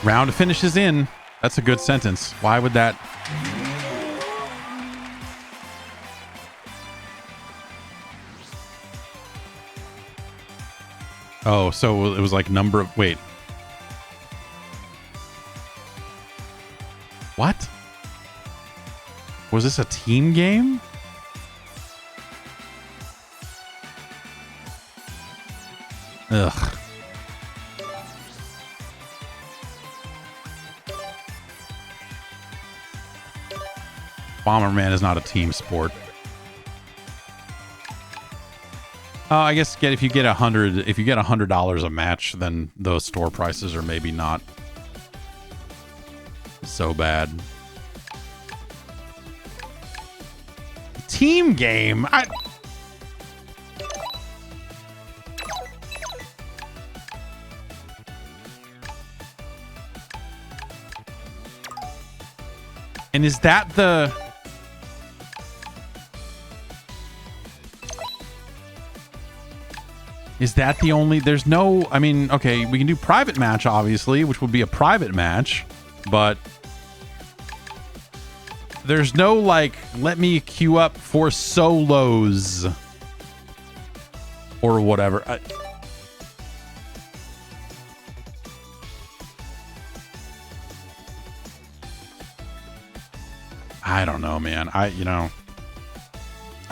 Round finishes in. That's a good sentence. Why would that? Oh, so it was like number of... Wait. What? Was this a team game? Ugh. Bomberman is not a team sport. I guess if you get $100 a match, then those store prices are maybe not so bad. Team game. And is that the... Is that the only... There's no... I mean, okay, we can do private match, obviously, which would be a private match, but... There's no, like, let me queue up for solos. Or whatever. I don't know, man. I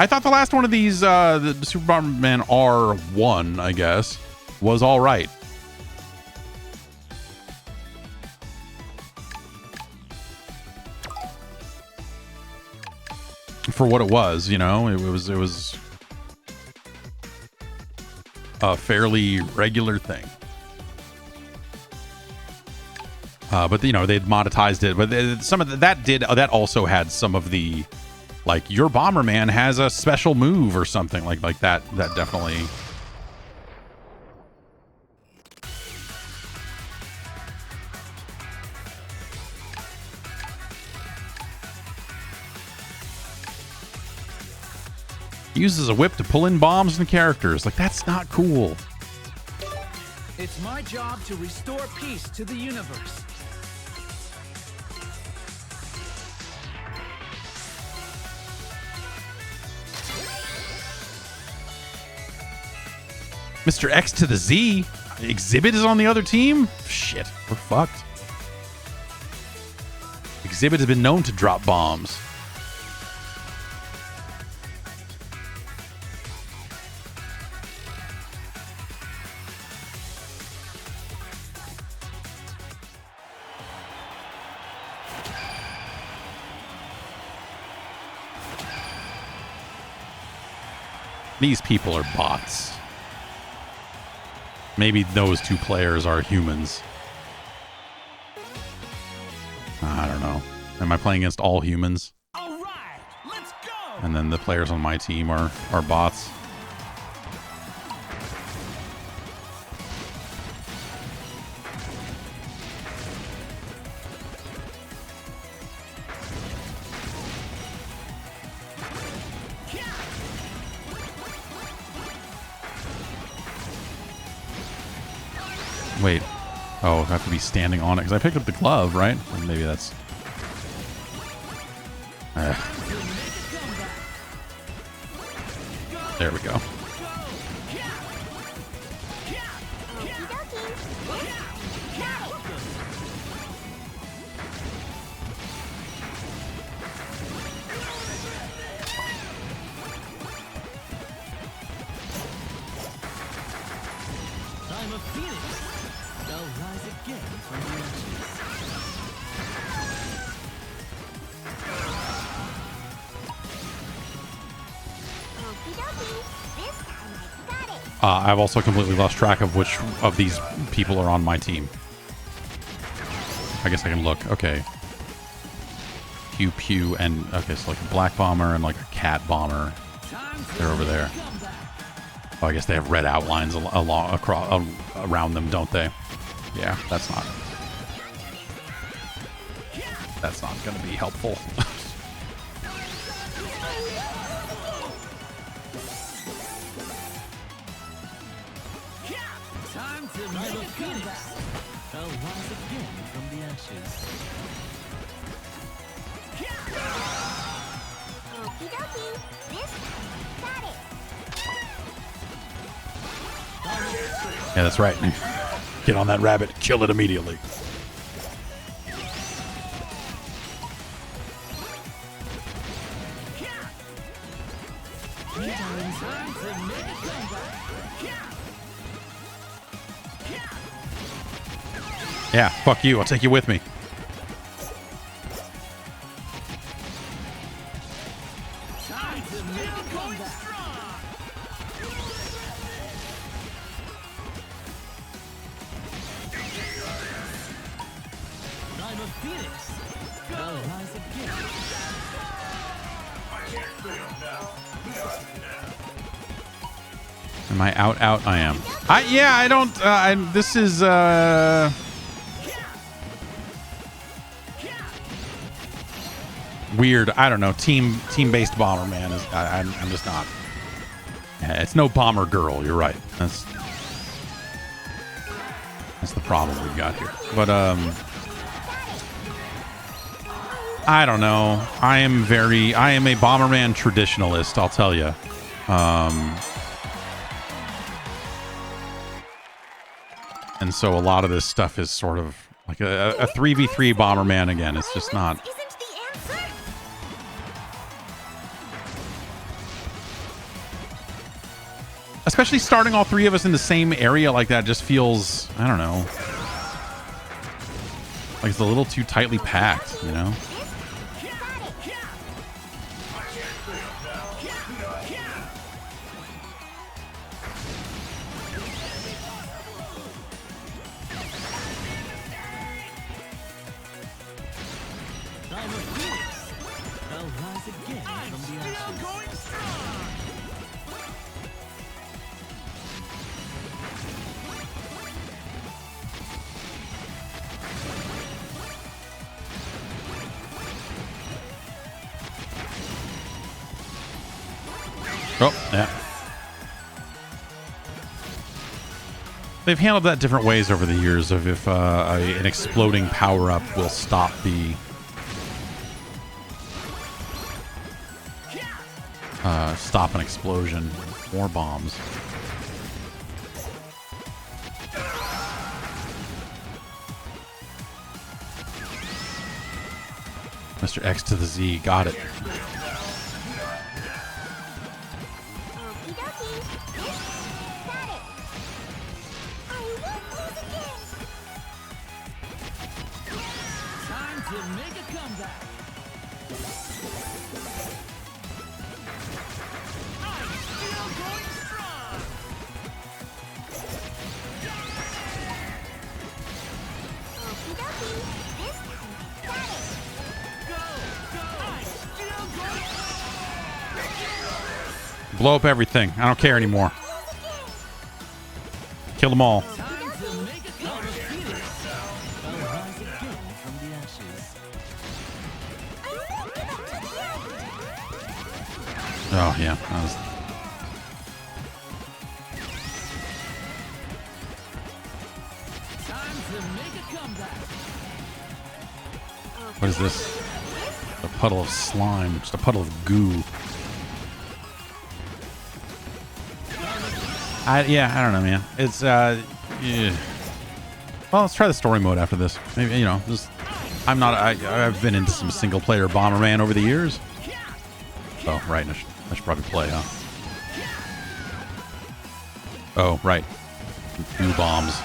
thought the last one of these, the Super Bomberman R1, I guess, was all right. For what it was, you know, it was a fairly regular thing. But you know, they'd monetized it, but some of that also had some of the, like, your Bomberman has a special move or something like that. That definitely. Uses a whip to pull in bombs and characters. Like, that's not cool. It's my job to restore peace to the universe. Mr. X to the Z. Exhibit is on the other team? Shit, we're fucked. Exhibit has been known to drop bombs. These people are bots. Maybe those two players are humans. I don't know. Am I playing against all humans? All right, let's go. And then the players on my team are bots. Wait. Oh, I have to be standing on it because I picked up the glove, right? Or maybe that's. There we go. I'm a phoenix. They'll rise again from the ashes. I've also completely lost track of which of these people are on my team. I guess I can look. Okay. Pew Pew and okay, so like a black bomber and like a cat bomber. They're over there. Oh, I guess they have red outlines along across around them, don't they? Yeah, that's not going to be helpful. Time to make a phoenix. They'll rise again from the ashes. Okie dokie. This time, got it. Yeah, that's right. Get on that rabbit, kill it immediately. Yeah, fuck you. I'll take you with me. Am I out? I am. Yeah, I don't, this is, weird. I don't know. Team-based Bomberman is, I'm just not. Yeah, it's no Bomber Girl. You're right. That's the problem we've got here. But, I don't know. I am a Bomberman traditionalist, I'll tell you. And so a lot of this stuff is sort of like a 3v3 Bomberman again. It's just not. Isn't the answer? Especially starting all three of us in the same area like that just feels, I don't know. Like it's a little too tightly packed, you know? Oh, yeah. They've handled that different ways over the years of if an exploding power-up will stop the stop an explosion. More bombs. Mr. X to the Z, got it. Blow up everything. I don't care anymore. Kill them all. Oh, yeah. That was... What is this? A puddle of slime. Just a puddle of goo. I don't know, man. It's, yeah. Well, let's try the story mode after this. Maybe, you know, just, I've been into some single-player Bomberman over the years. Oh, right. I should probably play, huh? Oh, right. Goo bombs.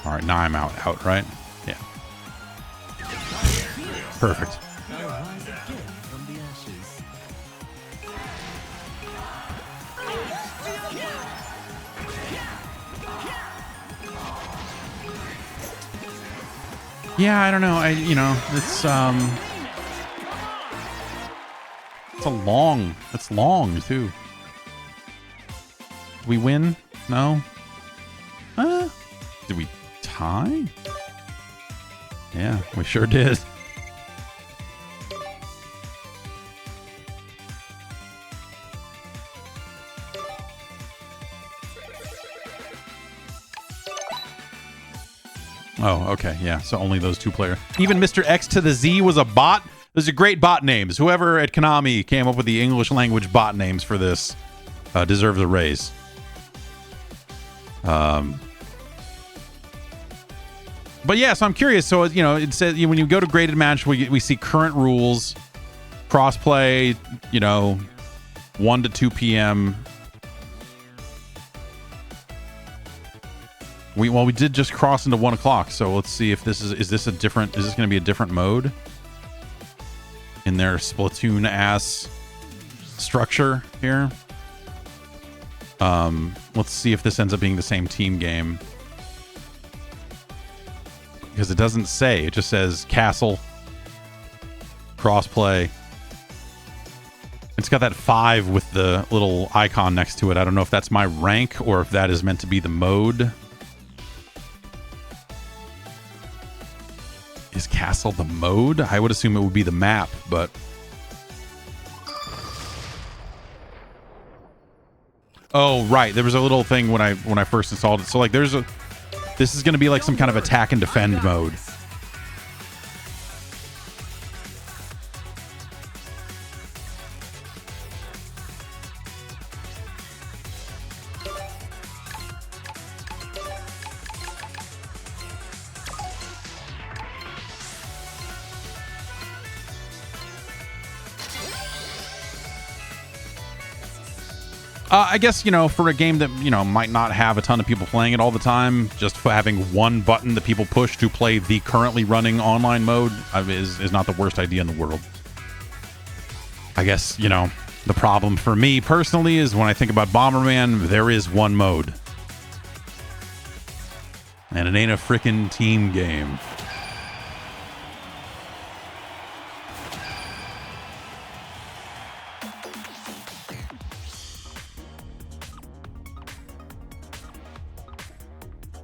All right, now I'm out, right? Yeah. Perfect. Yeah, I don't know. It's long too. Did we win? No. Did we tie? Yeah, we sure did. Oh, okay, yeah. So only those two players. Even Mr. X to the Z was a bot. Those are great bot names. Whoever at Konami came up with the English language bot names for this deserves a raise. But yeah, so I'm curious. So, you know, it says when you go to graded match, we see current rules, crossplay, you know, 1 to 2 p.m. We did just cross into 1 o'clock, so let's see if this is this going to be a different mode in their Splatoon ass structure here. Let's see if this ends up being the same team game, because it doesn't say. It just says castle, crossplay. It's got that 5 with the little icon next to it. I don't know if that's my rank or if that is meant to be the mode. Is castle the mode? I would assume it would be the map, but... Oh, right. There was a little thing when I first installed it. So, like, this is going to be like some kind of attack and defend mode. I guess, you know, for a game that, you know, might not have a ton of people playing it all the time, just for having one button that people push to play the currently running online mode is not the worst idea in the world. I guess, you know, the problem for me personally is when I think about Bomberman, there is one mode. And it ain't a frickin' team game.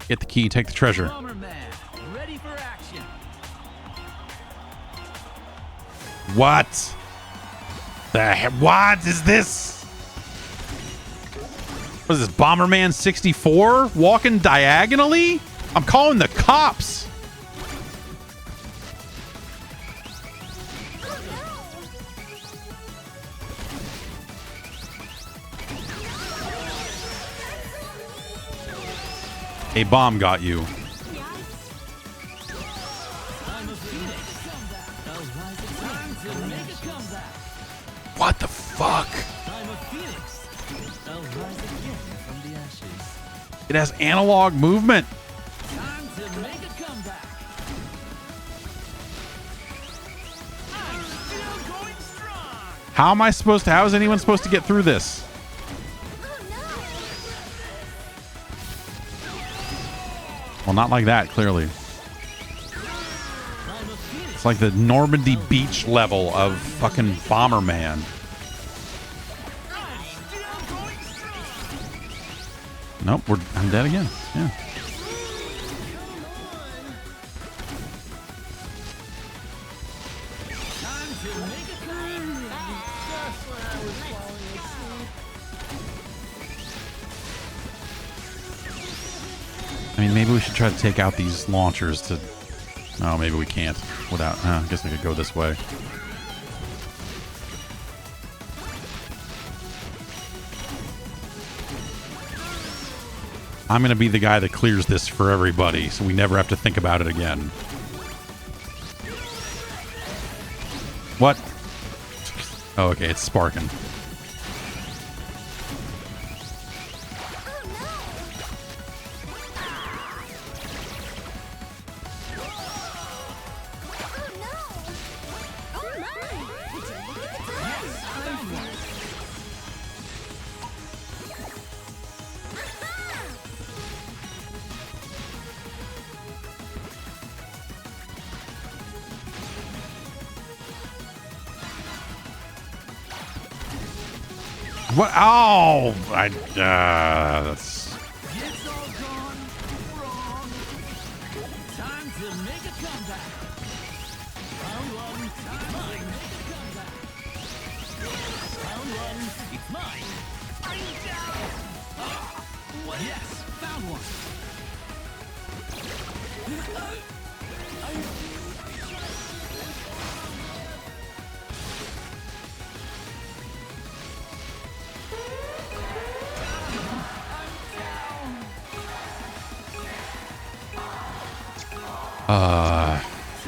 Get the key, take the treasure. Bomberman, ready for action. What? What is this? What is this, Bomberman 64? Walking diagonally? I'm calling the cops. A bomb got you. What the fuck? It has analog movement. How am I supposed to? How is anyone supposed to get through this? Well, not like that, clearly. It's like the Normandy Beach level of fucking Bomberman. Nope, I'm dead again. Yeah. I mean, maybe we should try to take out these launchers to... Oh, maybe we can't without... I guess we could go this way. I'm going to be the guy that clears this for everybody, so we never have to think about it again. What? Oh, okay, it's sparking. What? Oh, that's... It's all gone wrong. Time to make a comeback. Round one, mine. Round one, it's mine. I'm down. What? Yes, found one.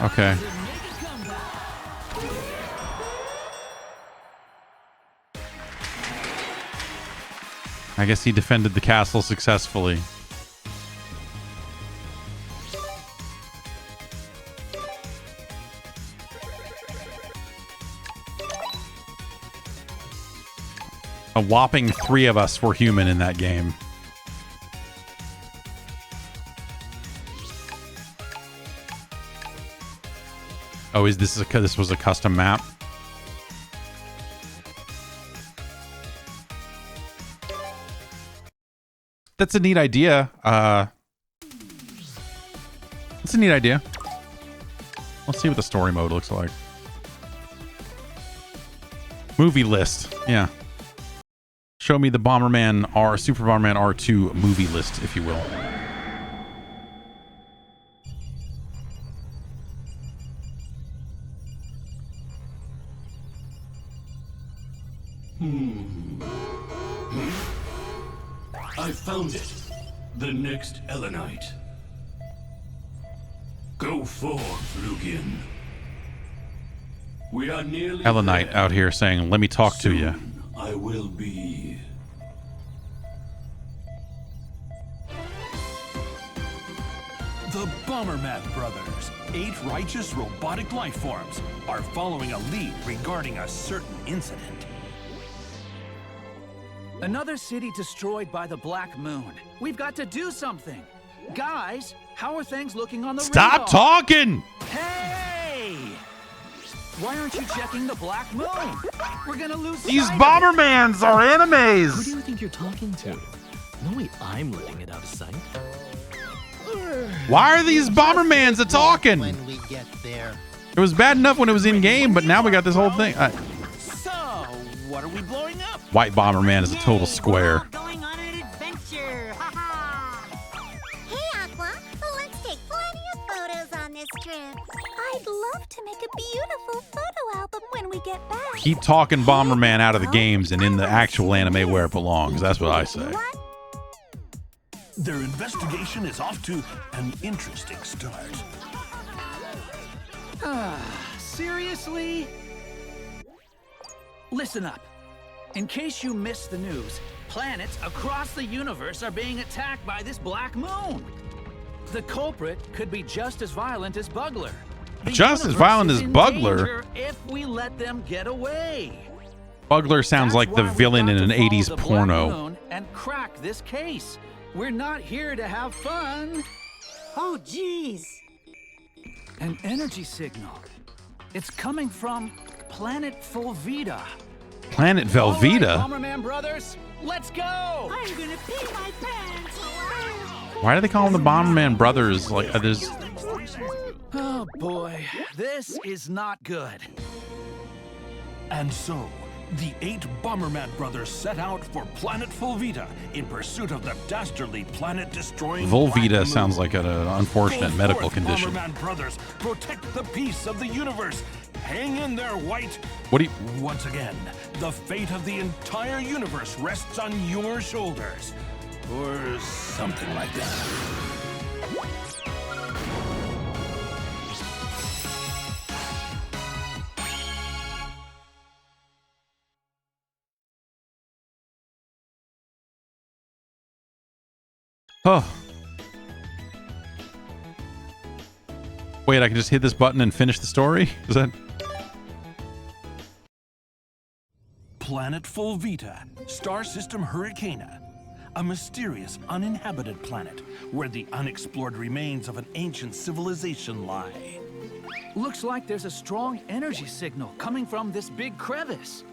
Okay. I guess he defended the castle successfully. A whopping 3 of us were human in that game. Oh, this was a custom map? That's a neat idea. That's a neat idea. Let's see what the story mode looks like. Movie list. Yeah. Show me the Bomberman R, Super Bomberman R2 movie list, if you will. I found it. The next Elenite. Go forth, Lugin. We are nearly Elenite there. out here saying, "Let me talk to you." I will be The Bomberman brothers, 8 righteous robotic life forms, are following a lead regarding a certain incident. Another city destroyed by the Black Moon. We've got to do something. Guys, how are things looking on the radar? Stop talking! Hey! Why aren't you checking the Black Moon? We're gonna lose These sight of Bombermans are Who enemies! do you think you're talking to? No way I'm letting it out of sight. Why are these Bombermans talking? When we get there. It was bad enough when it was in game, but now we got this whole thing. So, what are we blowing up? White Bomberman is a total square. Going on an adventure. Hey, Aqua. Let's take plenty of photos on this trip. I'd love to make a beautiful photo album when we get back. Keep talking Bomberman out of the games and in the actual anime where it belongs. That's what I say. Their investigation is off to an interesting start. Seriously? Listen up. In case you missed the news, planets across the universe are being attacked by this Black Moon. The culprit could be just as violent as Bugler. The Just as universe violent is as in Bugler? danger if we let them get away. Bugler sounds like the That's why villain we've in got an to follow 80s the Black porno. Moon and crack this case. We're not here to have fun. Oh, jeez. An energy signal. It's coming from Planet Volvita. Planet All right, Velveeta? Bomberman brothers, let's go! I'm gonna pee my pants. Why do they call them the Bomberman brothers? Like, there's... Oh boy, this is not good. And so, the 8 Bomberman brothers set out for planet Volvita in pursuit of the dastardly planet-destroying Volvita sounds like an unfortunate medical condition. Bomberman brothers, protect the peace of the universe. Hang in there, White. What do you... Once again, the fate of the entire universe rests on your shoulders. Or something like that. Oh. Wait, I can just hit this button and finish the story? Is that... Planet Volvita, star system Hurricana, a mysterious, uninhabited planet where the unexplored remains of an ancient civilization lie. Looks like there's a strong energy signal coming from this big crevice.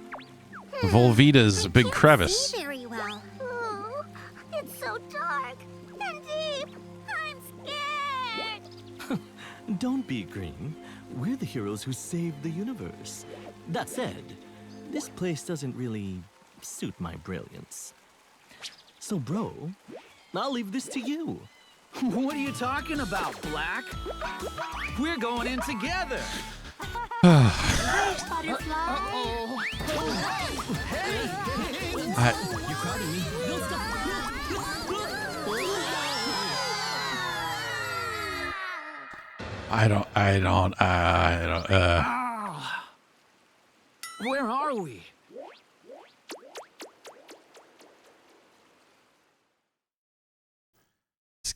Volvita's a big crevice. See very well. Oh, it's so dark and deep. I'm scared. Don't be green. We're the heroes who saved the universe. That said, this place doesn't really suit my brilliance. So, bro, I'll leave this to you. What are you talking about, Black? We're going in together. Butterfly. You crowding me? Where are we?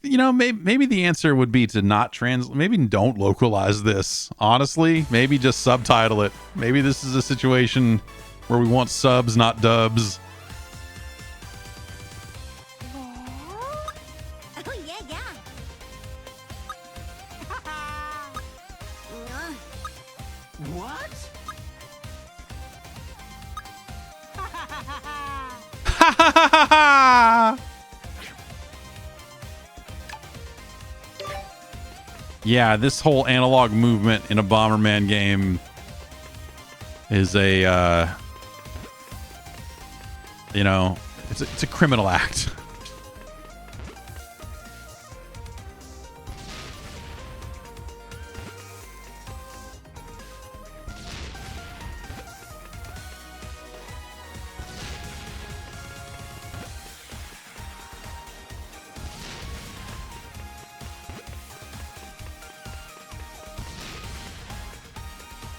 You know, maybe the answer would be to not translate. Maybe don't localize this. Honestly, maybe just subtitle it. Maybe this is a situation where we want subs, not dubs. Oh, yeah. What? Ha ha ha ha! Yeah, this whole analog movement in a Bomberman game is a, you know, it's a criminal act.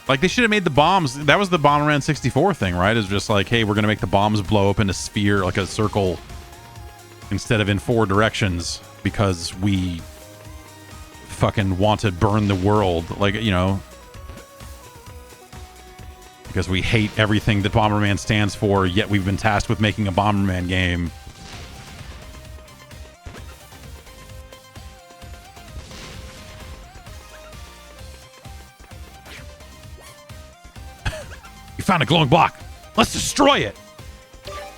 Like, they should have made the bombs. That was the Bomberman 64 thing, right? It's just like, hey, we're going to make the bombs blow up in a sphere, like a circle, instead of in 4 directions, because we fucking want to burn the world, like, you know, because we hate everything that Bomberman stands for, yet we've been tasked with making a Bomberman game. You found a glowing block. Let's destroy it.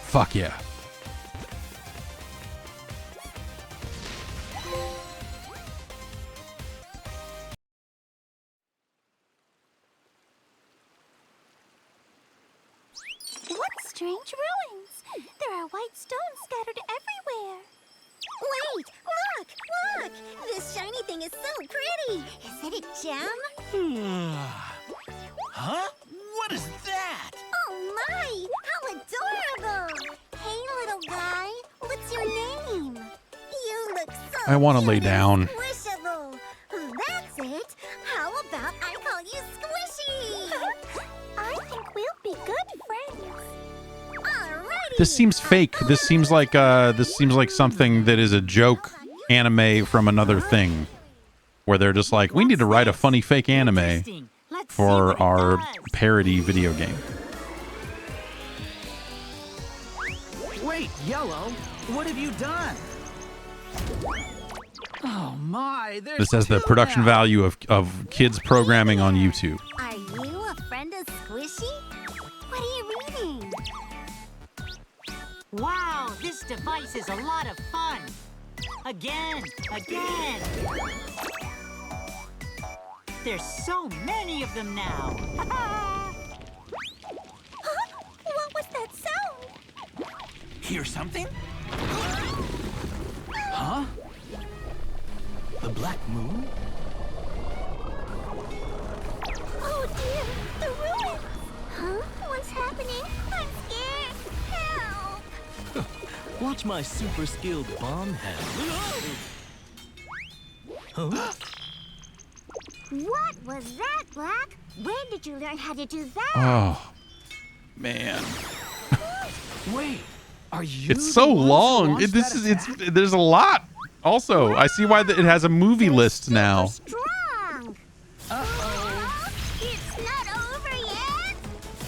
Fuck yeah. What strange ruins! There are white stones scattered everywhere. Wait! Look! Look! This shiny thing is so pretty! Is it a gem? Huh? What is that? Oh my! How adorable! Hey, little guy. What's your name? You look so I want to lay cute and down. squishable. That's it. How about I call you Squishy? I think we'll be good friends. Alrighty. This seems fake. This seems like something that is a joke anime from another thing, where they're just like, we need to write a funny fake anime for our parody video game. Wait, Yellow, what have you done? Oh my, there's This has the two production now. value of kids programming on YouTube. Are you a friend of Squishy? What are you reading? Wow, this device is a lot of fun. Again. There's so many of them now. Huh? What was that sound? Hear something? Huh? The Black Moon? Oh dear, the ruins! Huh? What's happening? I'm scared. Help! Watch my super skilled bomb hand. Huh? What was that, Black? When did you learn how to do that? Oh, man. Wait, are you? It's so the ones who long. launched that attack? There's a lot. Also, I see why it has a movie list now. Strong! Uh-oh. It's not over yet!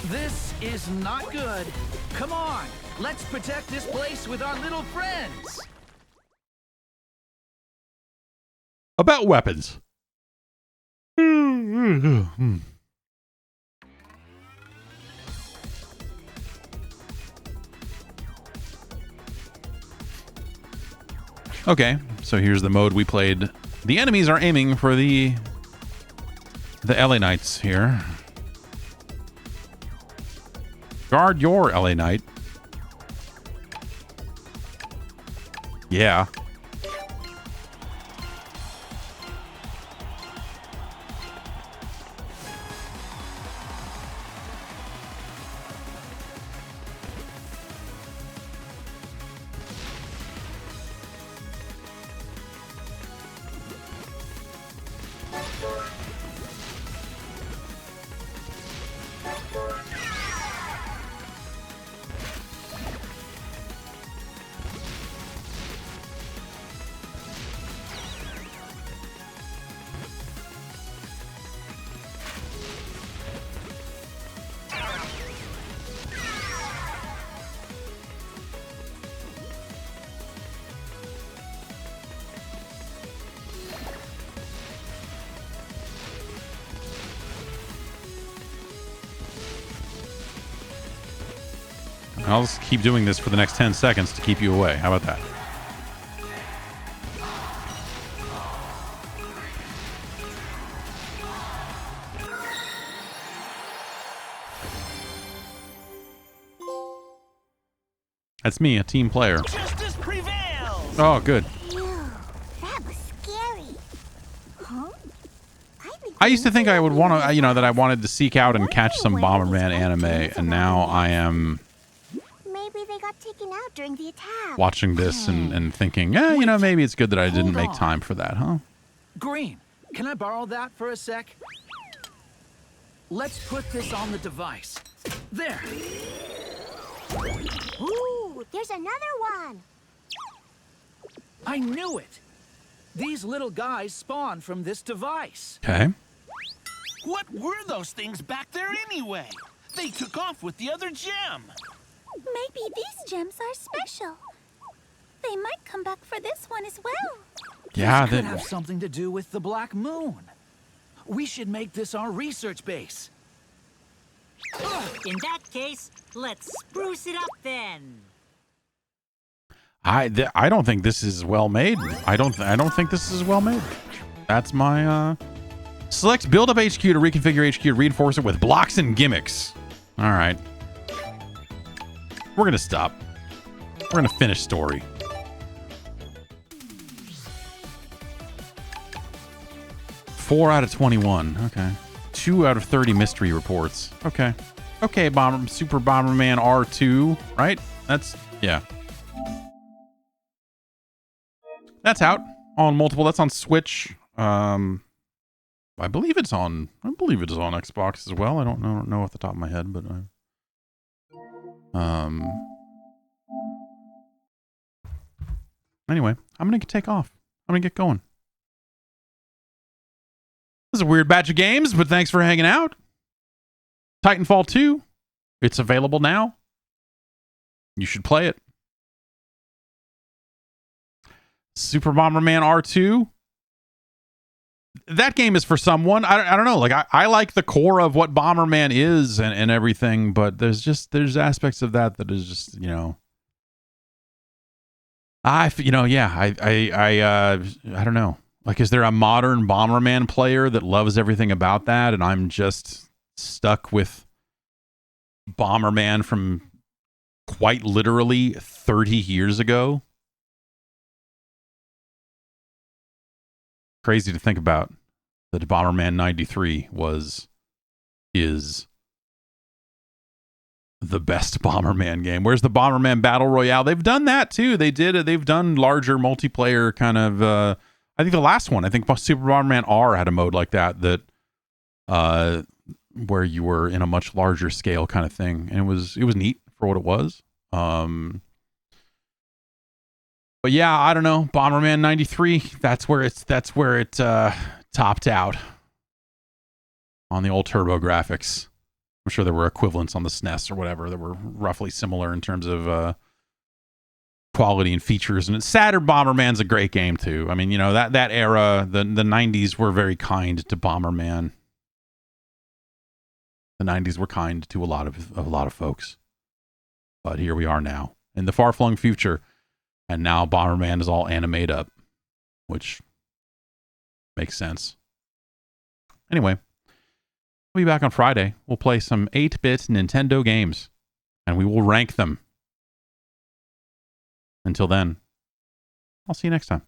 This is not good. Come on, let's protect this place with our little friends. About weapons. Okay, so here's the mode we played. The enemies are aiming for the LA Knights here. Guard your LA Knight. Yeah. I'll just keep doing this for the next 10 seconds to keep you away. How about that? That's me, a team player. Justice prevails! Oh, good. Phew, that was scary. Huh? I used to think I would want to, that I wanted to seek out and catch some Bomberman anime, and now I am Maybe they got taken out during the attack. watching this and thinking, maybe it's good that I didn't make time for that, huh? Green, can I borrow that for a sec? Let's put this on the device. There. Ooh, there's another one. I knew it. These little guys spawn from this device. Okay. What were those things back there anyway? They took off with the other gem. Maybe these gems are special. They might come back for this one as well. Yeah, This could have something to do with the Black Moon. We should make this our research base. In that case, let's spruce it up then. I don't think this is well made. I don't think this is well made. That's my select build up HQ to reconfigure HQ to reinforce it with blocks and gimmicks. All right. We're going to stop. We're going to finish story. Four out of 21. Okay. 2 out of 30 mystery reports. Okay. Okay, Super Bomberman R2, right? That's, yeah. That's out on multiple. That's on Switch. I believe it's on Xbox as well. I don't know off the top of my head, but anyway, I'm gonna take off. I'm gonna get going. This is a weird batch of games, but thanks for hanging out. Titanfall 2, it's available now. You should play it. Super Bomberman R2. That game is for someone. I don't know. Like I like the core of what Bomberman is and everything, but there's aspects of that is just, you know. I don't know. Like, is there a modern Bomberman player that loves everything about that, and I'm just stuck with Bomberman from quite literally 30 years ago? Crazy to think about that Bomberman 93 is the best Bomberman game. Where's the Bomberman Battle Royale? They've done that too. They've done larger multiplayer kind of I think the last one, I think Super Bomberman R had a mode like that where you were in a much larger scale kind of thing, and it was neat for what it was. But yeah, I don't know. Bomberman 93, that's where it topped out on the old Turbo graphics. I'm sure there were equivalents on the SNES or whatever that were roughly similar in terms of quality and features. And Saturn Bomberman's a great game too. I mean, you know, that era, the 90s were very kind to Bomberman. The 90s were kind to a lot of folks. But here we are now in the far-flung future. And now Bomberman is all animate up, which makes sense. Anyway, we'll be back on Friday. We'll play some 8-bit Nintendo games, and we will rank them. Until then, I'll see you next time.